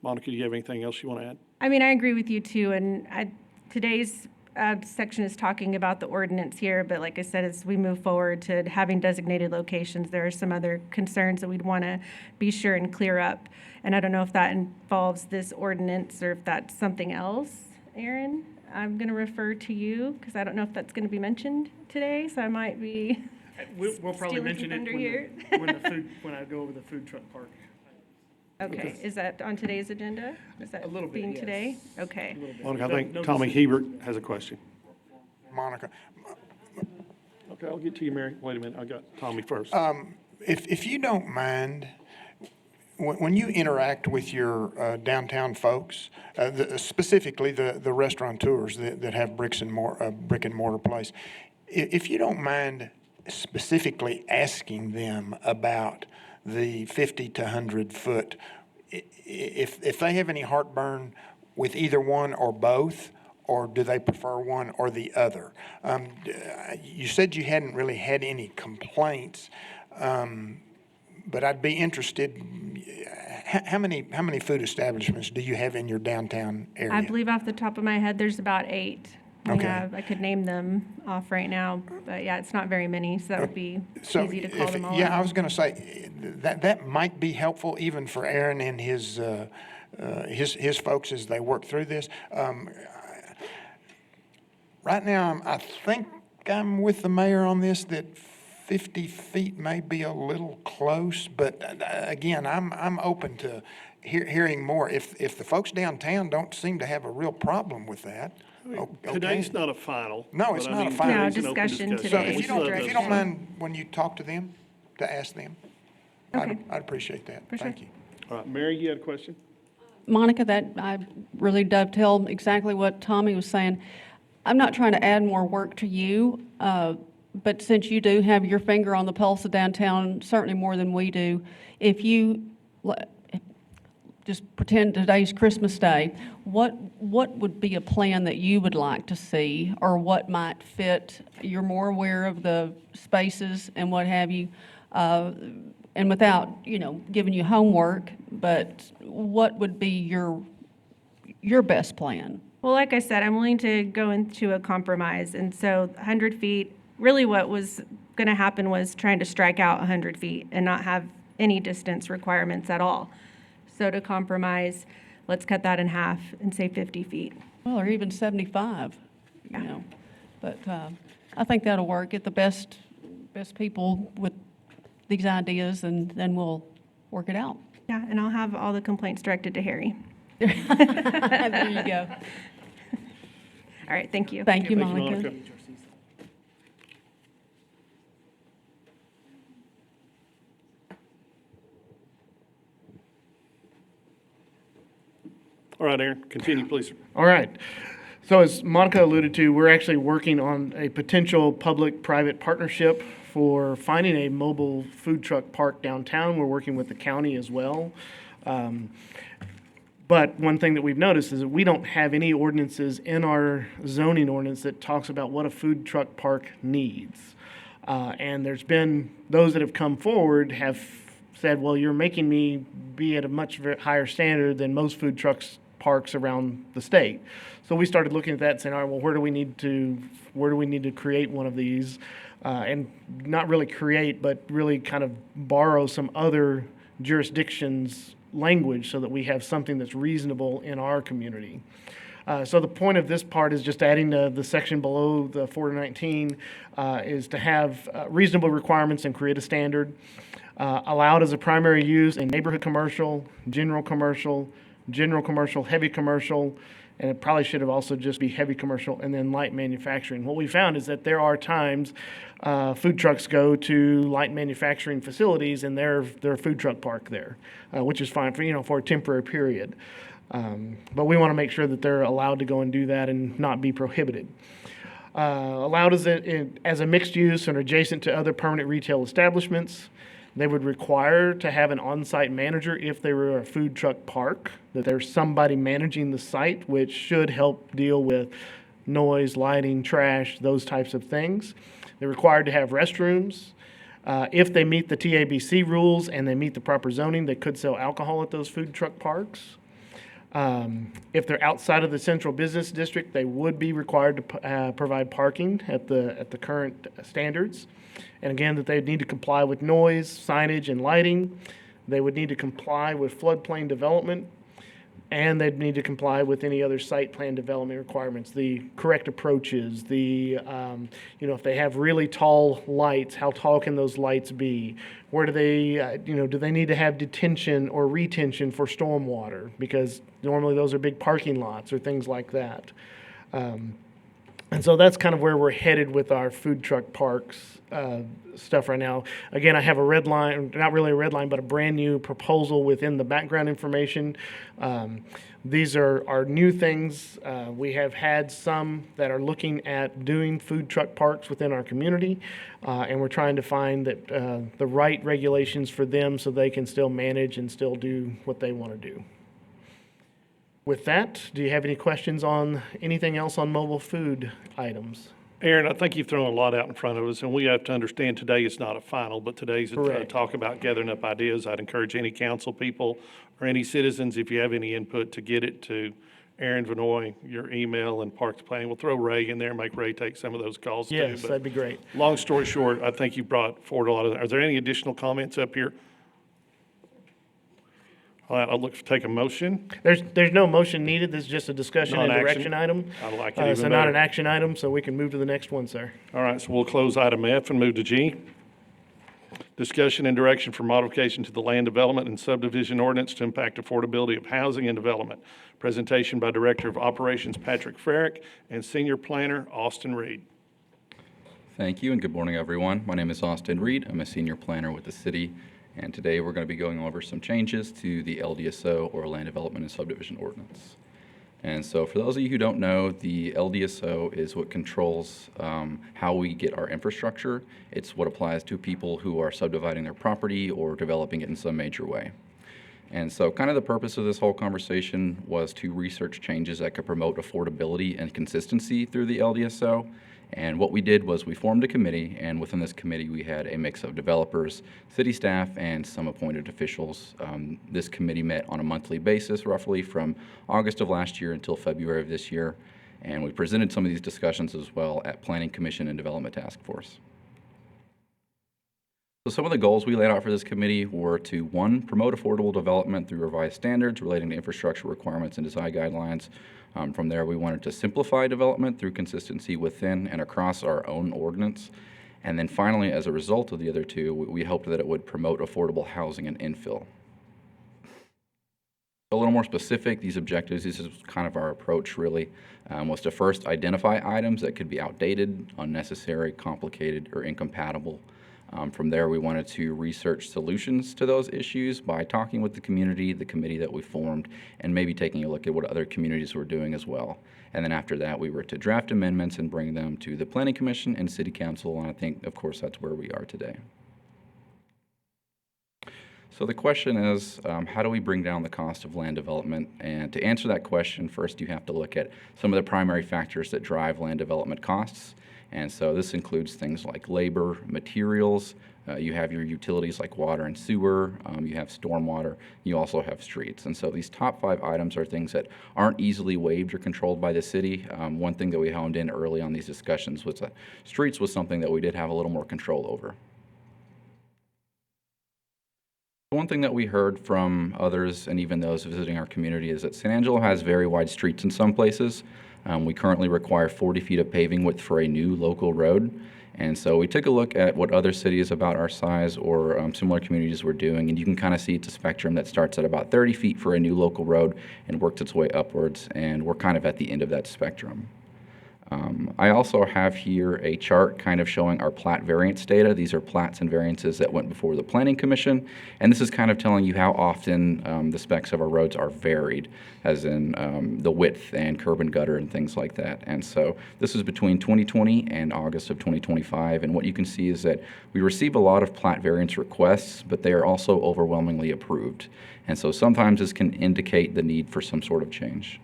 Monica, do you have anything else you want to add? I mean, I agree with you too, and today's section is talking about the ordinance here, but like I said, as we move forward to having designated locations, there are some other concerns that we'd want to be sure and clear up. And I don't know if that involves this ordinance or if that's something else. Aaron, I'm going to refer to you because I don't know if that's going to be mentioned today, so I might be We'll probably stealing mention some it thunder when I go over the food truck park. Okay, is that on today's agenda? Is that being yes. today? Okay. Monica, I think Tommy Hebert has a question. Monica, Okay, I'll get to you, Mary. Wait a minute, I got Tommy first. if you don't mind, when you interact with your downtown folks, specifically the restaurateurs that have brick and mortar place, if you don't mind specifically asking them about the 50 to 100 foot, if they have any heartburn with either one or both, or do they prefer one or the other? You said you hadn't really had any complaints, but I'd be interested, how many food establishments do you have in your downtown area? I believe off the top of my head, there's about 8. Okay. I could name them off right now, but yeah, it's not very many, so that would be easy to call them all Yeah, I out. was going to say, that might be helpful even for Aaron and his folks as they work through this. Right now, I think I'm with the mayor on this, that 50 feet may be a little close, but again, I'm open to hearing more. If the folks downtown don't seem to have a real problem with that, okay. Today's not a final. No, it's but I not a mean, final. No, today's an open discussion discussion. today. So if you don't Direction. mind, when you talk to them, to ask them, Okay. I'd appreciate that. For sure. Thank you. All right, Mary, you had a question? Monica, that I really dovetail exactly what Tommy was saying. I'm not trying to add more work to you, but since you do have your finger on the pulse of downtown, certainly more than we do, if you, just pretend today's Christmas Day, what would be a plan that you would like to see, or what might fit? You're more aware of the spaces and what have you, and without, giving you homework, but what would be your best plan? Well, like I said, I'm willing to go into a compromise. And so 100 feet, really what was going to happen was trying to strike out 100 feet and not have any distance requirements at all. So to compromise, let's cut that in half and say 50 feet. Well, or even 75, But I think that'll work. Get the best people with these ideas, and then we'll work it out. Yeah, and I'll have all the complaints directed to Harry. There you go. All right, thank you. Thank you, Monica. All right, Aaron, continue, please. All right. So as Monica alluded to, we're actually working on a potential public-private partnership for finding a mobile food truck park downtown. We're working with the county as well. But one thing that we've noticed is that we don't have any ordinances in our zoning ordinance that talks about what a food truck park needs. And there's been, those that have come forward have said, well, you're making me be at a much higher standard than most food trucks parks around the state. So we started looking at that and saying, all right, well, where do we need to create one of these? And not really create, but really kind of borrow some other jurisdictions' language so that we have something that's reasonable in our community. So the point of this part is just adding the section below the 419 is to have reasonable requirements and create a standard. Allowed as a primary use in neighborhood commercial, general commercial, heavy commercial, and it probably should have also just be heavy commercial and then light manufacturing. What we found is that there are times food trucks go to light manufacturing facilities and they're a food truck park there, which is fine for a temporary period. But we want to make sure that they're allowed to go and do that and not be prohibited. Allowed as a mixed use and adjacent to other permanent retail establishments. They would require to have an on-site manager if they were a food truck park, that there's somebody managing the site, which should help deal with noise, lighting, trash, those types of things. They're required to have restrooms. If they meet the TABC rules and they meet the proper zoning, they could sell alcohol at those food truck parks. If they're outside of the central business district, they would be required to provide parking at the current standards. And again, that they'd need to comply with noise, signage, and lighting. They would need to comply with floodplain development, and they'd need to comply with any other site plan development requirements, the correct approaches, if they have really tall lights, how tall can those lights be? Where do they, do they need to have detention or retention for stormwater? Because normally those are big parking lots or things like that. And so that's kind of where we're headed with our food truck parks stuff right now. Again, I have a red line, not really a red line, but a brand new proposal within the background information. These are new things. We have had some that are looking at doing food truck parks within our community, and we're trying to find that the right regulations for them so they can still manage and still do what they want to do. With that, do you have any questions on anything else on mobile food items? Aaron, I think you've thrown a lot out in front of us, and we have to understand today is not a final, but today's a talk about gathering up ideas. I'd encourage any council people or any citizens, if you have any input, to get it to Aaron Vanoy, your email, and Parks Planning. We'll throw Ray in there, make Ray take some of those calls too. Yes, But that'd be great. long story short, I think you brought forward a lot of, are there any additional comments up here? All right, I'll look to take a motion. There's no motion needed. This is just a discussion and Non-action. direction item. I like it even So not better. an action item, so we can move to the next one, sir. All right, so we'll close item F and move to G. Discussion and direction for modification to the land development and subdivision ordinance to impact affordability of housing and development. Presentation by Director of Operations Patrick Farrick and Senior Planner Austin Reed. Thank you and good morning, everyone. My name is Austin Reed. I'm a senior planner with the city, and today we're going to be going over some changes to the LDSO, or Land Development and Subdivision Ordinance. And so for those of you who don't know, the LDSO is what controls how we get our infrastructure. It's what applies to people who are subdividing their property or developing it in some major way. And so kind of the purpose of this whole conversation was to research changes that could promote affordability and consistency through the LDSO. And what we did was we formed a committee, and within this committee we had a mix of developers, city staff, and some appointed officials. This committee met on a monthly basis roughly from August of last year until February of this year. And we presented some of these discussions as well at Planning Commission and Development Task Force. So some of the goals we laid out for this committee were to, one, promote affordable development through revised standards relating to infrastructure requirements and design guidelines. From there, we wanted to simplify development through consistency within and across our own ordinance. And then finally, as a result of the other two, we hoped that it would promote affordable housing and infill. A little more specific, these objectives, this is kind of our approach really, was to first identify items that could be outdated, unnecessary, complicated, or incompatible. From there, we wanted to research solutions to those issues by talking with the community, the committee that we formed, and maybe taking a look at what other communities were doing as well. And then after that, we were to draft amendments and bring them to the Planning Commission and City Council, and I think, of course, that's where we are today. So the question is, how do we bring down the cost of land development? And to answer that question, first you have to look at some of the primary factors that drive land development costs. And so this includes things like labor, materials, you have your utilities like water and sewer, you have stormwater, you also have streets. And so these top 5 items are things that aren't easily waived or controlled by the city. One thing that we honed in early on these discussions was that streets was something that we did have a little more control over. One thing that we heard from others and even those visiting our community is that San Angelo has very wide streets in some places. We currently require 40 feet of paving width for a new local road. And so we took a look at what other cities about our size or similar communities were doing, and you can kind of see it's a spectrum that starts at about 30 feet for a new local road and works its way upwards, and we're kind of at the end of that spectrum. I also have here a chart kind of showing our plat variance data. These are plats and variances that went before the Planning Commission, and this is kind of telling you how often the specs of our roads are varied, as in the width and curb and gutter and things like that. And so this is between 2020 and August of 2025, and what you can see is that we receive a lot of plat variance requests, but they are also overwhelmingly approved. And so sometimes this can indicate the need for some sort of change.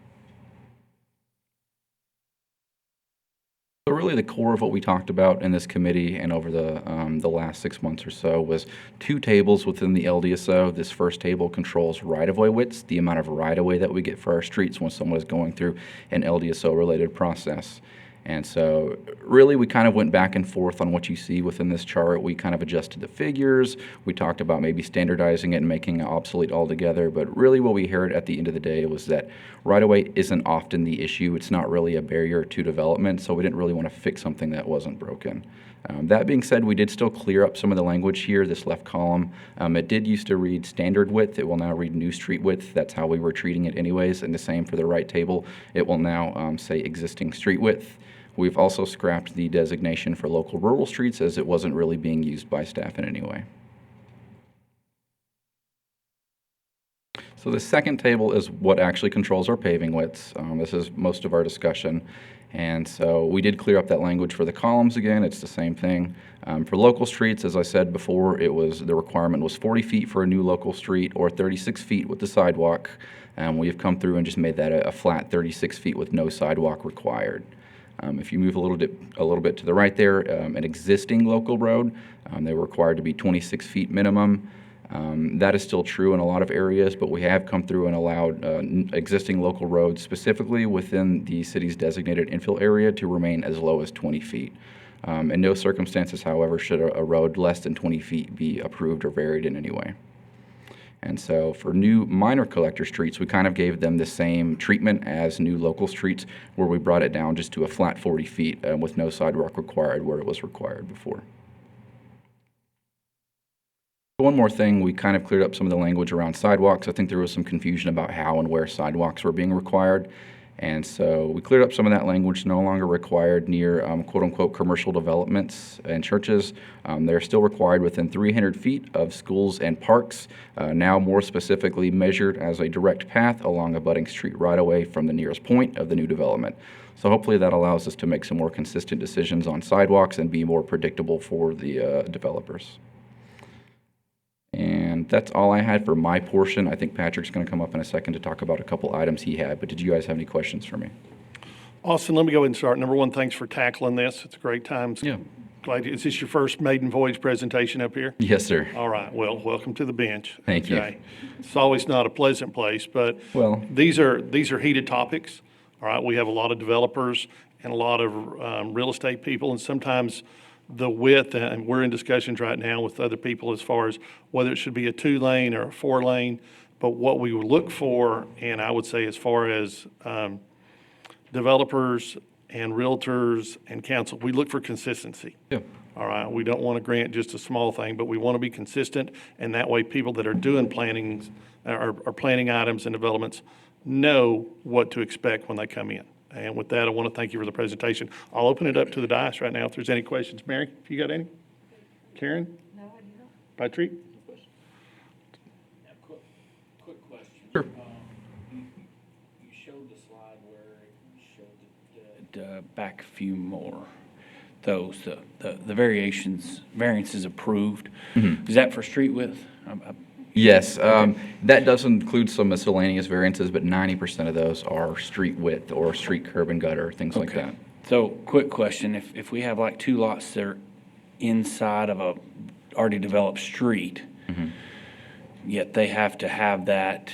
So really the core of what we talked about in this committee and over the last 6 months or so was 2 tables within the LDSO. This first table controls right-of-way widths, the amount of right-of-way that we get for our streets when someone is going through an LDSO-related process. And so really we kind of went back and forth on what you see within this chart. We kind of adjusted the figures. We talked about maybe standardizing it and making it obsolete altogether. But really what we heard at the end of the day was that right-of-way isn't often the issue. It's not really a barrier to development, so we didn't really want to fix something that wasn't broken. That being said, we did still clear up some of the language here, this left column. It did used to read standard width. It will now read new street width. That's how we were treating it anyways. And the same for the right table. It will now say existing street width. We've also scrapped the designation for local rural streets as it wasn't really being used by staff in any way. So the second table is what actually controls our paving widths. This is most of our discussion. And so we did clear up that language for the columns again. It's the same thing. For local streets, as I said before, the requirement was 40 feet for a new local street or 36 feet with the sidewalk. We have come through and just made that a flat 36 feet with no sidewalk required. If you move a little bit to the right there, an existing local road, they were required to be 26 feet minimum. That is still true in a lot of areas, but we have come through and allowed existing local roads, specifically within the city's designated infill area, to remain as low as 20 feet. In no circumstances, however, should a road less than 20 feet be approved or varied in any way. And so for new minor collector streets, we kind of gave them the same treatment as new local streets, where we brought it down just to a flat 40 feet with no sidewalk required where it was required before. One more thing, we kind of cleared up some of the language around sidewalks. I think there was some confusion about how and where sidewalks were being required. And so we cleared up some of that language, no longer required near quote-unquote commercial developments and churches. They're still required within 300 feet of schools and parks, now more specifically measured as a direct path along a budding street right-of-way from the nearest point of the new development. So hopefully that allows us to make some more consistent decisions on sidewalks and be more predictable for the developers. And That's all I had for my portion. I think Patrick's going to come up in a second to talk about a couple items he had, but did you guys have any questions for me? Austin, let me go ahead and start. Number one, thanks for tackling this. It's a great time. Yeah. Glad, is this your first maiden voyage presentation up here? Yes, sir. All right, well, welcome to the bench. Thank you. Okay. It's always not a pleasant place, but Well- these are heated topics. All right, we have a lot of developers and a lot of real estate people, and sometimes the width, and we're in discussions right now with other people as far as whether it should be a 2-lane or a 4-lane, but what we would look for, and I would say as far as developers and realtors and council, we look for consistency. Yeah. All right, we don't want to grant just a small thing, but we want to be consistent, and that way people that are doing plannings, are planning items and developments know what to expect when they come in. And with that, I want to thank you for the presentation. I'll open it up to the dais right now if there's any questions. Mary, if you got any? Karen? No, I do not. Patrick? Quick question. Sure. You showed the slide where you showed back a few more. Those, the variances approved. Mhm. Is that for street width? Yes, that does include some miscellaneous variances, but 90% of those are street width or street curb and gutter, things like that. So, quick question, if we have like 2 lots that are inside of a already developed street, yet they have to have that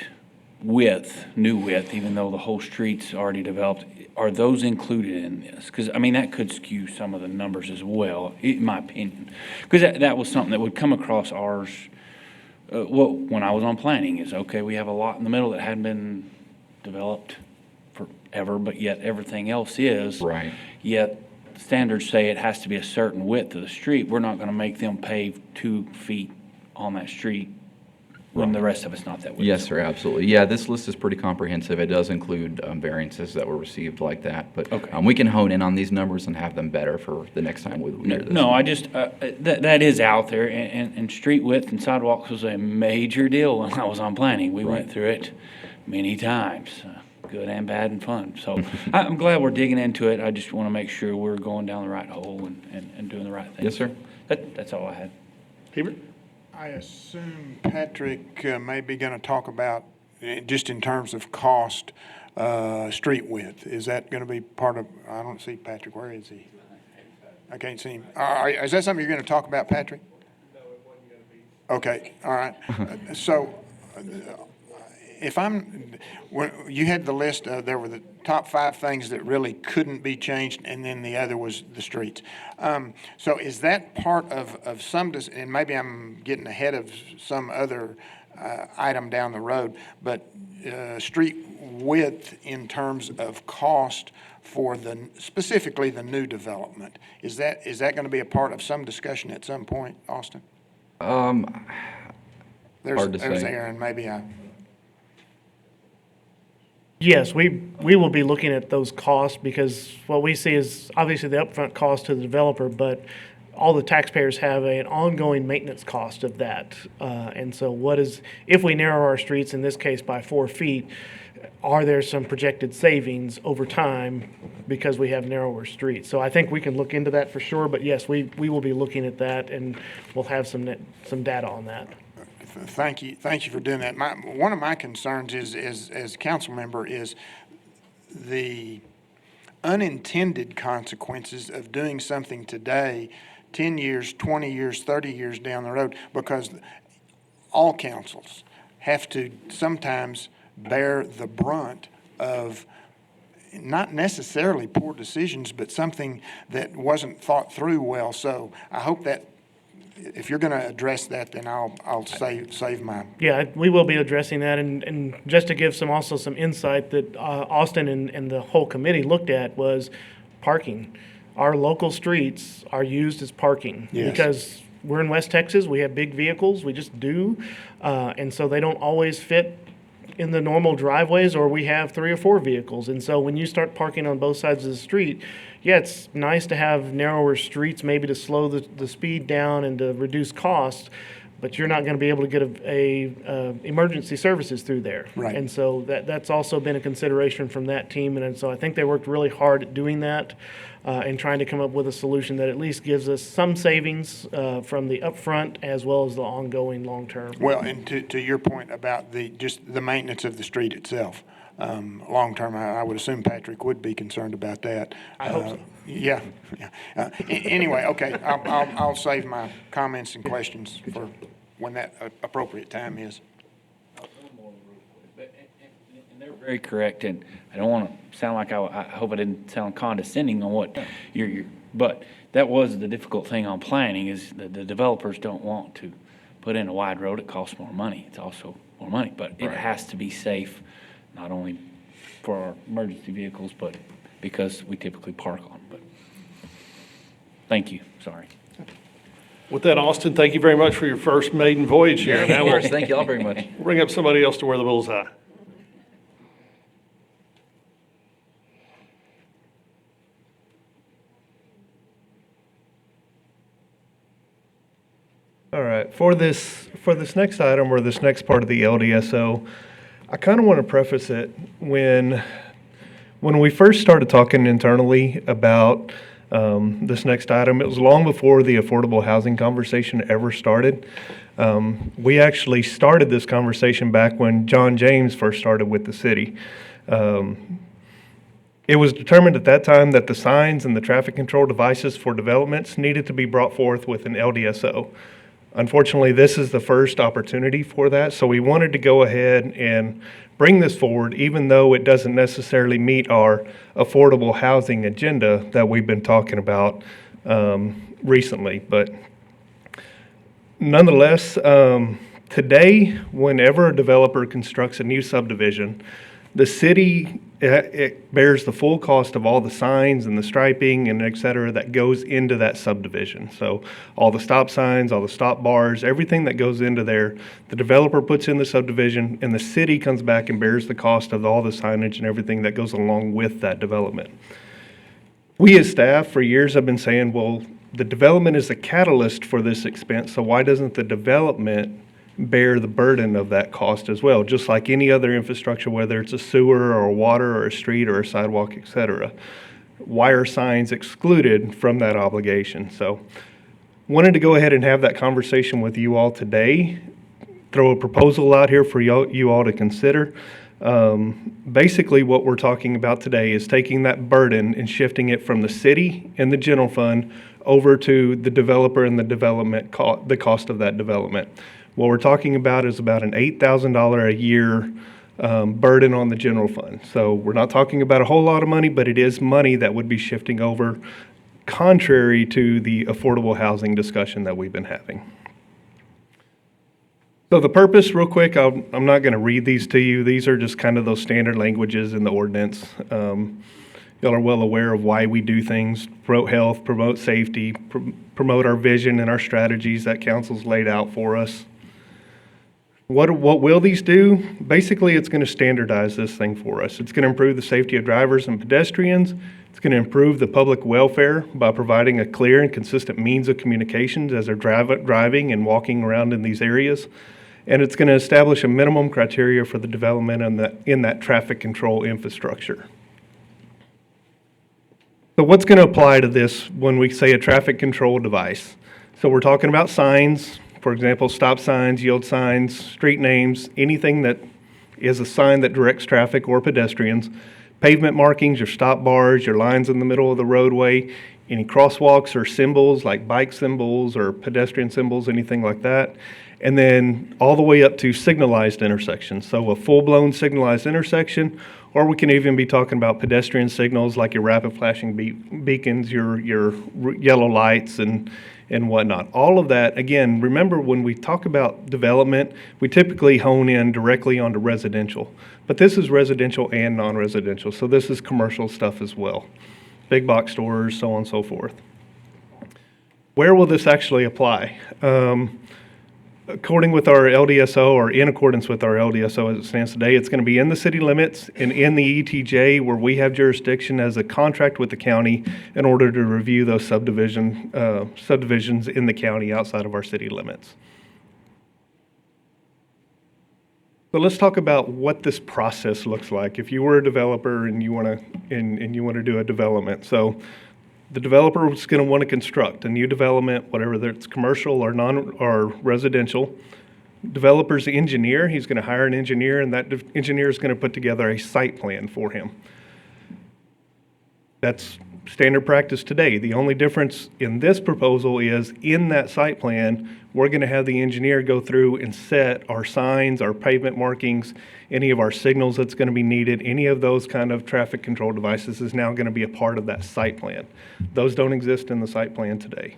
width, new width, even though the whole street's already developed, are those included in this? Because, I mean, that could skew some of the numbers as well, in my opinion. Because that was something that would come across ours, when I was on planning, is, okay, we have a lot in the middle that hadn't been developed forever, but yet everything else is. Right. Yet standards say it has to be a certain width of the street. We're not going to make them pave 2 feet on that street when the rest of it's not that width. Yes, sir, absolutely. Yeah, this list is pretty comprehensive. It does include variances that were received like that, but we can hone in on these numbers and have them better for the next time we hear this. No, I just, that is out there, and street width and sidewalks was a major deal when I was on planning. We went through it many times, good and bad and fun. So I'm glad we're digging into it. I just want to make sure we're going down the right hole and doing the right thing. Yes, sir. That's all I had. Hebert? I assume Patrick may be going to talk about, just in terms of cost, street width. Is that going to be part of, I don't see Patrick, where is he? I can't see him. Is that something you're going to talk about, Patrick? No, it wasn't going to be. Okay, all right. So, you had the list, there were the top 5 things that really couldn't be changed, and then the other was the streets. So is that part of some, and maybe I'm getting ahead of some other item down the road, but street width in terms of cost for specifically the new development, is that going to be a part of some discussion at some point, Austin? Hard to There's say. Aaron, maybe I... Yes, we will be looking at those costs because what we see is obviously the upfront cost to the developer, but all the taxpayers have an ongoing maintenance cost of that. And so if we narrow our streets, in this case by 4 feet, are there some projected savings over time because we have narrower streets? So I think we can look into that for sure, but yes, we will be looking at that and we'll have some data on that. Thank you for doing that. One of my concerns is, as a council member, is the unintended consequences of doing something today, 10 years, 20 years, 30 years down the road, because all councils have to sometimes bear the brunt of not necessarily poor decisions, but something that wasn't thought through well. So I hope that if you're going to address that, then I'll save my... Yeah, we will be addressing that, and just to give some insight that Austin and the whole committee looked at was parking. Our local streets are used as parking. Yes. Because we're in West Texas, we have big vehicles, we just do, and so they don't always fit in the normal driveways, or we have 3 or 4 vehicles. And so when you start parking on both sides of the street, yeah, it's nice to have narrower streets, maybe to slow the speed down and to reduce costs. but you're not going to be able to get emergency services through there. Right. And so that's also been a consideration from that team. And so I think they worked really hard at doing that and trying to come up with a solution that at least gives us some savings from the upfront as well as the ongoing long-term. Well, and to your point about just the maintenance of the street itself, long-term, I would assume Patrick would be concerned about that. I hope so. Yeah, yeah. Anyway, okay, I'll save my comments and questions for when that appropriate time is. And they're very correct, and I don't want to sound like I hope I didn't sound condescending on what but that was the difficult thing on planning is the developers don't want to put in a wide road. It costs more money. It's also more money, but it has to be safe, not only for our emergency vehicles, but because we typically park on them. But thank you. Sorry. With that, Austin, thank you very much for your first maiden voyage here. Of course, thank you all very much. Bring up somebody else to wear the bullseye. All right, for this next item or this next part of the LDSO, I kind of want to preface it when we first started talking internally about this next item, it was long before the affordable housing conversation ever started. We actually started this conversation back when John James first started with the city. It was determined at that time that the signs and the traffic control devices for developments needed to be brought forth with an LDSO. Unfortunately, this is the first opportunity for that, so we wanted to go ahead and bring this forward, even though it doesn't necessarily meet our affordable housing agenda that we've been talking about recently. But nonetheless, today, whenever a developer constructs a new subdivision, the city it bears the full cost of all the signs and the striping and et cetera that goes into that subdivision. So all the stop signs, all the stop bars, everything that goes into there, the developer puts in the subdivision and the city comes back and bears the cost of all the signage and everything that goes along with that development. We as staff for years have been saying, well, the development is the catalyst for this expense, so why doesn't the development bear the burden of that cost as well, just like any other infrastructure, whether it's a sewer or a water or a street or a sidewalk, et cetera. Why are signs excluded from that obligation? So wanted to go ahead and have that conversation with you all today, throw a proposal out here for you all to consider. Basically what we're talking about today is taking that burden and shifting it from the city and the general fund over to the developer and the development the cost of that development. What we're talking about is about an $8,000 a year burden on the general fund. So we're not talking about a whole lot of money, but it is money that would be shifting over, contrary to the affordable housing discussion that we've been having. So the purpose, real quick, I'm not going to read these to you. These are just kind of those standard languages in the ordinance. Y'all are well aware of why we do things: promote health, promote safety, promote our vision and our strategies that council's laid out for us. What will these do? Basically, it's going to standardize this thing for us. It's going to improve the safety of drivers and pedestrians. It's going to improve the public welfare by providing a clear and consistent means of communications as they're driving and walking around in these areas. And it's going to establish a minimum criteria for the development in that traffic control infrastructure. So what's going to apply to this when we say a traffic control device? So we're talking about signs, for example, stop signs, yield signs, street names, anything that is a sign that directs traffic or pedestrians, pavement markings, your stop bars, your lines in the middle of the roadway, any crosswalks or symbols like bike symbols or pedestrian symbols, anything like that. And then all the way up to signalized intersections. So a full-blown signalized intersection, or we can even be talking about pedestrian signals like your rapid flashing beacons, your yellow lights and whatnot. All of that, again, remember when we talk about development, we typically hone in directly onto residential. But this is residential and non-residential, so this is commercial stuff as well. Big box stores, so on and so forth. Where will this actually apply? According with our LDSO, or in accordance with our LDSO as it stands today, it's going to be in the city limits and in the ETJ where we have jurisdiction as a contract with the county in order to review those subdivisions in the county outside of our city limits. So let's talk about what this process looks like. If you were a developer and you want to do a development, so the developer is going to want to construct a new development, whatever it's commercial or or residential. Developer's the engineer. He's going to hire an engineer, and that engineer is going to put together a site plan for him. That's standard practice today. The only difference in this proposal is in that site plan, we're going to have the engineer go through and set our signs, our pavement markings, any of our signals that's going to be needed, any of those kind of traffic control devices is now going to be a part of that site plan. Those don't exist in the site plan today.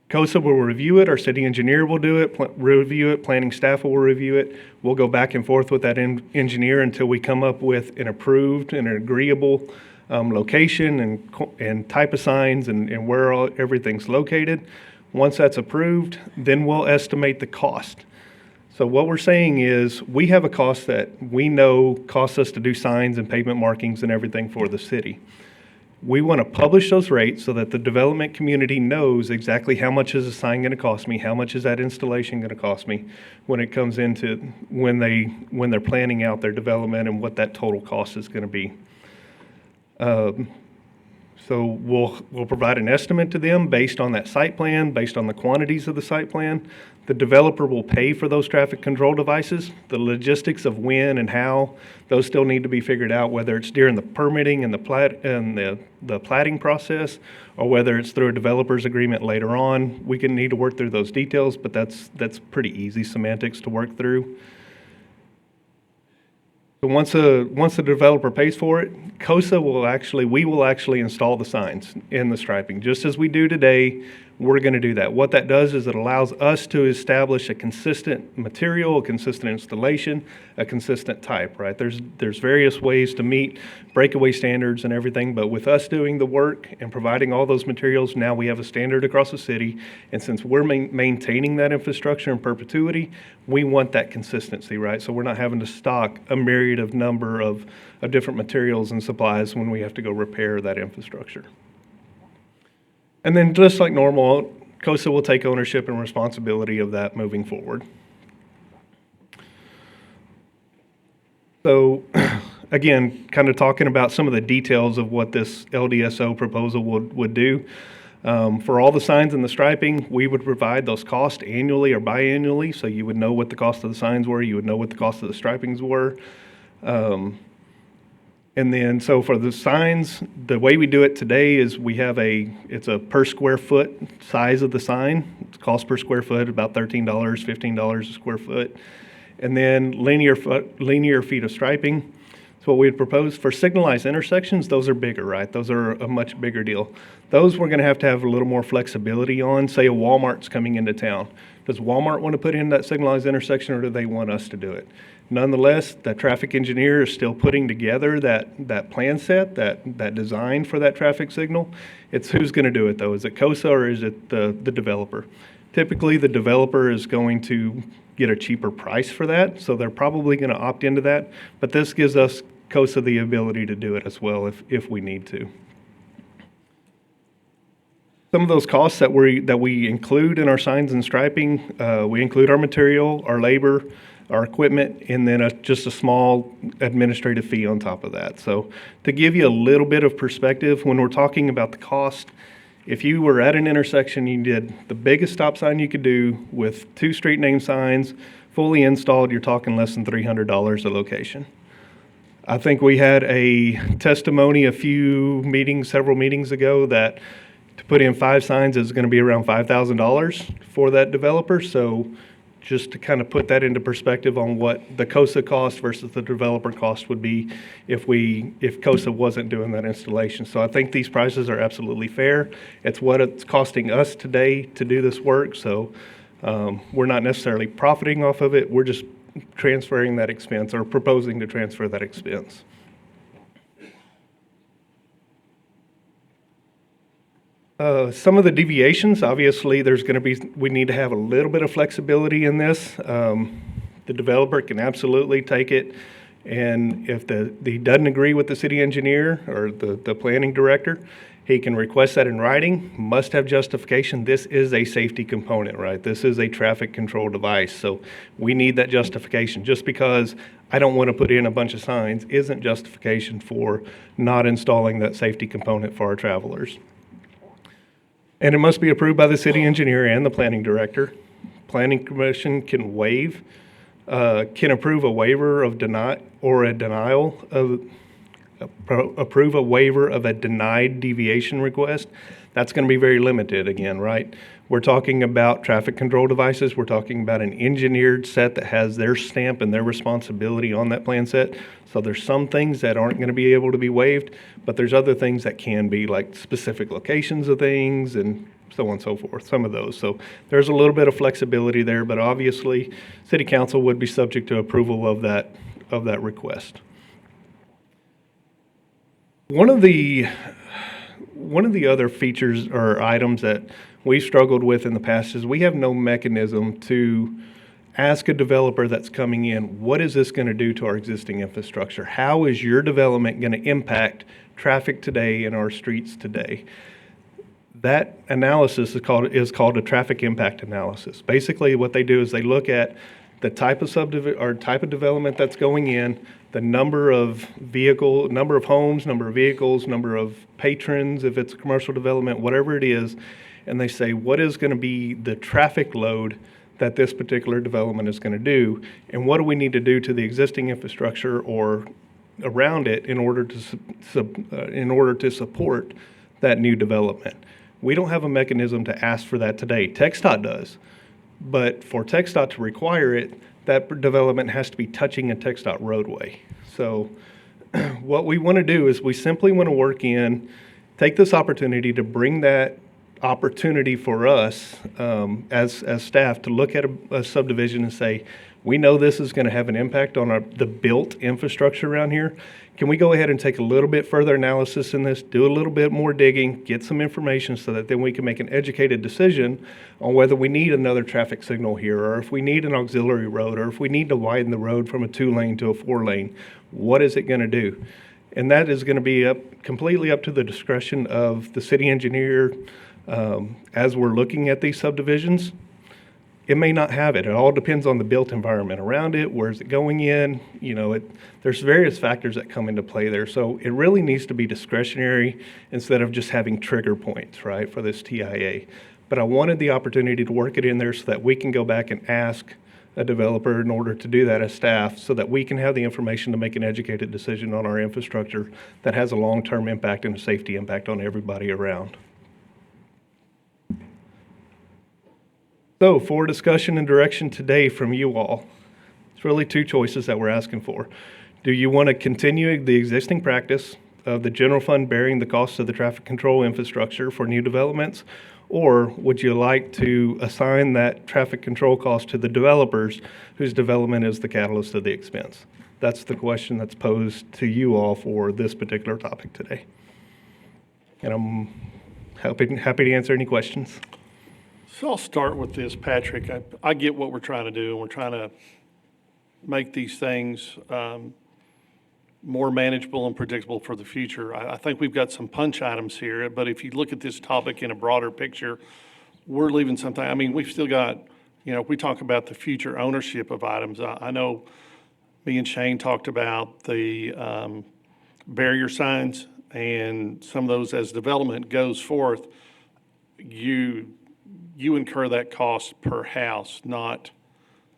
COSA will review it, our city engineer will do it, review it, planning staff will review it. We'll go back and forth with that engineer until we come up with an approved and an agreeable location and type of signs and where everything's located. Once that's approved, then we'll estimate the cost. So what we're saying is we have a cost that we know costs us to do signs and pavement markings and everything for the city. We want to publish those rates so that the development community knows exactly how much is a sign going to cost me, how much is that installation going to cost me when it comes into when they're planning out their development and what that total cost is going to be. So we'll provide an estimate to them based on that site plan, based on the quantities of the site plan. The developer will pay for those traffic control devices. The logistics of when and how, those still need to be figured out, whether it's during the permitting and the platting process, or whether it's through a developer's agreement later on. We need to work through those details, but that's pretty easy semantics to work through. So once the developer pays for it, we will actually install the signs in the striping. Just as we do today, we're going to do that. What that does is it allows us to establish a consistent material, a consistent installation, a consistent type, right? There's various ways to meet breakaway standards and everything, but with us doing the work and providing all those materials, now we have a standard across the city. And since we're maintaining that infrastructure in perpetuity, we want that consistency, right? So we're not having to stock a myriad of number of different materials and supplies when we have to go repair that infrastructure. And then just like normal, COSA will take ownership and responsibility of that moving forward. So again, kind of talking about some of the details of what this LDSO proposal would do. For all the signs and the striping, we would provide those costs annually or biannually, so you would know what the cost of the signs were, you would know what the cost of the stripings were. And then, so for the signs, the way we do it today is it's a per square foot size of the sign. It's cost per square foot, about $13, $15 a square foot. And then linear feet of striping. So what we'd propose for signalized intersections, those are bigger, right? Those are a much bigger deal. Those we're going to have a little more flexibility on. Say a Walmart's coming into town. Does Walmart want to put in that signalized intersection, or do they want us to do it? Nonetheless, the traffic engineer is still putting together that plan set, that design for that traffic signal. It's who's going to do it, though. Is it COSA or is it the developer? Typically, the developer is going to get a cheaper price for that, so they're probably going to opt into that. But this gives us, COSA, the ability to do it as well if we need to. Some of those costs that we include in our signs and striping, we include our material, our labor, our equipment, and then just a small administrative fee on top of that. So to give you a little bit of perspective, when we're talking about the cost, if you were at an intersection, you did the biggest stop sign you could do with 2 street name signs, fully installed, you're talking less than $300 a location. I think we had a testimony several meetings ago that to put in 5 signs is going to be around $5,000 for that developer. So just to kind of put that into perspective on what the COSA cost versus the developer cost would be if COSA wasn't doing that installation. So I think these prices are absolutely fair. It's what it's costing us today to do this work. So we're not necessarily profiting off of it. We're just transferring that expense or proposing to transfer that expense. Some of the deviations, obviously, we need to have a little bit of flexibility in this. The developer can absolutely take it, and if he doesn't agree with the city engineer or the planning director, He can request that in writing, must have justification. This is a safety component, right? This is a traffic control device, so we need that justification. Just because I don't want to put in a bunch of signs isn't justification for not installing that safety component for our travelers. And it must be approved by the city engineer and the planning director. Planning commission can approve a waiver of approve a waiver of a denied deviation request. That's going to be very limited again, right? We're talking about traffic control devices. We're talking about an engineered set that has their stamp and their responsibility on that plan set. So there's some things that aren't going to be able to be waived, but there's other things that can be, like specific locations of things and so on and so forth, some of those. So there's a little bit of flexibility there, but obviously city council would be subject to approval of that request. One of the other features or items that we've struggled with in the past is we have no mechanism to ask a developer that's coming in, what is this going to do to our existing infrastructure? How is your development going to impact traffic today in our streets today? That analysis is called a traffic impact analysis. Basically, what they do is they look at the type of type of development that's going in, the number of homes, number of vehicles, number of patrons, if it's a commercial development, whatever it is, and they say what is going to be the traffic load that this particular development is going to do, and what do we need to do to the existing infrastructure or around it in order to support that new development. We don't have a mechanism to ask for that today. TxDOT does. But for TxDOT to require it, that development has to be touching a TxDOT roadway. So what we want to do is we simply want to take this opportunity to bring that opportunity for us as staff to look at a subdivision and say, we know this is going to have an impact on the built infrastructure around here. Can we go ahead and take a little bit further analysis in this, do a little bit more digging, get some information so that then we can make an educated decision on whether we need another traffic signal here, or if we need an auxiliary road, or if we need to widen the road from a 2-lane to a 4-lane. What is it going to do? And that is going to be completely up to the discretion of the city engineer as we're looking at these subdivisions. It may not have it. It all depends on the built environment around it. Where's it going in? There's various factors that come into play there. So it really needs to be discretionary instead of just having trigger points, right, for this TIA. But I wanted the opportunity to work it in there so that we can go back and ask a developer in order to do that as staff so that we can have the information to make an educated decision on our infrastructure that has a long-term impact and a safety impact on everybody around. So for discussion and direction today from you all, it's really two choices that we're asking for. Do you want to continue the existing practice of the general fund bearing the cost of the traffic control infrastructure for new developments? Or would you like to assign that traffic control cost to the developers whose development is the catalyst of the expense? That's the question that's posed to you all for this particular topic today. And I'm happy to answer any questions. So I'll start with this, Patrick. I get what we're trying to do, and we're trying to make these things more manageable and predictable for the future. I think we've got some punch items here, but if you look at this topic in a broader picture, we're leaving something. I mean, we've still got, we talk about the future ownership of items. I know me and Shane talked about the barrier signs, and some of those as development goes forth, you incur that cost per house, not,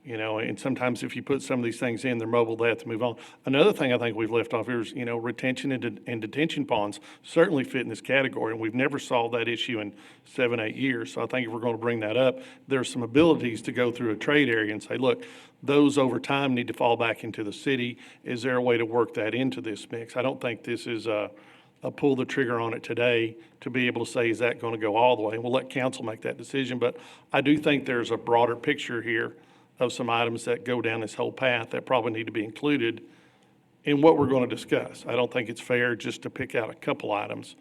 and sometimes if you put some of these things in, they're mobile, they have to move on. Another thing I think we've left off here is, retention and detention ponds certainly fit in this category, and we've never solved that issue in 7-8 years. So I think if we're going to bring that up, there's some abilities to go through a trade area and say, look, those over time need to fall back into the city. Is there a way to work that into this mix? I don't think this is a pull the trigger on it today to be able to say, is that going to go all the way? And we'll let council make that decision. But I do think there's a broader picture here of some items that go down this whole path that probably need to be included in what we're going to discuss. I don't think it's fair just to pick out a couple items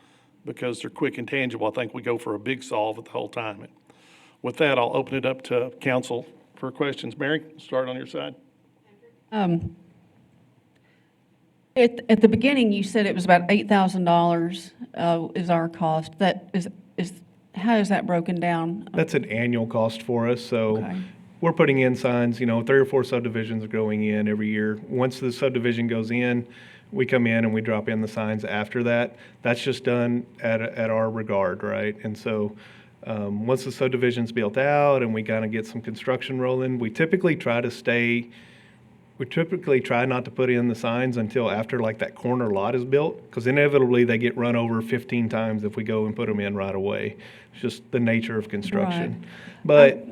because they're quick and tangible. I think we go for a big solve at the whole time. And with that, I'll open it up to council for questions. Mary, start on your side. At the beginning, you said it was about $8,000 is our cost. That is, how is that broken down? That's an annual cost for us, so Okay. we're putting in signs, 3 or 4 subdivisions are going in every year. Once the subdivision goes in, we come in and we drop in the signs after that. That's just done at our regard, right? And so, once the subdivision's built out and we kind of get some construction rolling, we typically try not to put in the signs until after like that corner lot is built, because inevitably they get run over 15 times if we go and put them in right away. It's just the nature of construction. But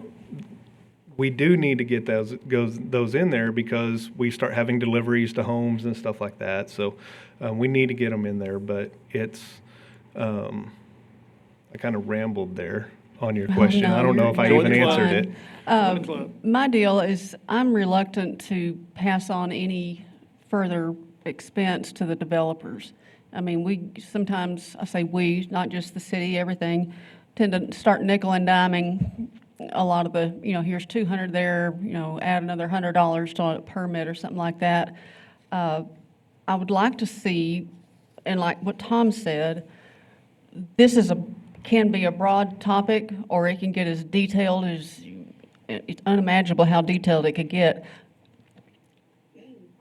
we do need to get those in there because we start having deliveries to homes and stuff like that. So we need to get them in there, but it's, I kind of rambled there on your question. no, I don't know if I you're even answered fine. it. Join the club. My deal is I'm reluctant to pass on any further expense to the developers. I mean, we sometimes, I say we, not just the city, everything, tend to start nickel and diming a lot of the, here's 200 there, add another $100 to a permit or something like that. I would like to see, and like what Tom said, this can be a broad topic, or it can get as detailed as, it's unimaginable how detailed it could get.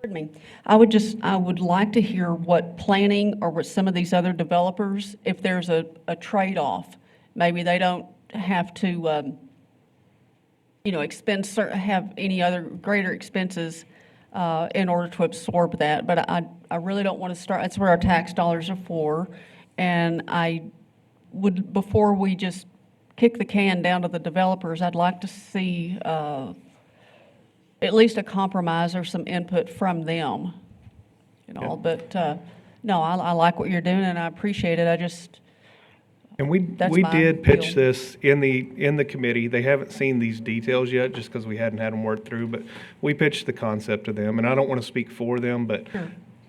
Pardon me. I would like to hear what planning or what some of these other developers, if there's a trade-off, maybe they don't have to, have any other greater expenses in order to absorb that. But I really don't want to start, that's what our tax dollars are for. And I would, before we just kick the can down to the developers, I'd like to see at least a compromise or some input from them, But no, I like what you're doing and I appreciate it. And we my did pitch feel. this in the committee. They haven't seen these details yet, just because we hadn't had them worked through, but we pitched the concept to them, and I don't want to speak for them, but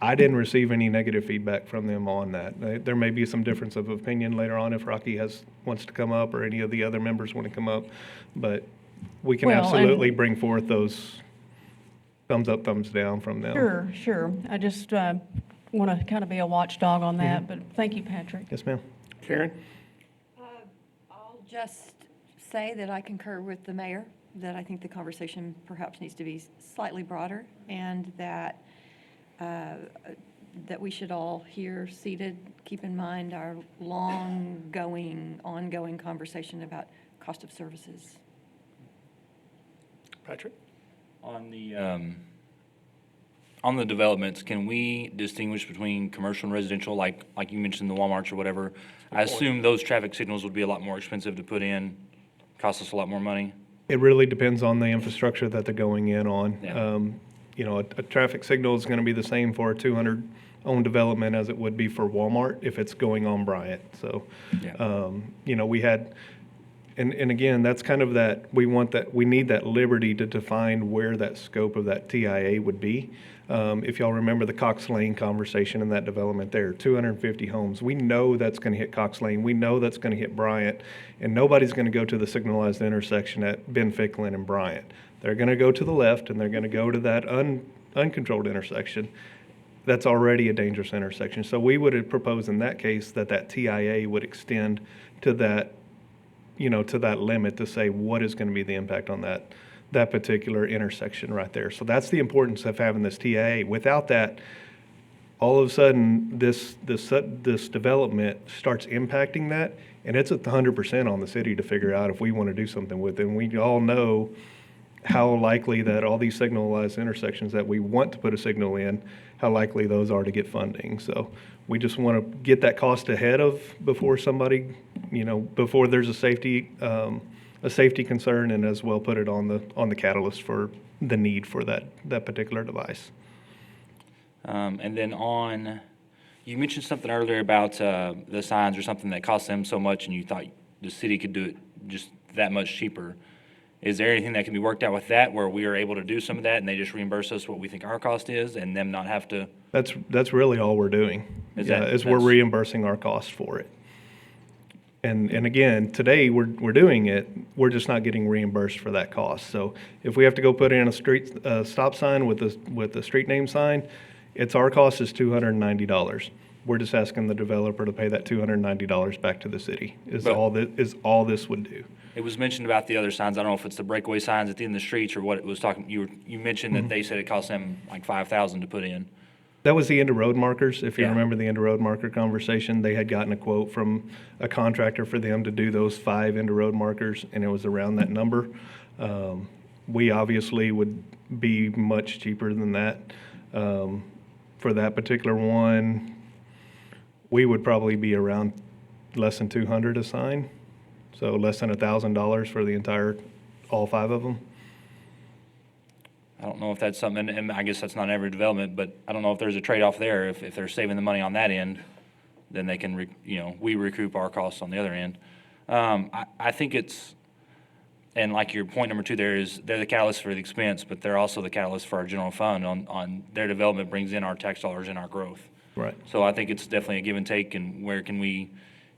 I didn't receive any negative feedback from them on that. There may be some difference of opinion later on if Rocky wants to come up or any of the other members want to come up, but we can Well, absolutely bring forth those thumbs up, thumbs down from them. Sure. I just want to kind of be a watchdog on that, but thank you, Patrick. Yes, ma'am. Karen? I'll just say that I concur with the mayor, that I think the conversation perhaps needs to be slightly broader, and that we should all here seated keep in mind our ongoing conversation about cost of services. Patrick? On the developments, can we distinguish between commercial and residential, like you mentioned the Walmarts or whatever? I assume those traffic signals would be a lot more expensive to put in, cost us a lot more money. It really depends on the infrastructure that they're going in on. Yeah. A traffic signal is going to be the same for a 200-owned development as it would be for Walmart if it's going on Bryant. So, we had, and again, that's kind of that, we need that liberty to define where that scope of that TIA would be. If y'all remember the Cox Lane conversation in that development there, 250 homes. We know that's going to hit Cox Lane. We know that's going to hit Bryant, and nobody's going to go to the signalized intersection at Ben Ficklin and Bryant. They're going to go to the left, and they're going to go to that uncontrolled intersection. That's already a dangerous intersection. So we would propose in that case that TIA would extend to that, to that limit to say what is going to be the impact on that particular intersection right there. So that's the importance of having this TIA. Without that, all of a sudden, this development starts impacting that, and it's 100% on the city to figure out if we want to do something with it. And we all know how likely that all these signalized intersections that we want to put a signal in, how likely those are to get funding. So we just want to get that cost ahead of before somebody, before there's a safety concern, and as well put it on the catalyst for the need for that particular device. And then you mentioned something earlier about the signs or something that cost them so much, and you thought the city could do it just that much cheaper. Is there anything that can be worked out with that, where we are able to do some of that, and they just reimburse us what we think our cost is, and them not have to? That's really all we're doing. We're reimbursing our cost for it. And again, today we're doing it. We're just not getting reimbursed for that cost. So if we have to go put in a stop sign with a street name sign, Our cost is $290. We're just asking the developer to pay that $290 back to the city, is But- all this would do. It was mentioned about the other signs. I don't know if it's the breakaway signs at the end of the streets or what it was talking, you mentioned that they said it cost them like 5,000 to put in. That was the end of road markers. If you Yeah. remember the end of road marker conversation, they had gotten a quote from a contractor for them to do those 5 end of road markers, and it was around that number. We obviously would be much cheaper than that. For that particular one, we would probably be around less than 200 a sign, so less than $1,000 for the entire, all 5 of them. I don't know if that's something, and I guess that's not every development, but I don't know if there's a trade-off there. If they're saving the money on that end, then they can, we recoup our costs on the other end. I think it's, and like your point number 2 there is, they're the catalyst for the expense, but they're also the catalyst for our general fund on their development brings in our tax dollars and our growth. Right. So I think it's definitely a give and take, and where can we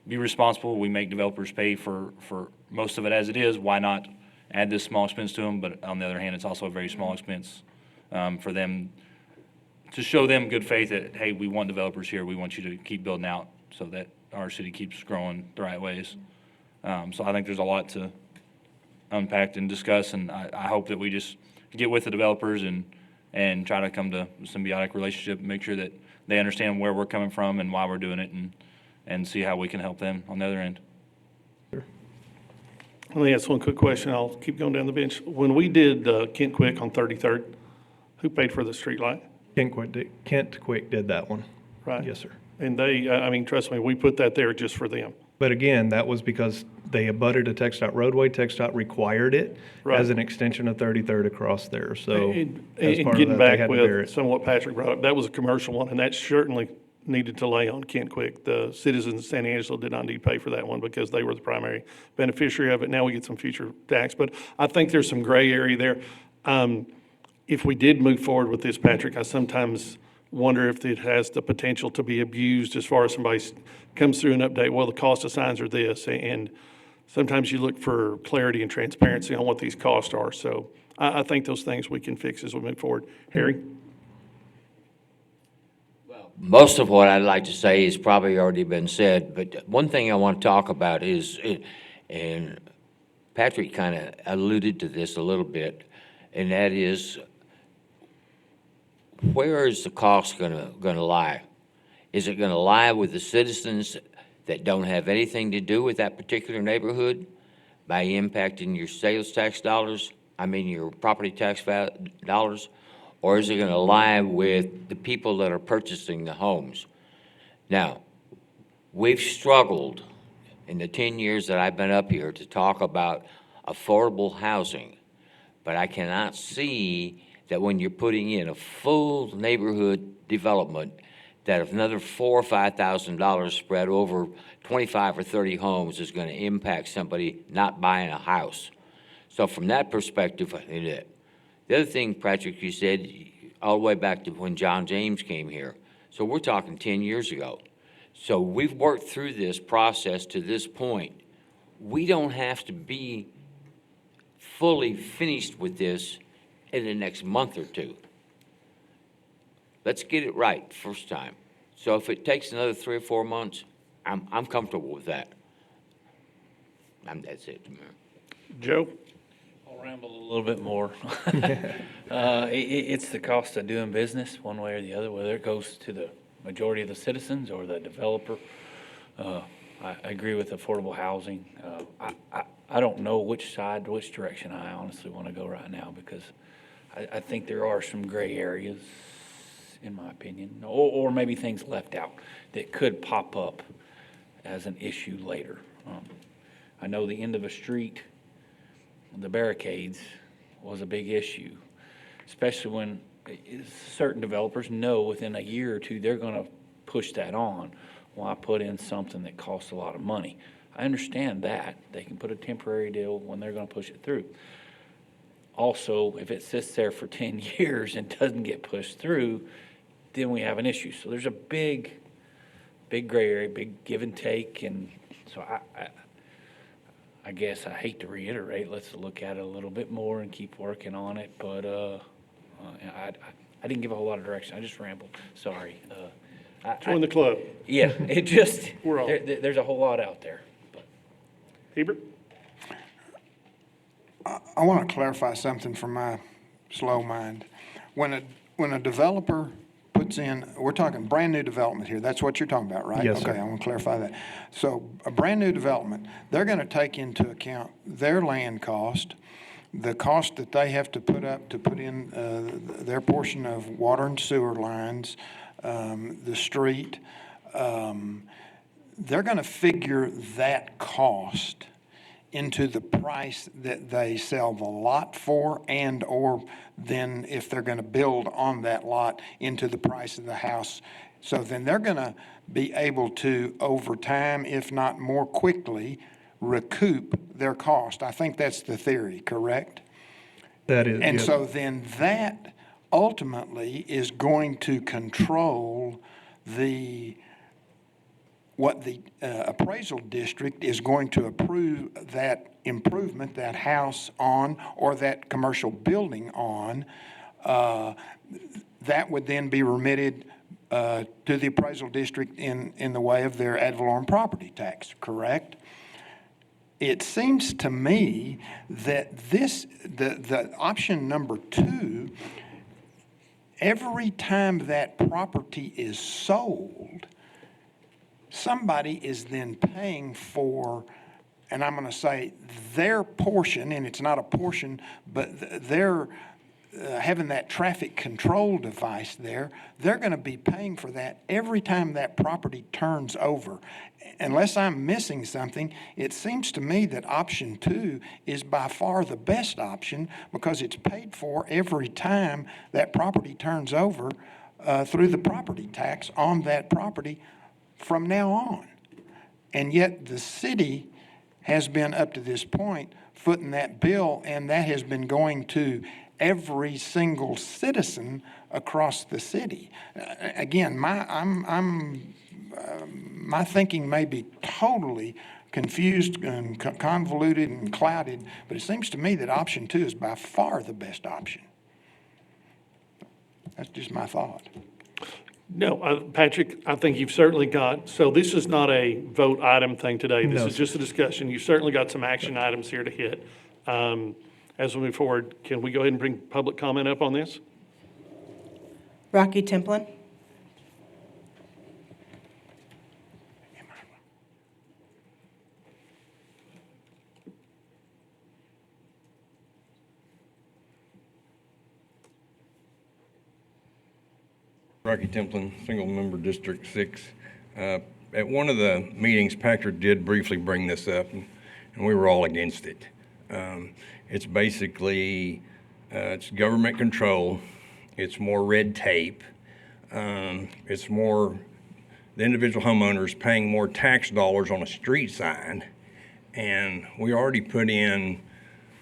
be responsible? We make developers pay for most of it as it is. Why not add this small expense to them? But on the other hand, it's also a very small expense for them to show them good faith that, hey, we want developers here. We want you to keep building out so that our city keeps growing the right ways. So I think there's a lot to unpack and discuss, and I hope that we just get with the developers and try to come to a symbiotic relationship and make sure that they understand where we're coming from and why we're doing it, and see how we can help them on the other end. Let me ask one quick question. I'll keep going down the bench. When we did Kent Quick on 33rd, who paid for the street light? Kent Quick did that one. Right. Yes, sir. And they, I mean, trust me, we put that there just for them. But again, that was because they abutted a TxDOT roadway. TxDOT required it Right. as an extension of 33rd across there. So And as part of getting that, they back had to bear with it. some of what Patrick brought up, that was a commercial one, and that certainly needed to lay on Kent Quick. The citizens of San Angelo did not need to pay for that one because they were the primary beneficiary of it. Now we get some future tax, but I think there's some gray area there. If we did move forward with this, Patrick, I sometimes wonder if it has the potential to be abused as far as somebody comes through an update, well, the cost of signs are this, and sometimes you look for clarity and transparency on what these costs are. So I think those things we can fix as we move forward. Harry? Most of what I'd like to say has probably already been said, but one thing I want to talk about is, and Patrick kind of alluded to this a little bit, and that is, where is the cost gonna lie? Is it gonna lie with the citizens that don't have anything to do with that particular neighborhood by impacting your sales tax dollars, your property tax dollars? Or is it gonna lie with the people that are purchasing the homes? Now, we've struggled in the 10 years that I've been up here to talk about affordable housing, but I cannot see that when you're putting in a full neighborhood development, that if another $4,000 or $5,000 spread over 25 or 30 homes is going to impact somebody not buying a house. So from that perspective, it is. The other thing, Patrick, you said, all the way back to when John James came here. So we're talking 10 years ago. So we've worked through this process to this point. We don't have to be fully finished with this in the next month or two. Let's get it right first time. So if it takes another 3 or 4 months, I'm comfortable with that. That's it, Mayor. Joe? I'll ramble a little bit more. It's the cost of doing business, one way or the other, whether it goes to the majority of the citizens or the developer. I agree with affordable housing. I don't know which direction I honestly want to go right now, because I think there are some gray areas, in my opinion, or maybe things left out that could pop up as an issue later. I know the end of a street, the barricades was a big issue, especially when certain developers know within a year or two they're going to push that on. Well, I put in something that costs a lot of money. I understand that. They can put a temporary deal when they're going to push it through. Also, if it sits there for 10 years and doesn't get pushed through, then we have an issue. So there's a big gray area, big give and take. And so I guess I hate to reiterate, let's look at it a little bit more and keep working on it. But I didn't give a whole lot of direction. I just rambled. Sorry. Join the club. Yeah, it just, We're all. there's a whole lot out there. Hebert? I want to clarify something from my slow mind. When a developer puts in, we're talking brand-new development here, that's what you're talking about, right? Yes, sir. Okay, I want to clarify that. So a brand-new development, they're going to take into account their land cost, the cost that they have to put up to put in their portion of water and sewer lines, the street. They're going to figure that cost into the price that they sell the lot for, and or then if they're going to build on that lot, into the price of the house. So then they're going to be able to, over time, if not more quickly, recoup their cost. I think that's the theory, correct? That is, And yes. so then that ultimately is going to control what the appraisal district is going to approve that improvement, that house on, or that commercial building on. That would then be remitted to the appraisal district in the way of their ad valorem property tax, correct? It seems to me that the option number 2, every time that property is sold, somebody is then paying for, and I'm going to say their portion, and it's not a portion, but they're having that traffic control device there, they're going to be paying for that every time that property turns over. Unless I'm missing something, it seems to me that option 2 is by far the best option because it's paid for every time that property turns over through the property tax on that property from now on. And yet the city has been up to this point footing that bill, and that has been going to every single citizen across the city. Again, my thinking may be totally confused and convoluted and clouded, but it seems to me that option 2 is by far the best option. That's just my thought. No, Patrick, I think you've certainly got, so this is not a vote item thing today. This No, is just a discussion. You've certainly got some action items here to hit. As we move forward, can we go ahead and bring public comment up on this? Rocky Templin. Rocky Templin, single member District 6. At one of the meetings, Patrick did briefly bring this up, and we were all against it. It's basically, it's government control, it's more red tape, it's more, the individual homeowners paying more tax dollars on a street sign, and we already put in,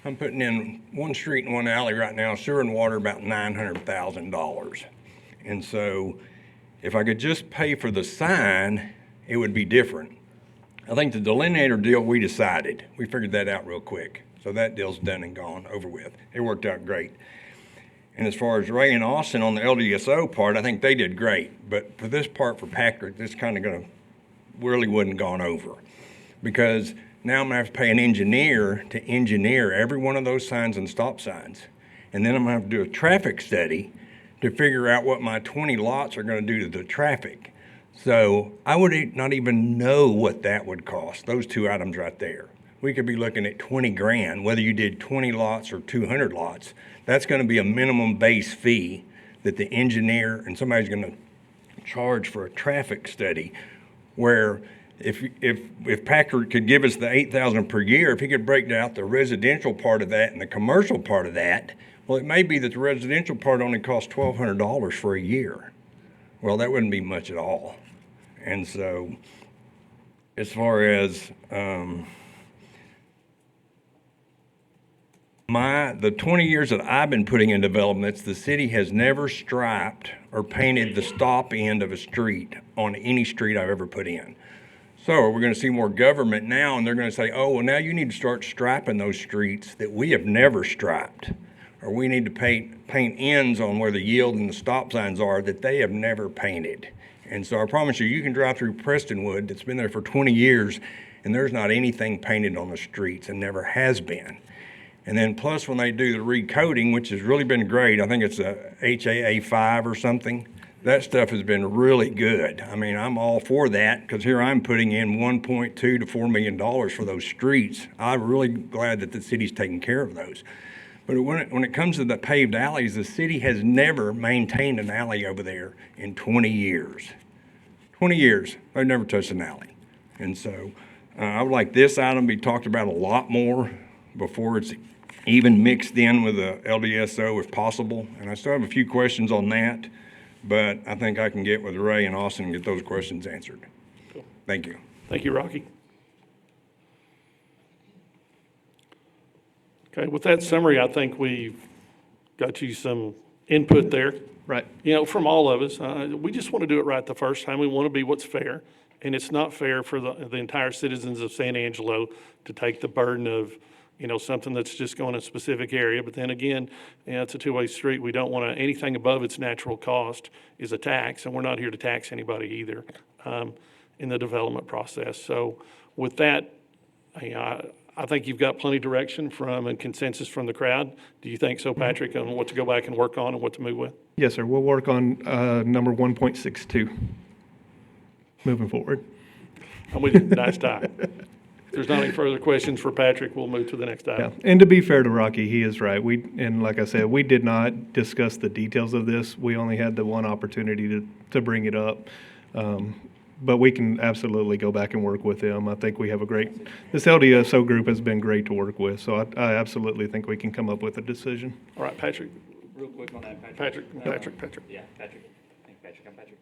I'm putting in one street and one alley right now, sewer and water about $900,000. And so if I could just pay for the sign, it would be different. I think the delineator deal, we decided. We figured that out real quick. So that deal's done and gone, over with. It worked out great. And as far as Ray and Austin on the LDSO part, I think they did great. But for this part for Patrick, this kind of gonna, really wouldn't gone over. Because now I'm gonna have to pay an engineer to engineer every one of those signs and stop signs. And then I'm gonna have to do a traffic study to figure out what my 20 lots are gonna do to the traffic. So I would not even know what that would cost, those two items right there. We could be looking at 20 grand, whether you did 20 lots or 200 lots. That's gonna be a minimum base fee that the engineer and somebody's gonna charge for a traffic study, where if Packard could give us the $8,000 per year, if he could break out the residential part of that and the commercial part of that, well, it may be that the residential part only costs $1,200 for a year. Well, that wouldn't be much at all. And so, as far as the 20 years that I've been putting in developments, the city has never striped or painted the stop end of a street on any street I've ever put in. So we're going to see more government now, and they're going to say, oh, well, now you need to start striping those streets that we have never striped, or we need to paint ends on where the yield and the stop signs are that they have never painted. And so I promise you, you can drive through Prestonwood that's been there for 20 years and there's not anything painted on the streets and never has been. And then plus when they do the recoding, which has really been great, I think it's a HAA 5 or something, that stuff has been really good. I mean, I'm all for that because here I'm putting in $1.2 to $4 million for those streets. I'm really glad that the city's taking care of those. But when it comes to the paved alleys, the city has never maintained an alley over there in 20 years. 20 years, they've never touched an alley. And so I would like this item to be talked about a lot more before it's even mixed in with the LDSO if possible. And I still have a few questions on that, but I think I can get with Ray and Austin and get those questions answered. Cool. Thank you. Thank you, Rocky. Okay, with that summary, I think we've got you some input there. Right. You know, from all of us, we just want to do it right the first time. We want to be what's fair. And it's not fair for the entire citizens of San Angelo to take the burden of, you know, something that's just going in a specific area. But then again, you know, it's a two-way street. We don't want to, anything above its natural cost is a tax, and we're not here to tax anybody either in the development process. So with that, I think you've got plenty of direction from and consensus from the crowd. Do you think so, Patrick, on what to go back and work on and what to move with? Yes, sir. We'll work on number 1.62 moving forward. I'm with you. Nice time. If there's not any further questions for Patrick, we'll move to the next item. Yeah. And to be fair to Rocky, he is right. And like I said, we did not discuss the details of this. We only had the one opportunity to bring it up. But we can absolutely go back and work with them. I think we have this LDSO group has been great to work with, so I absolutely think we can come up with a decision. All right, Patrick. Real quick on that, Patrick. Patrick. Yeah, Patrick. Thank you, Patrick. I'm Patrick.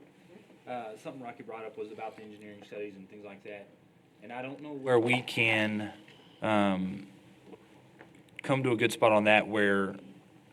Something Rocky brought up was about the engineering studies and things like that. And I don't know where we can come to a good spot on that where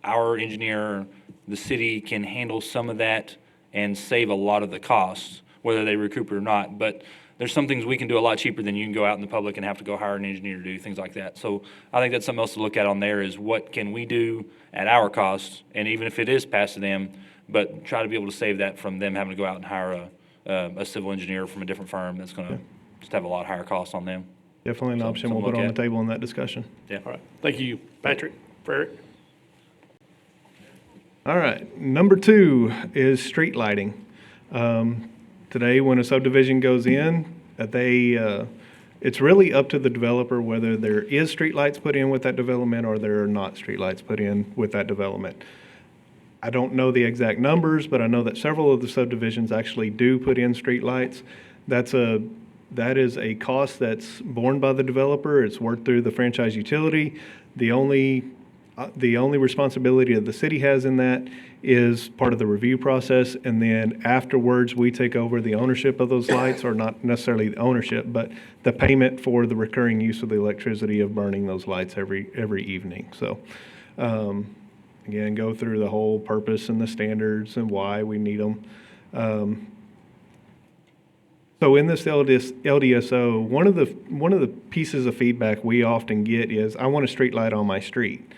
our engineer, the city, can handle some of that and save a lot of the costs, whether they recoup it or not. But there's some things we can do a lot cheaper than you can go out in the public and have to go hire an engineer to do things like that. So I think that's something else to look at on there is what can we do at our cost, and even if it is passed to them, but try to be able to save that from them having to go out and hire a civil engineer from a different firm that's going to just have a lot higher costs on them. Definitely an option we'll put on the table in that discussion. Yeah. All right. Thank you, Patrick. Frederick. All right. Number 2 is street lighting. Today, when a subdivision goes in, it's really up to the developer whether there is streetlights put in with that development or there are not streetlights put in with that development. I don't know the exact numbers, but I know that several of the subdivisions actually do put in streetlights. That is a cost that's borne by the developer. It's worked through the franchise utility. The only responsibility that the city has in that is part of the review process, and then afterwards we take over the ownership of those lights, or not necessarily the ownership, but the payment for the recurring use of the electricity of burning those lights every evening. So again, go through the whole purpose and the standards and why we need them. So in this LDSO, one of the pieces of feedback we often get is, I want a street light on my street.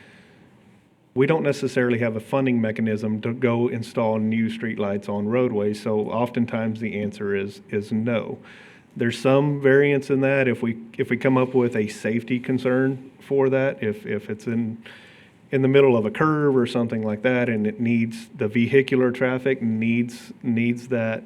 We don't necessarily have a funding mechanism to go install new streetlights on roadways, so oftentimes the answer is no. There's some variance in that if we come up with a safety concern for that, if it's in the middle of a curve or something like that, and it needs the vehicular traffic needs that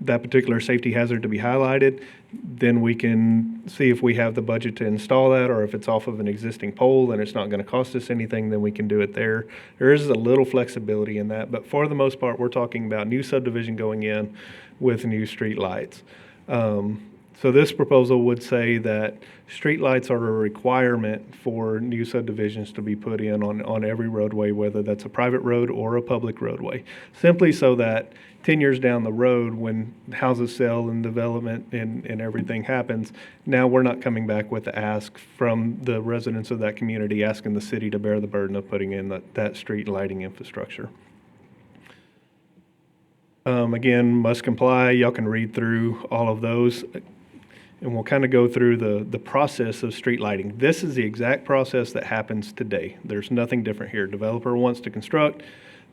that particular safety hazard to be highlighted, then we can see if we have the budget to install that, or if it's off of an existing pole and it's not going to cost us anything, then we can do it there. There is a little flexibility in that, but for the most part, we're talking about new subdivision going in with new street lights. So this proposal would say that street lights are a requirement for new subdivisions to be put in on every roadway, whether that's a private road or a public roadway, simply so that 10 years down the road, when houses sell and development and everything happens, now we're not coming back with the ask from the residents of that community asking the city to bear the burden of putting in that street lighting infrastructure. Again, must comply. Y'all can read through all of those. and we'll kind of go through the process of street lighting. This is the exact process that happens today. There's nothing different here. Developer wants to construct,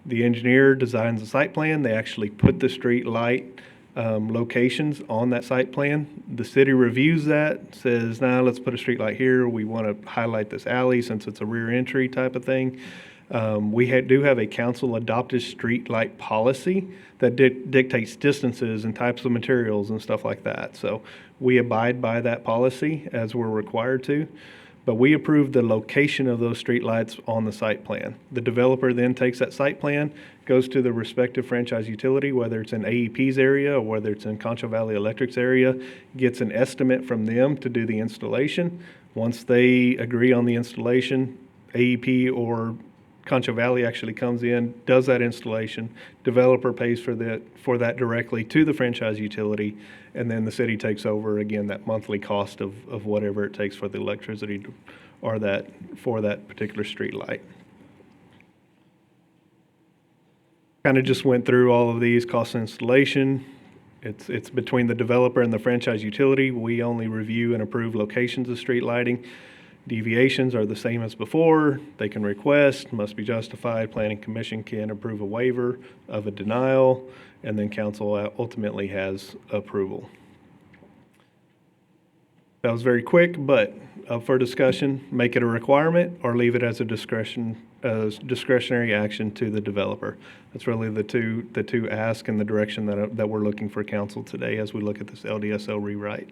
the engineer designs a site plan, they actually put the street light locations on that site plan. The city reviews that, says, nah, let's put a street light here. We want to highlight this alley since it's a rear entry type of thing. We do have a council-adopted street light policy that dictates distances and types of materials and stuff like that. So we abide by that policy as we're required to. But we approve the location of those streetlights on the site plan. The developer then takes that site plan, goes to the respective franchise utility, whether it's in AEP's area or whether it's in Concho Valley Electric's area, gets an estimate from them to do the installation. Once they agree on the installation, AEP or Concho Valley actually comes in, does that installation, developer pays for that directly to the franchise utility, and then the city takes over, again, that monthly cost of whatever it takes for the electricity or for that particular street light. Kind of just went through all of these, cost of installation. It's between the developer and the franchise utility. We only review and approve locations of street lighting. Deviations are the same as before. They can request, must be justified. Planning Commission can approve a waiver of a denial, and then council ultimately has approval. That was very quick, but up for discussion. Make it a requirement or leave it as a discretionary action to the developer. That's really the two ask and the direction that we're looking for council today as we look at this LDSO rewrite.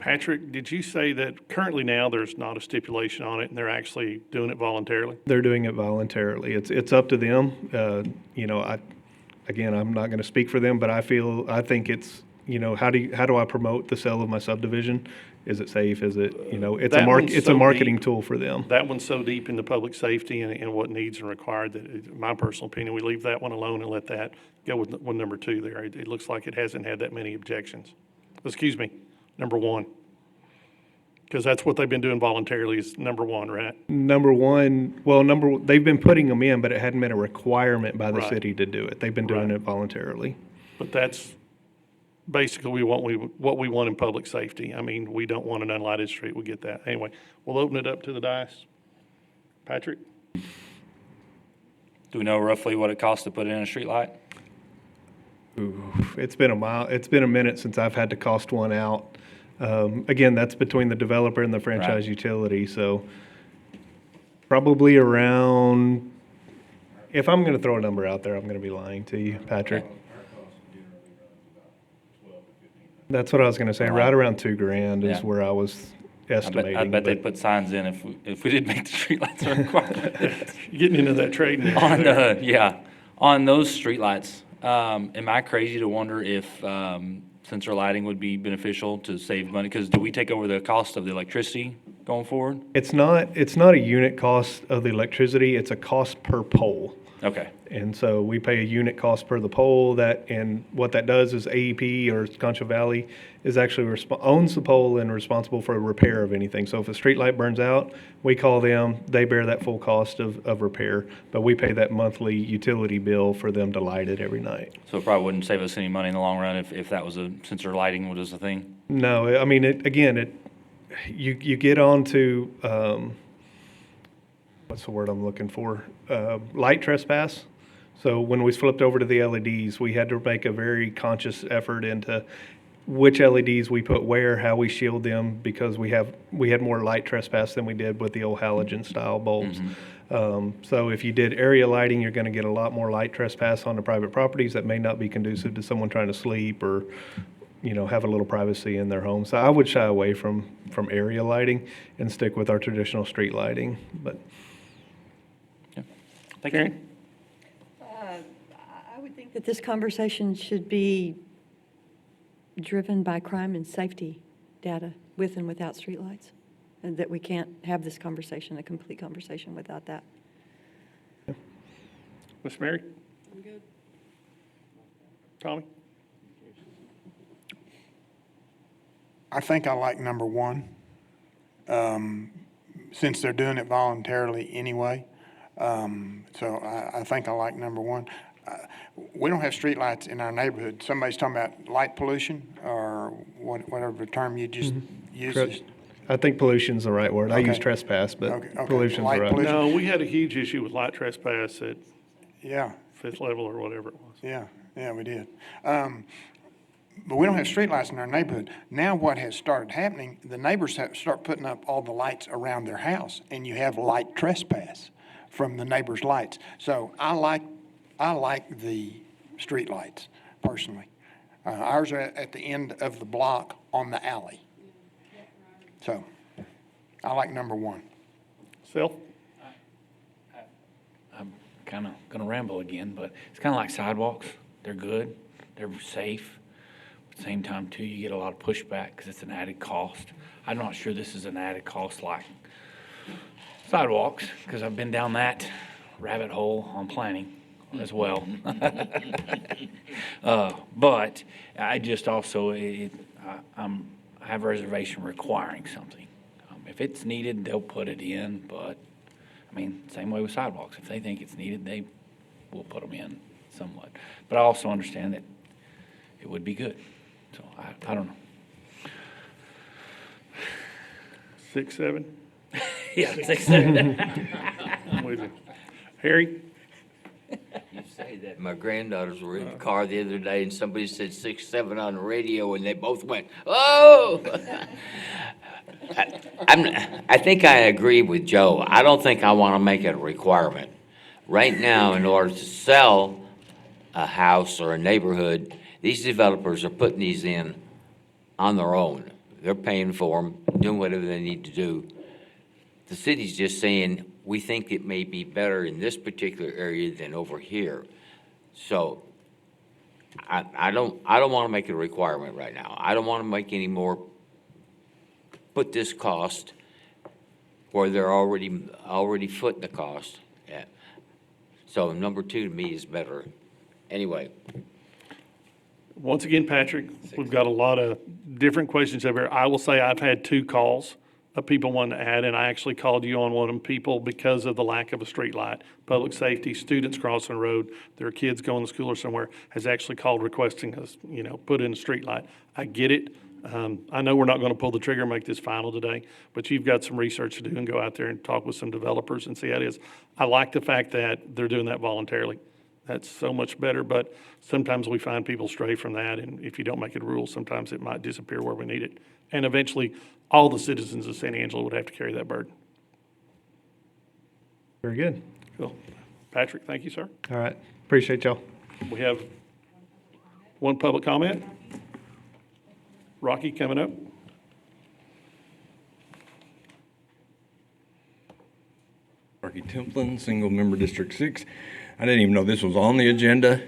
Patrick, did you say that currently now there's not a stipulation on it and they're actually doing it voluntarily? They're doing it voluntarily. It's up to them. I'm not going to speak for them, but I think it's, how do I promote the sale of my subdivision? Is it safe? Is it, it's a marketing tool for them. That one's so deep into public safety and what needs and required that, in my personal opinion, we leave that one alone and let that go with number two there. It looks like it hasn't had that many objections. Excuse me, number one. Because that's what they've been doing voluntarily is number one, right? They've been putting them in, but it hadn't been a requirement by the Right. city to do it. They've been doing it voluntarily. But that's basically what we want in public safety. I mean, we don't want an unlighted street. We get that. Anyway, we'll open it up to the dais. Patrick? Do we know roughly what it costs to put in a street light? It's been a minute since I've had to cost one out. Again, that's between the developer and the franchise utility, so probably around, if I'm going to throw a number out there, I'm going to be lying to you, Patrick. That's what I was going to say. Right around $2,000 is where I was estimating. I bet they'd put signs in if we did make the streetlights a requirement. Getting into that trade now. On those streetlights, am I crazy to wonder if sensor lighting would be beneficial to save money? Because do we take over the cost of the electricity going forward? It's not a unit cost of the electricity. It's a cost per pole. Okay. And so we pay a unit cost per the pole and what that does is AEP or Concho Valley is actually owns the pole and responsible for repair of anything. So if a street light burns out, we call them, they bear that full cost of repair, but we pay that monthly utility bill for them to light it every night. So it probably wouldn't save us any money in the long run if that was a sensor lighting was a thing? No, I mean, you get on to, what's the word I'm looking for? Light trespass. So when we flipped over to the LEDs, we had to make a very conscious effort into which LEDs we put where, how we shield them, because we had more light trespass than we did with the old halogen style bulbs. So if you did area lighting, you're going to get a lot more light trespass on the private properties that may not be conducive to someone trying to sleep or have a little privacy in their home. So I would shy away from area lighting and stick with our traditional street lighting. But thank you. I would think that this conversation should be driven by crime and safety data with and without streetlights, and that we can't have this conversation, a complete conversation, without that. Miss Mary? I'm good. Tommy? I think I like number one, since they're doing it voluntarily anyway. So I think I like number one. We don't have streetlights in our neighborhood. Somebody's talking about light pollution or whatever term you just used. Correct. I think pollution's the right word. I use Okay. trespass, but Okay. pollution's Light the right. pollution. No, we had a huge issue with light trespass at Yeah, fifth level or whatever it was. yeah, we did. But we don't have streetlights in our neighborhood. Now what has started happening, the neighbors have start putting up all the lights around their house, and you have light trespass from the neighbors' lights. So I like the streetlights personally. Ours are at the end of the block on the alley. So I like number one. Self? I'm kind of going to ramble again, but it's kind of like sidewalks. They're good. They're safe. At the same time, too, you get a lot of pushback because it's an added cost. I'm not sure this is an added cost like sidewalks because I've been down that rabbit hole on planning as well. But I just also, I have a reservation requiring something. If it's needed, they'll put it in, but, I mean, same way with sidewalks. If they think it's needed, they will put them in somewhat. But I also understand that it would be good. So I don't know. 6, 7? Yeah, 6, 7. I'm with you. Harry? You say that. My granddaughters were in the car the other day and somebody said 6, 7 on the radio and they both went, oh! I think I agree with Joe. I don't think I want to make it a requirement. Right now, in order to sell a house or a neighborhood, these developers are putting these in on their own. They're paying for them, doing whatever they need to do. The city's just saying, we think it may be better in this particular area than over here. So I don't want to make it a requirement right now. I don't want to make any more, put this cost where they're already footing the cost. Yeah. So number 2 to me is better. Anyway. Once again, Patrick, we've got a lot of different questions over here. I will say I've had 2 calls of people wanting to add, and I actually called you on one of them, people because of the lack of a street light. Public safety, students crossing the road, their kids going to school or somewhere, has actually called requesting us, put in a street light. I get it. I know we're not going to pull the trigger and make this final today, but you've got some research to do and go out there and talk with some developers and see how it is. I like the fact that they're doing that voluntarily. That's so much better, but sometimes we find people stray from that, and if you don't make it a rule, sometimes it might disappear where we need it. And eventually, all the citizens of San Angelo would have to carry that burden. Very good. Cool. Patrick, thank you, sir. All right. Appreciate y'all. We have one public comment. Rocky coming up. Rocky Templin, single member District 6. I didn't even know this was on the agenda.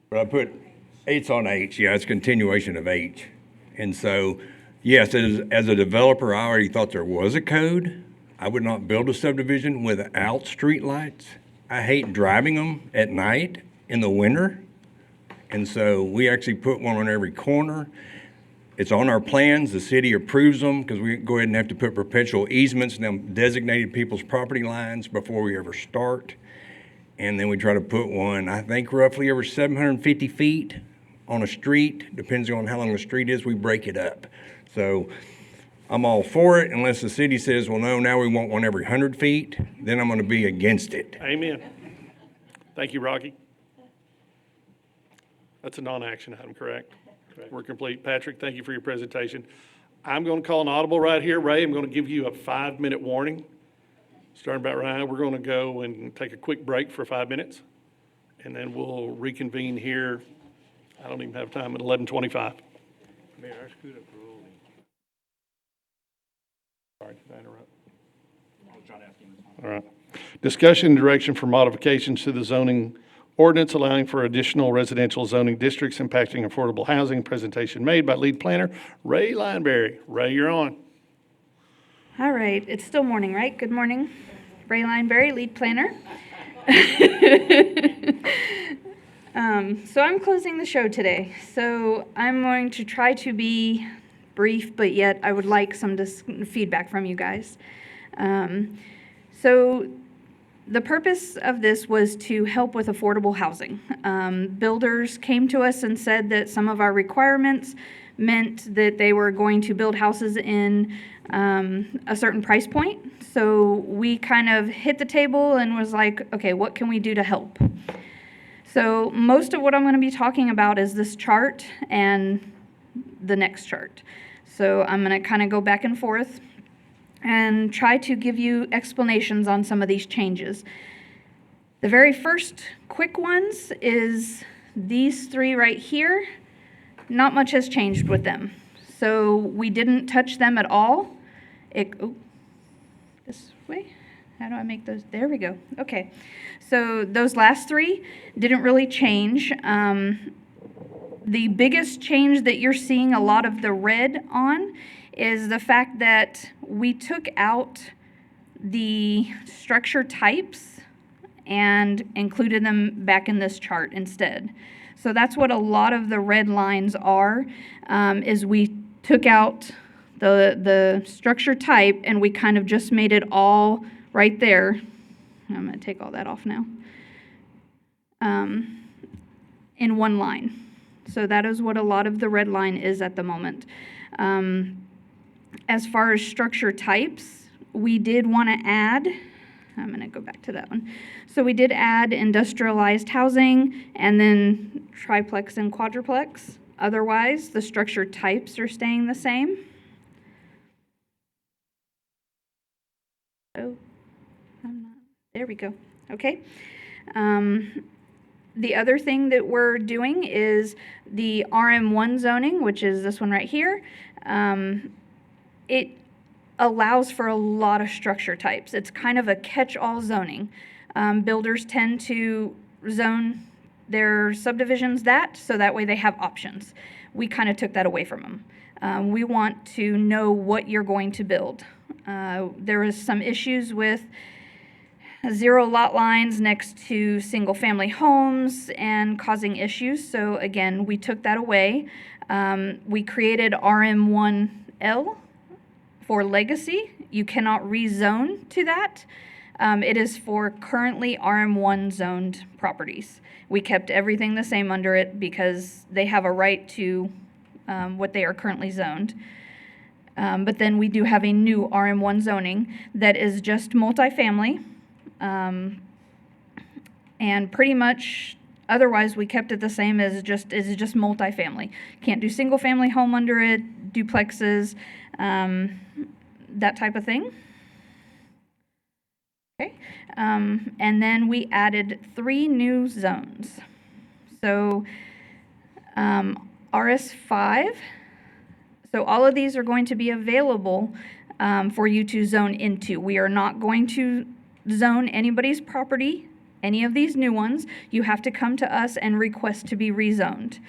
But I put 8's on H. Yeah, it's continuation of H. And so, yes, as a developer, I already thought there was a code. I would not build a subdivision without streetlights. I hate driving them at night in the winter. And so we actually put one on every corner. It's on our plans. The city approves them because we go ahead and have to put perpetual easements and them designated people's property lines before we ever start. And then we try to put one, I think roughly every 750 feet on a street. Depends on how long the street is, we break it up. So I'm all for it unless the city says, well, no, now we want one every 100 feet. Then I'm going to be against it. Amen. Thank you, Rocky. That's a non-action item, correct? We're complete. Patrick, thank you for your presentation. I'm going to call an audible right here. Ray, I'm going to give you a 5-minute warning. Starting about right now, we're going to go and take a quick break for 5 minutes, and then we'll reconvene here. I don't even have time at 11:25. Mayor, I screwed up the ruling. Sorry, did I interrupt? I'll try to ask him. All right. Discussion and direction for modifications to the zoning ordinance allowing for additional residential zoning districts impacting affordable housing. Presentation made by lead planner Ray Lineberry. Ray, you're on. All right, it's still morning, right? Good morning. Ray Lineberry, lead planner. So I'm closing the show today. So I'm going to try to be brief, but yet I would like some feedback from you guys. So the purpose of this was to help with affordable housing. Builders came to us and said that some of our requirements meant that they were going to build houses in a certain price point. So we kind of hit the table and was like, okay, what can we do to help? So most of what I'm going to be talking about is this chart and the next chart. So I'm going to kind of go back and forth and try to give you explanations on some of these changes. The very first quick ones is these three right here. Not much has changed with them. So we didn't touch them at all. This way. How do I make those? There we go. Okay. So those last three didn't really change. The biggest change that you're seeing a lot of the red on is the fact that we took out the structure types and included them back in this chart instead. So that's what a lot of the red lines are, is we took out the structure type and we kind of just made it all right there. I'm going to take all that off now. In one line. So that is what a lot of the red line is at the moment. As far as structure types, we did want to add, I'm going to go back to that one. So we did add industrialized housing and then triplex and quadruplex. Otherwise, the structure types are staying the same. Oh, there we go. Okay. The other thing that we're doing is the RM1 zoning, which is this one right here. It allows for a lot of structure types. It's kind of a catch-all zoning. Builders tend to zone their subdivisions so that way they have options. We kind of took that away from them. We want to know what you're going to build. There is some issues with zero lot lines next to single-family homes and causing issues. So again, we took that away. We created RM1L for legacy. You cannot rezone to that. It is for currently RM1 zoned properties. We kept everything the same under it because they have a right to what they are currently zoned. But then we do have a new RM1 zoning that is just multifamily. And pretty much otherwise we kept it the same as just multifamily. Can't do single family home under it, duplexes, that type of thing. Okay. And then we added 3 new zones. So RS5. So all of these are going to be available for you to zone into. We are not going to zone anybody's property, any of these new ones. You have to come to us and request to be rezoned.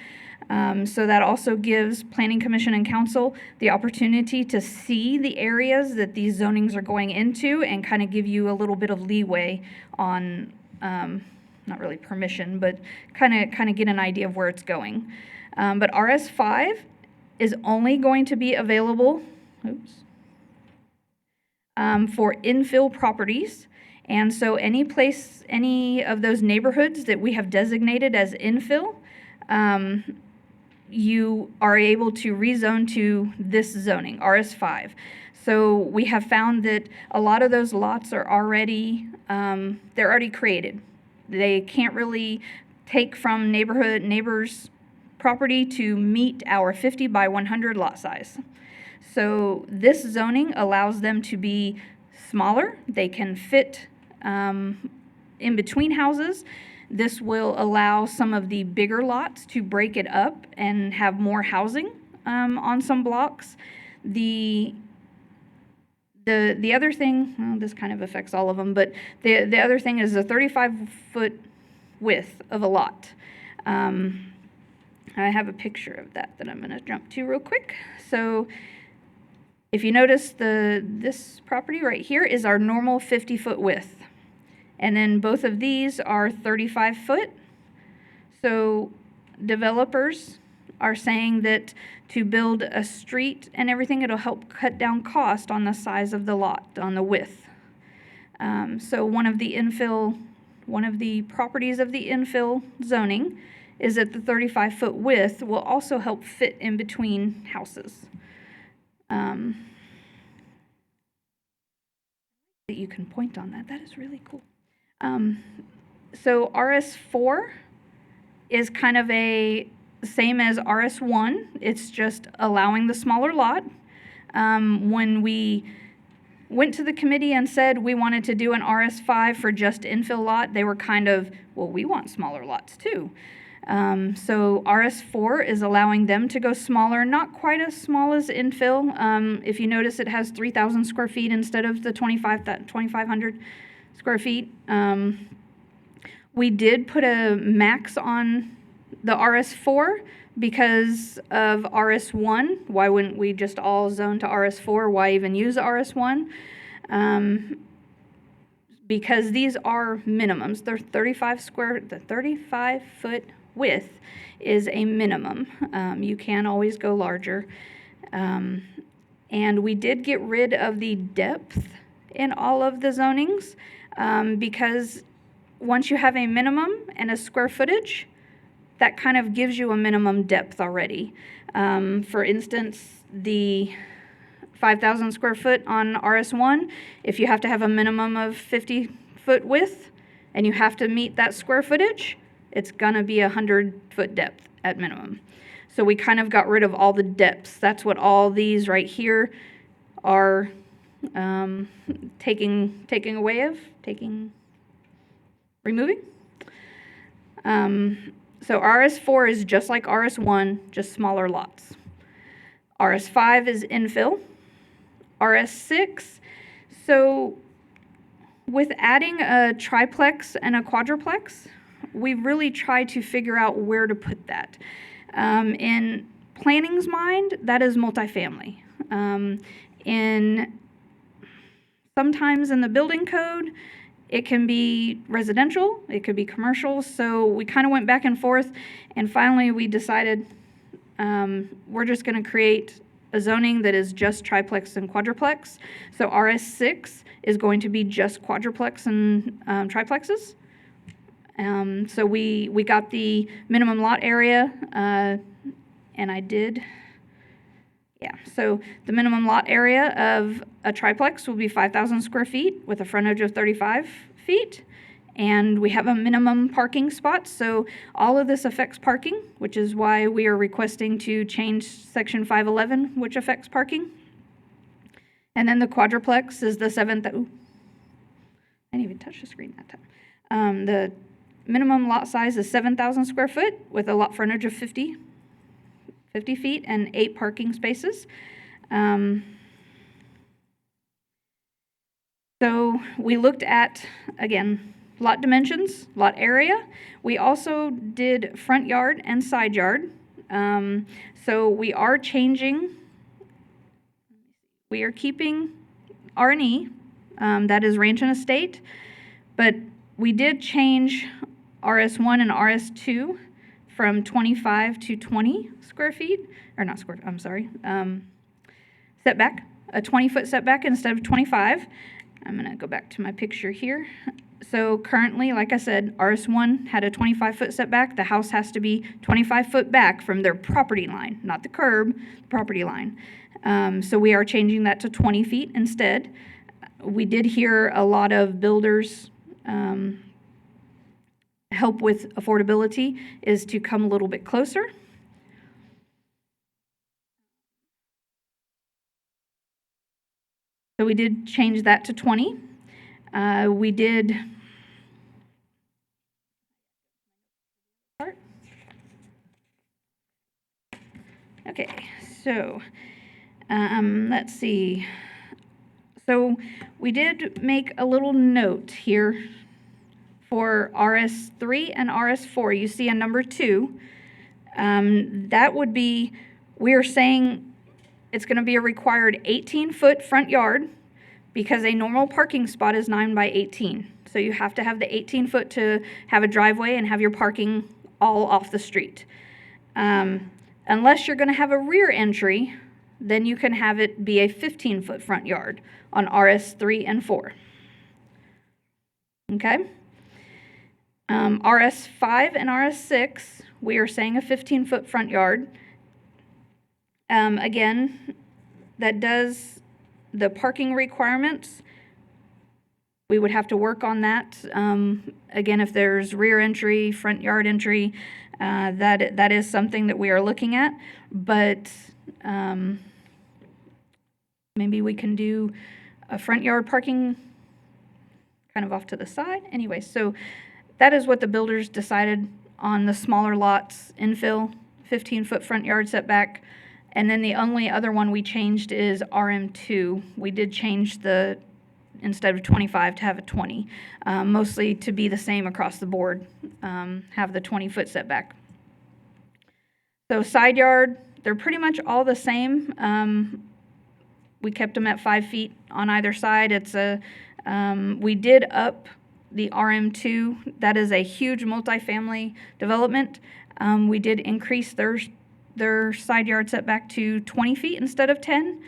So that also gives Planning Commission and Council the opportunity to see the areas that these zonings are going into and kind of give you a little bit of leeway on, not really permission, but kind of get an idea of where it's going. But RS5 is only going to be available, for infill properties. And so any of those neighborhoods that we have designated as infill, you are able to rezone to this zoning, RS5. So we have found that a lot of those lots are already, they're already created. They can't really take from neighbors' property to meet our 50 by 100 lot size. So this zoning allows them to be smaller. They can fit in between houses. This will allow some of the bigger lots to break it up and have more housing on some blocks. The other thing, well, this kind of affects all of them, but the other thing is a 35-foot width of a lot. I have a picture of that I'm going to jump to real quick. So if you notice, this property right here is our normal 50-foot width. And then both of these are 35 foot. So developers are saying that to build a street and everything, it'll help cut down cost on the size of the lot, on the width. So one of the properties of the infill zoning is that the 35-foot width will also help fit in between houses. That you can point on that. That is really cool. So RS4 is kind of a same as RS1. It's just allowing the smaller lot. When we went to the committee and said we wanted to do an RS5 for just infill lot, they were kind of, well, we want smaller lots too. So RS4 is allowing them to go smaller, not quite as small as infill. If you notice, it has 3,000 square feet instead of the 2,500 square feet. We did put a max on the RS4 because of RS1. Why wouldn't we just all zone to RS4? Why even use RS1? Because these are minimums. They're the 35-foot width is a minimum. You can always go larger. And we did get rid of the depth in all of the zonings because once you have a minimum and a square footage, that kind of gives you a minimum depth already. For instance, the 5,000 square foot on RS1, if you have to have a minimum of 50-foot width and you have to meet that square footage, it's gonna be 100-foot depth at minimum. So we kind of got rid of all the depths. That's what all these right here are removing. So RS4 is just like RS1, just smaller lots. RS5 is infill. RS6, so with adding a triplex and a quadruplex, we really try to figure out where to put that. In planning's mind, that is multifamily. Sometimes in the building code, it can be residential, it could be commercial, so we kind of went back and forth, and finally we decided we're just going to create a zoning that is just triplex and quadruplex. So RS6 is going to be just quadruplex and triplexes. So we got the minimum lot area, and I did, so the minimum lot area of a triplex will be 5,000 square feet with a frontage of 35 feet. And we have a minimum parking spot, so all of this affects parking, which is why we are requesting to change section 511, which affects parking. And then the quadruplex is the I didn't even touch the screen that time. The minimum lot size is 7,000 square foot with a lot frontage of 50 feet and 8 parking spaces. So we looked at, again, lot dimensions, lot area. We also did front yard and side yard. So we are keeping R&E, that is ranch and estate, but we did change RS1 and RS2 from 25 to 20 square feet, or not square, I'm sorry, setback, a 20-foot setback instead of 25. I'm gonna go back to my picture here. So currently, like I said, RS1 had a 25-foot setback. The house has to be 25 foot back from their property line, not the curb, the property line. So we are changing that to 20 feet instead. We did hear a lot of builders help with affordability is to come a little bit closer. So we did change that to 20. We did okay, so let's see. So we did make a little note here for RS3 and RS4. You see a number 2. That would be, we're saying it's going to be a required 18-foot front yard because a normal parking spot is 9 by 18. So you have to have the 18-foot to have a driveway and have your parking all off the street. Unless you're going to have a rear entry, then you can have it be a 15-foot front yard on RS3 and 4. Okay? RS5 and RS6, we are saying a 15-foot front yard. Again, that does the parking requirements. We would have to work on that. Again, if there's rear entry, front yard entry, that is something that we are looking at. But maybe we can do a front yard parking kind of off to the side. Anyway, so that is what the builders decided on the smaller lots, infill, 15-foot front yard setback. And then the only other one we changed is RM2. We did change the, instead of 25 to have a 20, mostly to be the same across the board, have the 20-foot setback. So side yard, they're pretty much all the same. We kept them at 5 feet on either side. It's a, we did up the RM2. That is a huge multifamily development. We did increase their side yard setback to 20 feet instead of 10.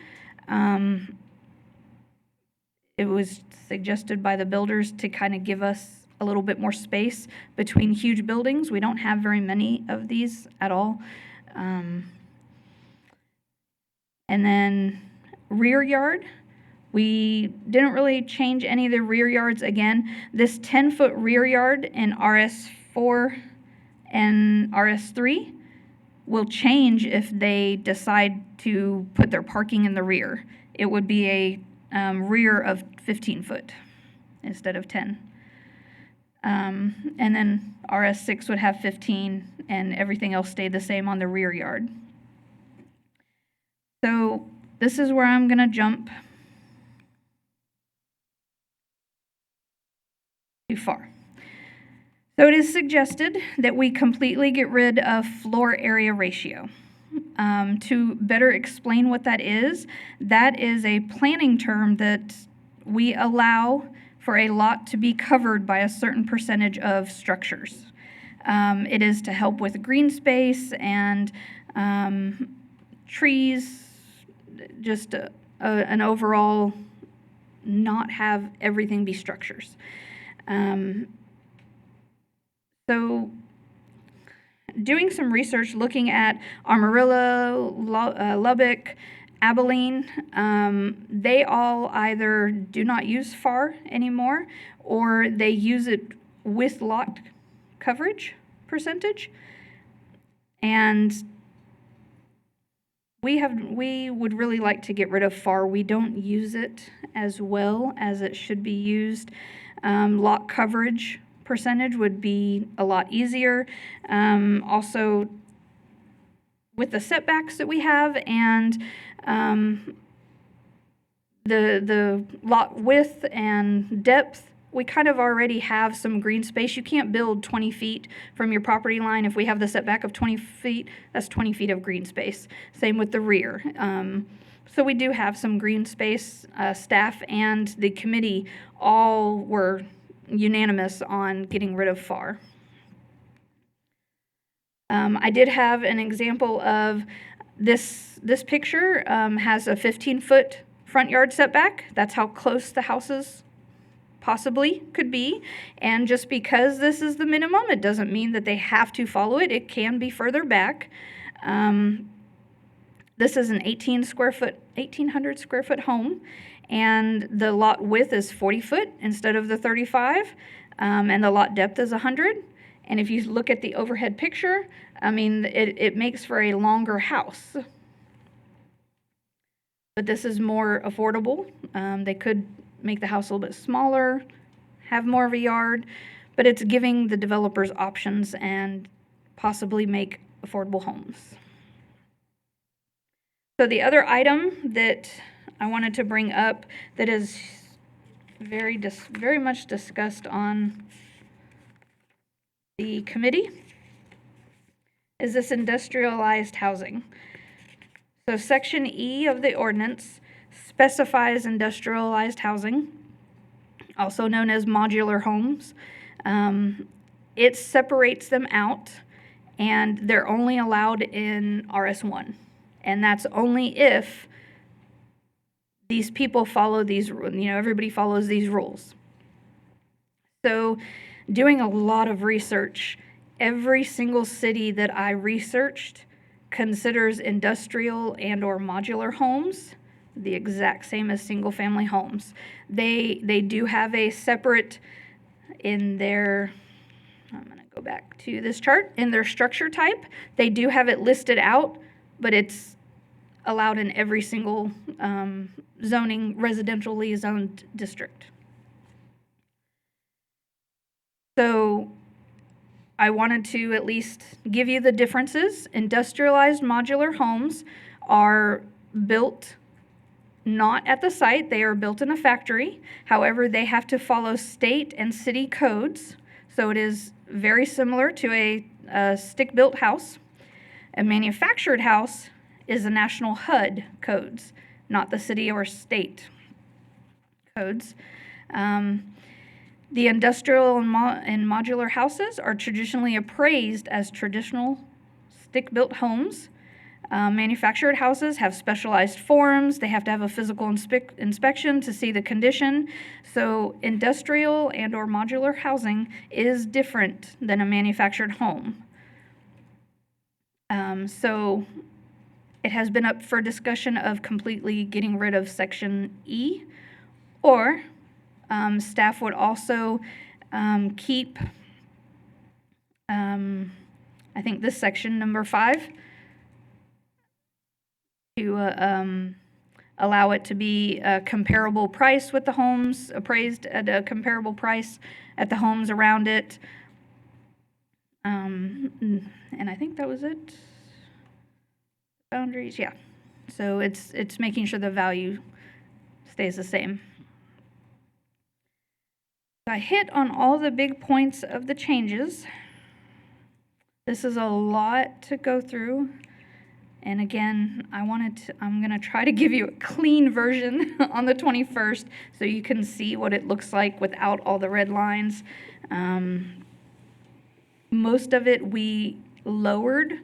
It was suggested by the builders to kind of give us a little bit more space between huge buildings. We don't have very many of these at all. And then rear yard, we didn't really change any of the rear yards. Again, this 10-foot rear yard in RS4 and RS3 will change if they decide to put their parking in the rear. It would be a rear of 15 foot instead of 10. And then RS6 would have 15 and everything else stayed the same on the rear yard. So this is where I'm gonna jump too far. So it is suggested that we completely get rid of floor area ratio. To better explain what that is a planning term that we allow for a lot to be covered by a certain percentage of structures. It is to help with green space and trees, just an overall not have everything be structures. So doing some research looking at Amarillo, Lubbock, Abilene, they all either do not use FAR anymore or they use it with lot coverage percentage. And we would really like to get rid of FAR. We don't use it as well as it should be used. Lot coverage percentage would be a lot easier. Also, with the setbacks that we have and the lot width and depth, we kind of already have some green space. You can't build 20 feet from your property line. If we have the setback of 20 feet, that's 20 feet of green space. Same with the rear. So we do have some green space. Staff and the committee all were unanimous on getting rid of FAR. I did have an example of this picture has a 15-foot front yard setback. That's how close the houses possibly could be. And just because this is the minimum, it doesn't mean that they have to follow it. It can be further back. This is an 1,800 square foot home, and the lot width is 40 foot instead of the 35, and the lot depth is 100. And if you look at the overhead picture, I mean, it makes for a longer house. But this is more affordable. They could make the house a little bit smaller, have more of a yard, but it's giving the developers options and possibly make affordable homes. So the other item that I wanted to bring up that is very much discussed on the committee is this industrialized housing. So Section E of the ordinance specifies industrialized housing, also known as modular homes. It separates them out, and they're only allowed in RS1. And that's only if these people follow these, everybody follows these rules. So doing a lot of research, every single city that I researched considers industrial and or modular homes the exact same as single-family homes. They do have a separate in their, I'm going to go back to this chart, in their structure type, they do have it listed out, but it's allowed in every single residentially zoned district. So I wanted to at least give you the differences. Industrialized modular homes are built not at the site, they are built in a factory. However, they have to follow state and city codes. So it is very similar to a stick-built house. A manufactured house is the national HUD codes, not the city or state codes. The industrial and modular houses are traditionally appraised as traditional stick-built homes. Manufactured houses have specialized forms. They have to have a physical inspection to see the condition. So industrial and or modular housing is different than a manufactured home. So it has been up for discussion of completely getting rid of Section E, or staff would also keep, I think this section, number 5, to allow it to be a comparable price with the homes, appraised at a comparable price at the homes around it. And I think that was it. Boundaries, yeah. So it's making sure the value stays the same. I hit on all the big points of the changes. This is a lot to go through. And again, I'm gonna try to give you a clean version on the 21st so you can see what it looks like without all the red lines. Most of it, we lowered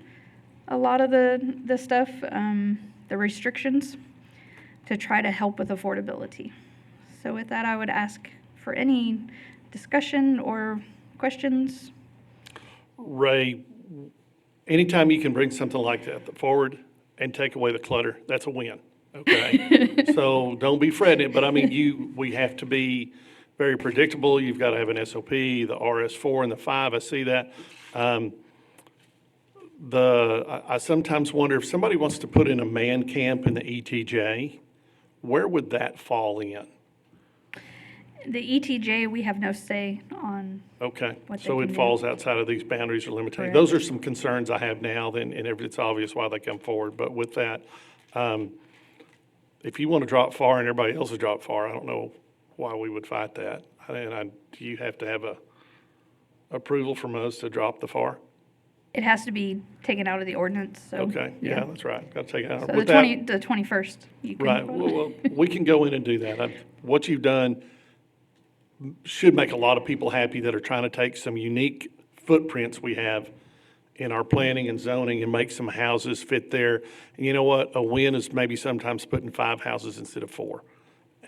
a lot of the stuff, the restrictions, to try to help with affordability. So with that, I would ask for any discussion or questions. Ray, anytime you can bring something like that forward and take away the clutter, that's a win, okay? So don't be fretting it, but I mean, we have to be very predictable. You've got to have an SOP, the RS4 and the 5, I see that. I sometimes wonder if somebody wants to put in a man camp in the ETJ, where would that fall in? The ETJ, we have no say on. Okay, what they so can it do. falls outside of these boundaries or limitations. Correct. Those are some concerns I have now, and it's obvious why they come forward. But with that, if you want to drop far and everybody else has dropped far, I don't know why we would fight that. And do you have to have a approval from us to drop the FAR? It has to be taken out of the ordinance, so. Okay, yeah, that's right. Got to take it out. So With the that- 21st, you can. Right, well, we can go in and do that. What you've done should make a lot of people happy that are trying to take some unique footprints we have in our planning and zoning and make some houses fit there. And you know what? A win is maybe sometimes putting 5 houses instead of 4.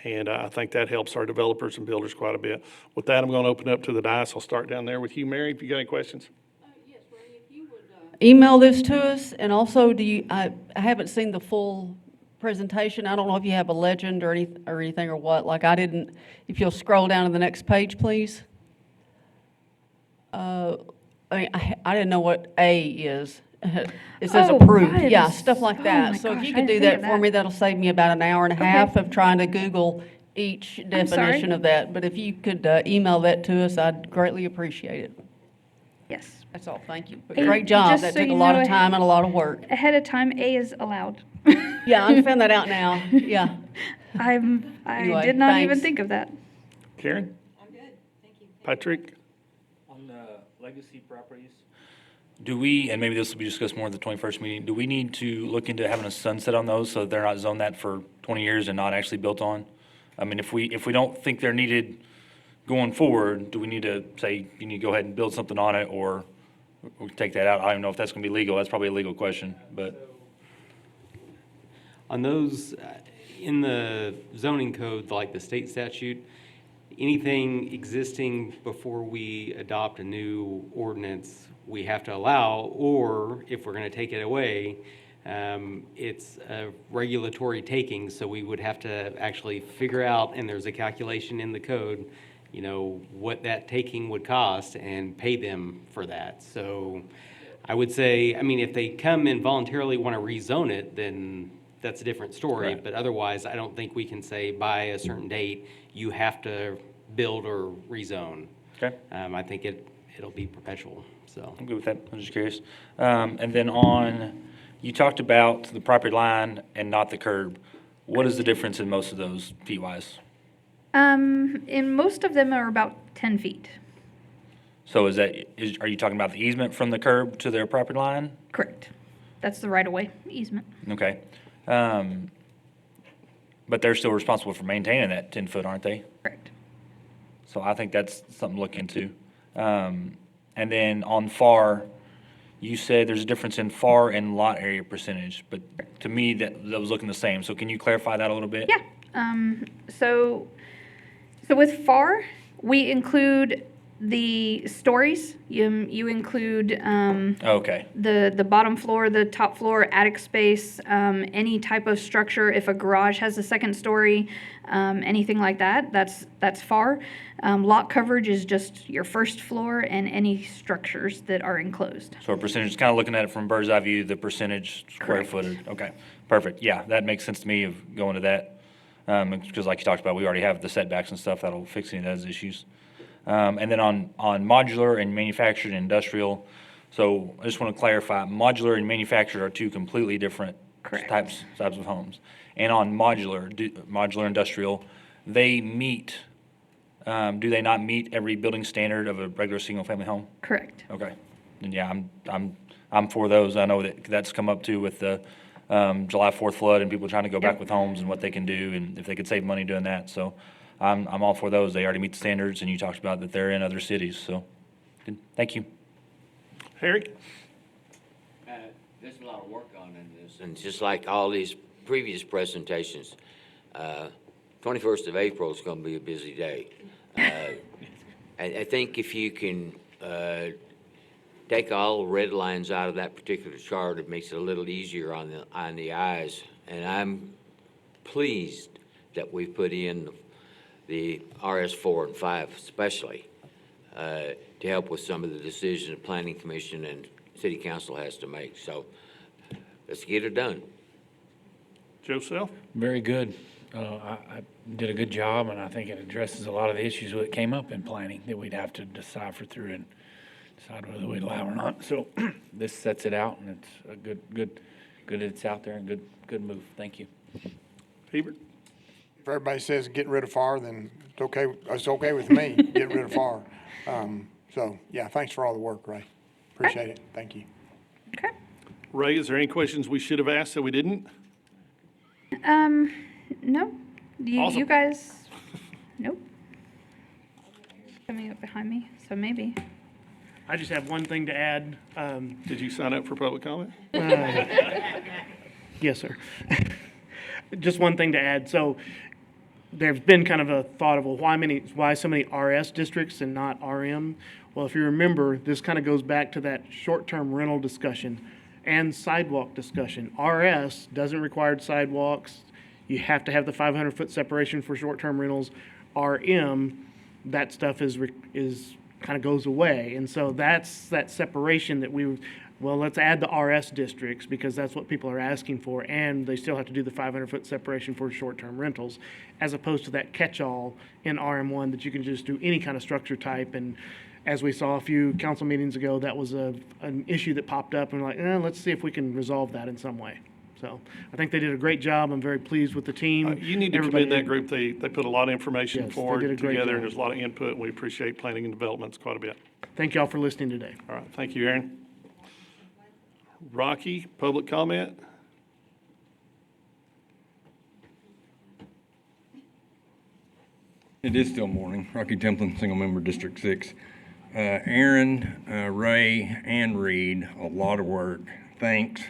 And I think that helps our developers and builders quite a bit. With that, I'm going to open up to the dais. I'll start down there with you, Mary, if you got any questions. Email this to us, and also I haven't seen the full presentation. I don't know if you have a legend or anything or what. Like I didn't, if you'll scroll down to the next page, please. I didn't know what A is. It says Oh, approved. right. Yeah, stuff like Oh that. my So if gosh, you I could do didn't think that of for me, that. that'll save me about an hour and a half of trying to Google each sorry? definition of that. But if you could email that to us, I'd greatly appreciate it. Yes. That's all, thank you. But And great job. just That so took a you lot know of time and a lot of work. Ahead of time, A is allowed. Yeah, I found that out now. Yeah. I Anyway, did not even thanks. think of that. Karen? I'm good, thank you. Patrick? On the legacy properties, do we, and maybe this will be discussed more at the 21st meeting, do we need to look into having a sunset on those so that they're not zoned that for 20 years and not actually built on? I mean, if we don't think they're needed going forward, do we need to say, you need to go ahead and build something on it, or we can take that out? I don't know if that's going to be legal. That's probably a legal question, but. On those, in the zoning code, like the state statute, anything existing before we adopt a new ordinance, we have to allow, or if we're going to take it away, it's a regulatory taking, so we would have to actually figure out, and there's a calculation in the code, what that taking would cost and pay them for that. So I would say, if they come and voluntarily want to rezone it, then that's a different story. Right. But otherwise, I don't think we can say by a certain date, you have to build or rezone. Okay. I think it'll be perpetual, so. I'm good with that. I'm just curious. And then you talked about the property line and not the curb. What is the difference in most of those feet-wise? In most of them are about 10 feet. So are you talking about the easement from the curb to their property line? Correct. That's the right-of-way easement. Okay. But they're still responsible for maintaining that 10-foot, aren't they? Correct. So I think that's something to look into. And then on FAR, you said there's a difference in FAR and lot area percentage, but to me, that was looking the same. So can you clarify that a little bit? Yeah. So with FAR, we include the stories. You include Okay. the bottom floor, the top floor, attic space, any type of structure. If a garage has a second story, anything like that, that's FAR. Lot coverage is just your first floor and any structures that are enclosed. So a percentage, kind of looking at it from bird's eye view, the percentage square footage. Okay, perfect. Yeah, that makes sense to me of going to that. Because like you talked about, we already have the setbacks and stuff that'll fix any of those issues. And then on modular and manufactured and industrial, so I just want to clarify, modular and manufactured are two completely different types of homes. And on modular industrial, they meet, do they not meet every building standard of a regular single-family home? Correct. Okay. And yeah, I'm for those. I know that's come up too with the July 4th flood and people trying to go back with homes and what they can do and if they could save money doing that. So I'm all for those. They already meet the standards, and you talked about that they're in other cities, so, good. Thank you. Harry? There's a lot of work on in this, and just like all these previous presentations, 21st of April is going to be a busy day. I think if you can take all the red lines out of that particular chart, it makes it a little easier on the eyes, and I'm pleased that we put in the RS4 and 5 especially, to help with some of the decisions the Planning Commission and City Council has to make. So let's get it done. Joseph? Very good. I did a good job, and I think it addresses a lot of the issues that came up in planning that we'd have to decipher through and decide whether we'd allow or not. So this sets it out, and it's a good it's out there and good move. Thank you. Hebert? If everybody says get rid of FAR, then it's okay with me, get rid of FAR. So, yeah, thanks for all the work, Ray. Appreciate it. Thank you. Ray, is there any questions we should have asked that we didn't? No. You Awesome. guys, nope. Coming up behind me, so maybe. I just have one thing to add. Did you sign up for public comment? Yes, sir. Just one thing to add. So there's been kind of a thought of, well, why so many RS districts and not RM? Well, if you remember, this kind of goes back to that short-term rental discussion and sidewalk discussion. RS doesn't require sidewalks. You have to have the 500-foot separation for short-term rentals. RM, that stuff is kind of goes away. And so that's that separation that let's add the RS districts because that's what people are asking for, and they still have to do the 500-foot separation for short-term rentals, as opposed to that catch-all in RM1 that you can just do any kind of structure type. And as we saw a few council meetings ago, that was an issue that popped up, and we're like, let's see if we can resolve that in some way. So I think they did a great job. I'm very pleased with the team. You need to Everybody commend that did- group. They put a lot of information Yes, they forward did a great together, job. and there's a lot of input, and we appreciate planning and developments quite a bit. Thank you all for listening today. All right, thank you, Aaron. Rocky, public comment? It is still morning. Rocky Templin, single member District 6. Aaron, Ray, and Reed, a lot of work. Thanks.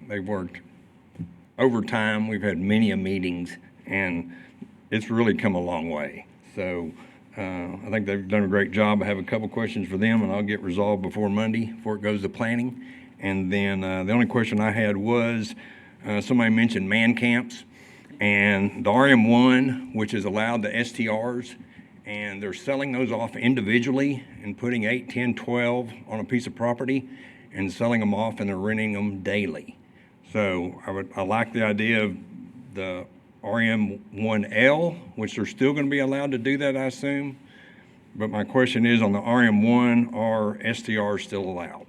They've worked overtime. We've had many meetings, and it's really come a long way. So I think they've done a great job. I have a couple questions for them, and I'll get resolved before Monday, before it goes to planning. And then the only question I had was, somebody mentioned man camps, and the RM1, which is allowed the STRs, and they're selling those off individually and putting 8, 10, 12 on a piece of property and selling them off, and they're renting them daily. So I like the idea of the RM1L, which they're still going to be allowed to do that, I assume. But my question is, on the RM1, are STRs still allowed?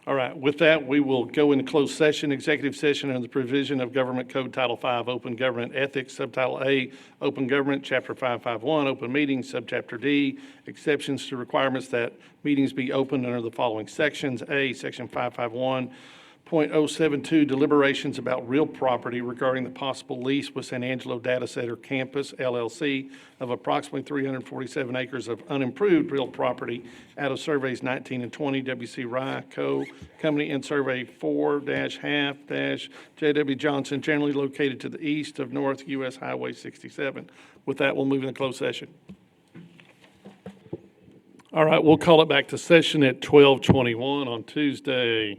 All right, with that, we will go into closed session, executive session under the provision of Government Code Title V, Open Government Ethics, Subtitle A, Open Government, Chapter 551, Open Meetings, Subchapter D, exceptions to requirements that meetings be opened under the following sections. A, Section 551.072, deliberations about real property regarding the possible lease with San Angelo Data Center Campus, LLC, of approximately 347 acres of unimproved real property out of surveys 19 and 20, W.C. Rye Co. Company, and survey 4-half-J.W. Johnson, generally located to the east of North U.S. Highway 67. With that, we'll move into closed session. All right, we'll call it back to session at 12:21 on Tuesday,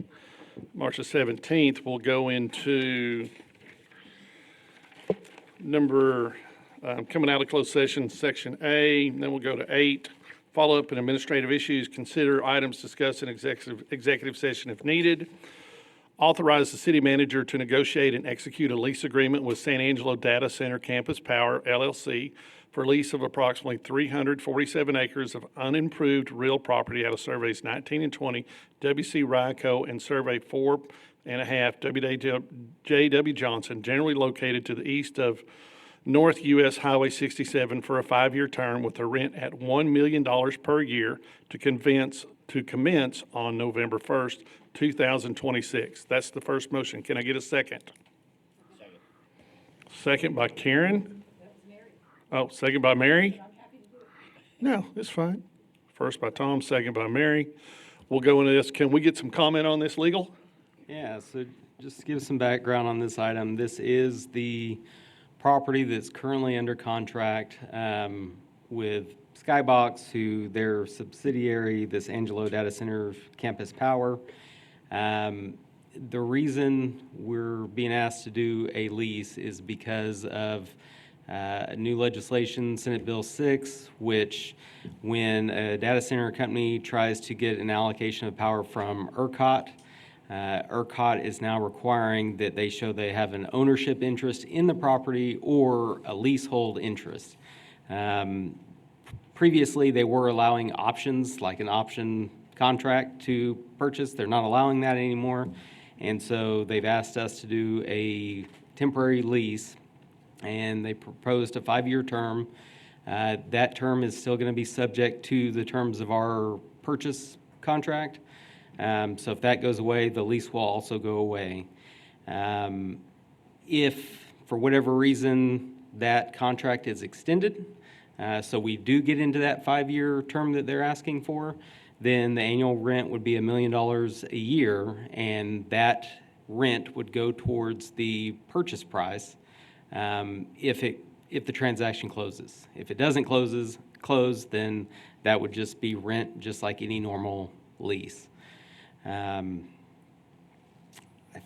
March the 17th. We'll go into coming out of closed session, Section A, and then we'll go to 8, follow-up and administrative issues, consider items discussed in executive session if needed, authorize the city manager to negotiate and execute a lease agreement with San Angelo Data Center Campus Power, LLC, for lease of approximately 347 acres of unimproved real property out of surveys 19 and 20, W.C. Rye Co. and survey 4.5, J.W. Johnson, generally located to the east of North U.S. Highway 67, for a 5-year term with a rent at $1 million per year to commence on November 1st, 2026. That's the first motion. Can I get a second? Second by Karen. Oh, second by Mary? No, it's fine. First by Tom, second by Mary. We'll go into this. Can we get some comment on this, legal? Yeah, so just to give some background on this item, this is the property that's currently under contract with Skybox, who their subsidiary, this Angelo Data Center Campus Power. The reason we're being asked to do a lease is because of new legislation, Senate Bill 6, which when a data center company tries to get an allocation of power from ERCOT, ERCOT is now requiring that they show they have an ownership interest in the property or a leasehold interest. Previously, they were allowing options, like an option contract to purchase. They're not allowing that anymore. And so they've asked us to do a temporary lease, and they proposed a 5-year term. That term is still going to be subject to the terms of our purchase contract. So if that goes away, the lease will also go away. If, for whatever reason, that contract is extended, so we do get into that 5-year term that they're asking for, then the annual rent would be $1 million a year, and that rent would go towards the purchase price if the transaction closes. If it doesn't close, then that would just be rent, just like any normal lease. I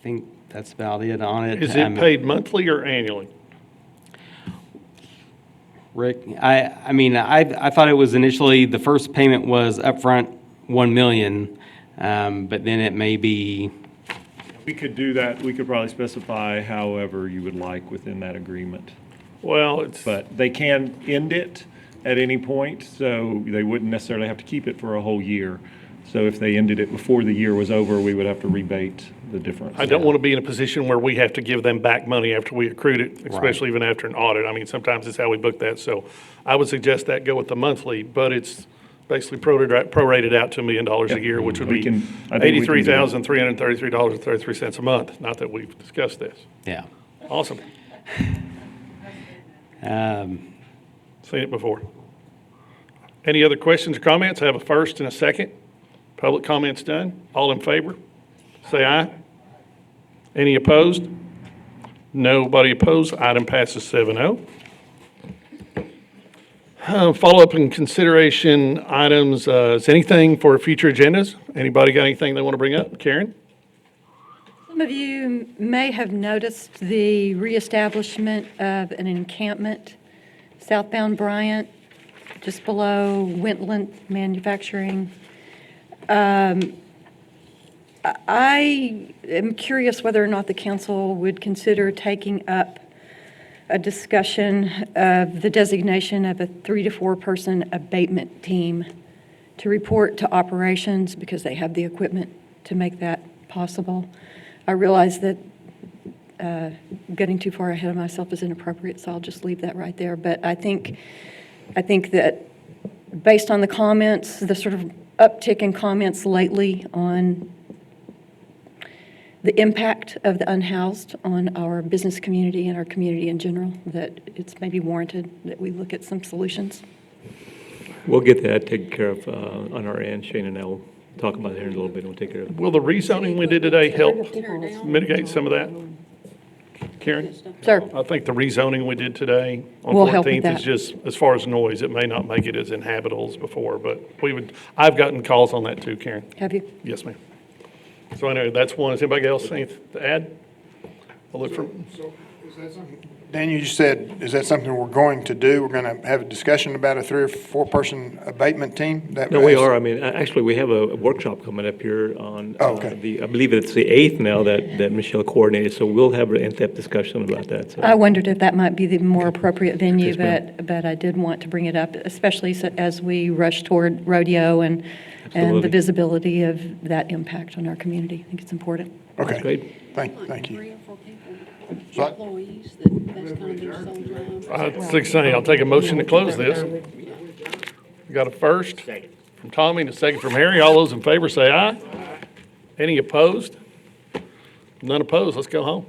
think that's about it on it. Is it paid monthly or annually? Rick, I mean, I thought it was initially, the first payment was upfront $1 million, but then it may be. We could do that. We could probably specify however you would like within that agreement. Well, but they can end it at any point, so they wouldn't necessarily have to keep it for a whole year. So if they ended it before the year was over, we would have to rebate the difference. I don't want to be in a position where we have to give them back money after we accrued it, especially even after an audit. I mean, sometimes it's how we book that. So I would suggest that go with the monthly, but it's basically prorated out to $1 million a year, which would be $83,333.33 a month. Not that we've discussed this. Yeah. Awesome. Seen it before. Any other questions or comments? I have a first and a second. Public comments done. All in favor? Say aye. Any opposed? Nobody opposed. Item passes 7-0. Follow-up and consideration items. Is anything for future agendas? Anybody got anything they want to bring up? Karen? Some of you may have noticed the reestablishment of an encampment southbound Bryant, just below Wentland Manufacturing. I am curious whether or not the council would consider taking up a discussion of the designation of a 3 to 4 person abatement team to report to operations because they have the equipment to make that possible. I realize that getting too far ahead of myself is inappropriate, so I'll just leave that right there. But I think that based on the comments, the sort of uptick in comments lately on the impact of the unhoused on our business community and our community in general, that it's maybe warranted that we look at some solutions. We'll get that taken care of on our end. Shane and I will talk about it here in a little bit, and we'll take care of it. Will the rezoning we did today help mitigate some of that? Karen? Sir. I think the rezoning we did today on Will help with 14th is that. just, as far as noise, it may not make it as inhabitable as before, but I've gotten calls on that too, Karen. Have you? Yes, ma'am. So anyway, that's one. Is anybody else anything to add? I'll look for. So is that something, Daniel, you said, is that something we're going to do? We're going to have a discussion about a 3 or 4 person abatement team? No, we are. I mean, actually, we have a workshop coming up here on I believe it's the 8th now that Michelle coordinated, so we'll have an in-depth discussion about that. So. I wondered if that might be the more appropriate venue, Yes, ma'am. but I did want to bring it up, especially as we rush toward rodeo and the Absolutely. visibility of that impact on our community. I think it's important. Okay. That's great. Thank you. It's 6:20. I'll take a motion to close this. We got a first from Tommy and a second from Harry. All those in favor say aye. Any opposed? None opposed. Let's go home.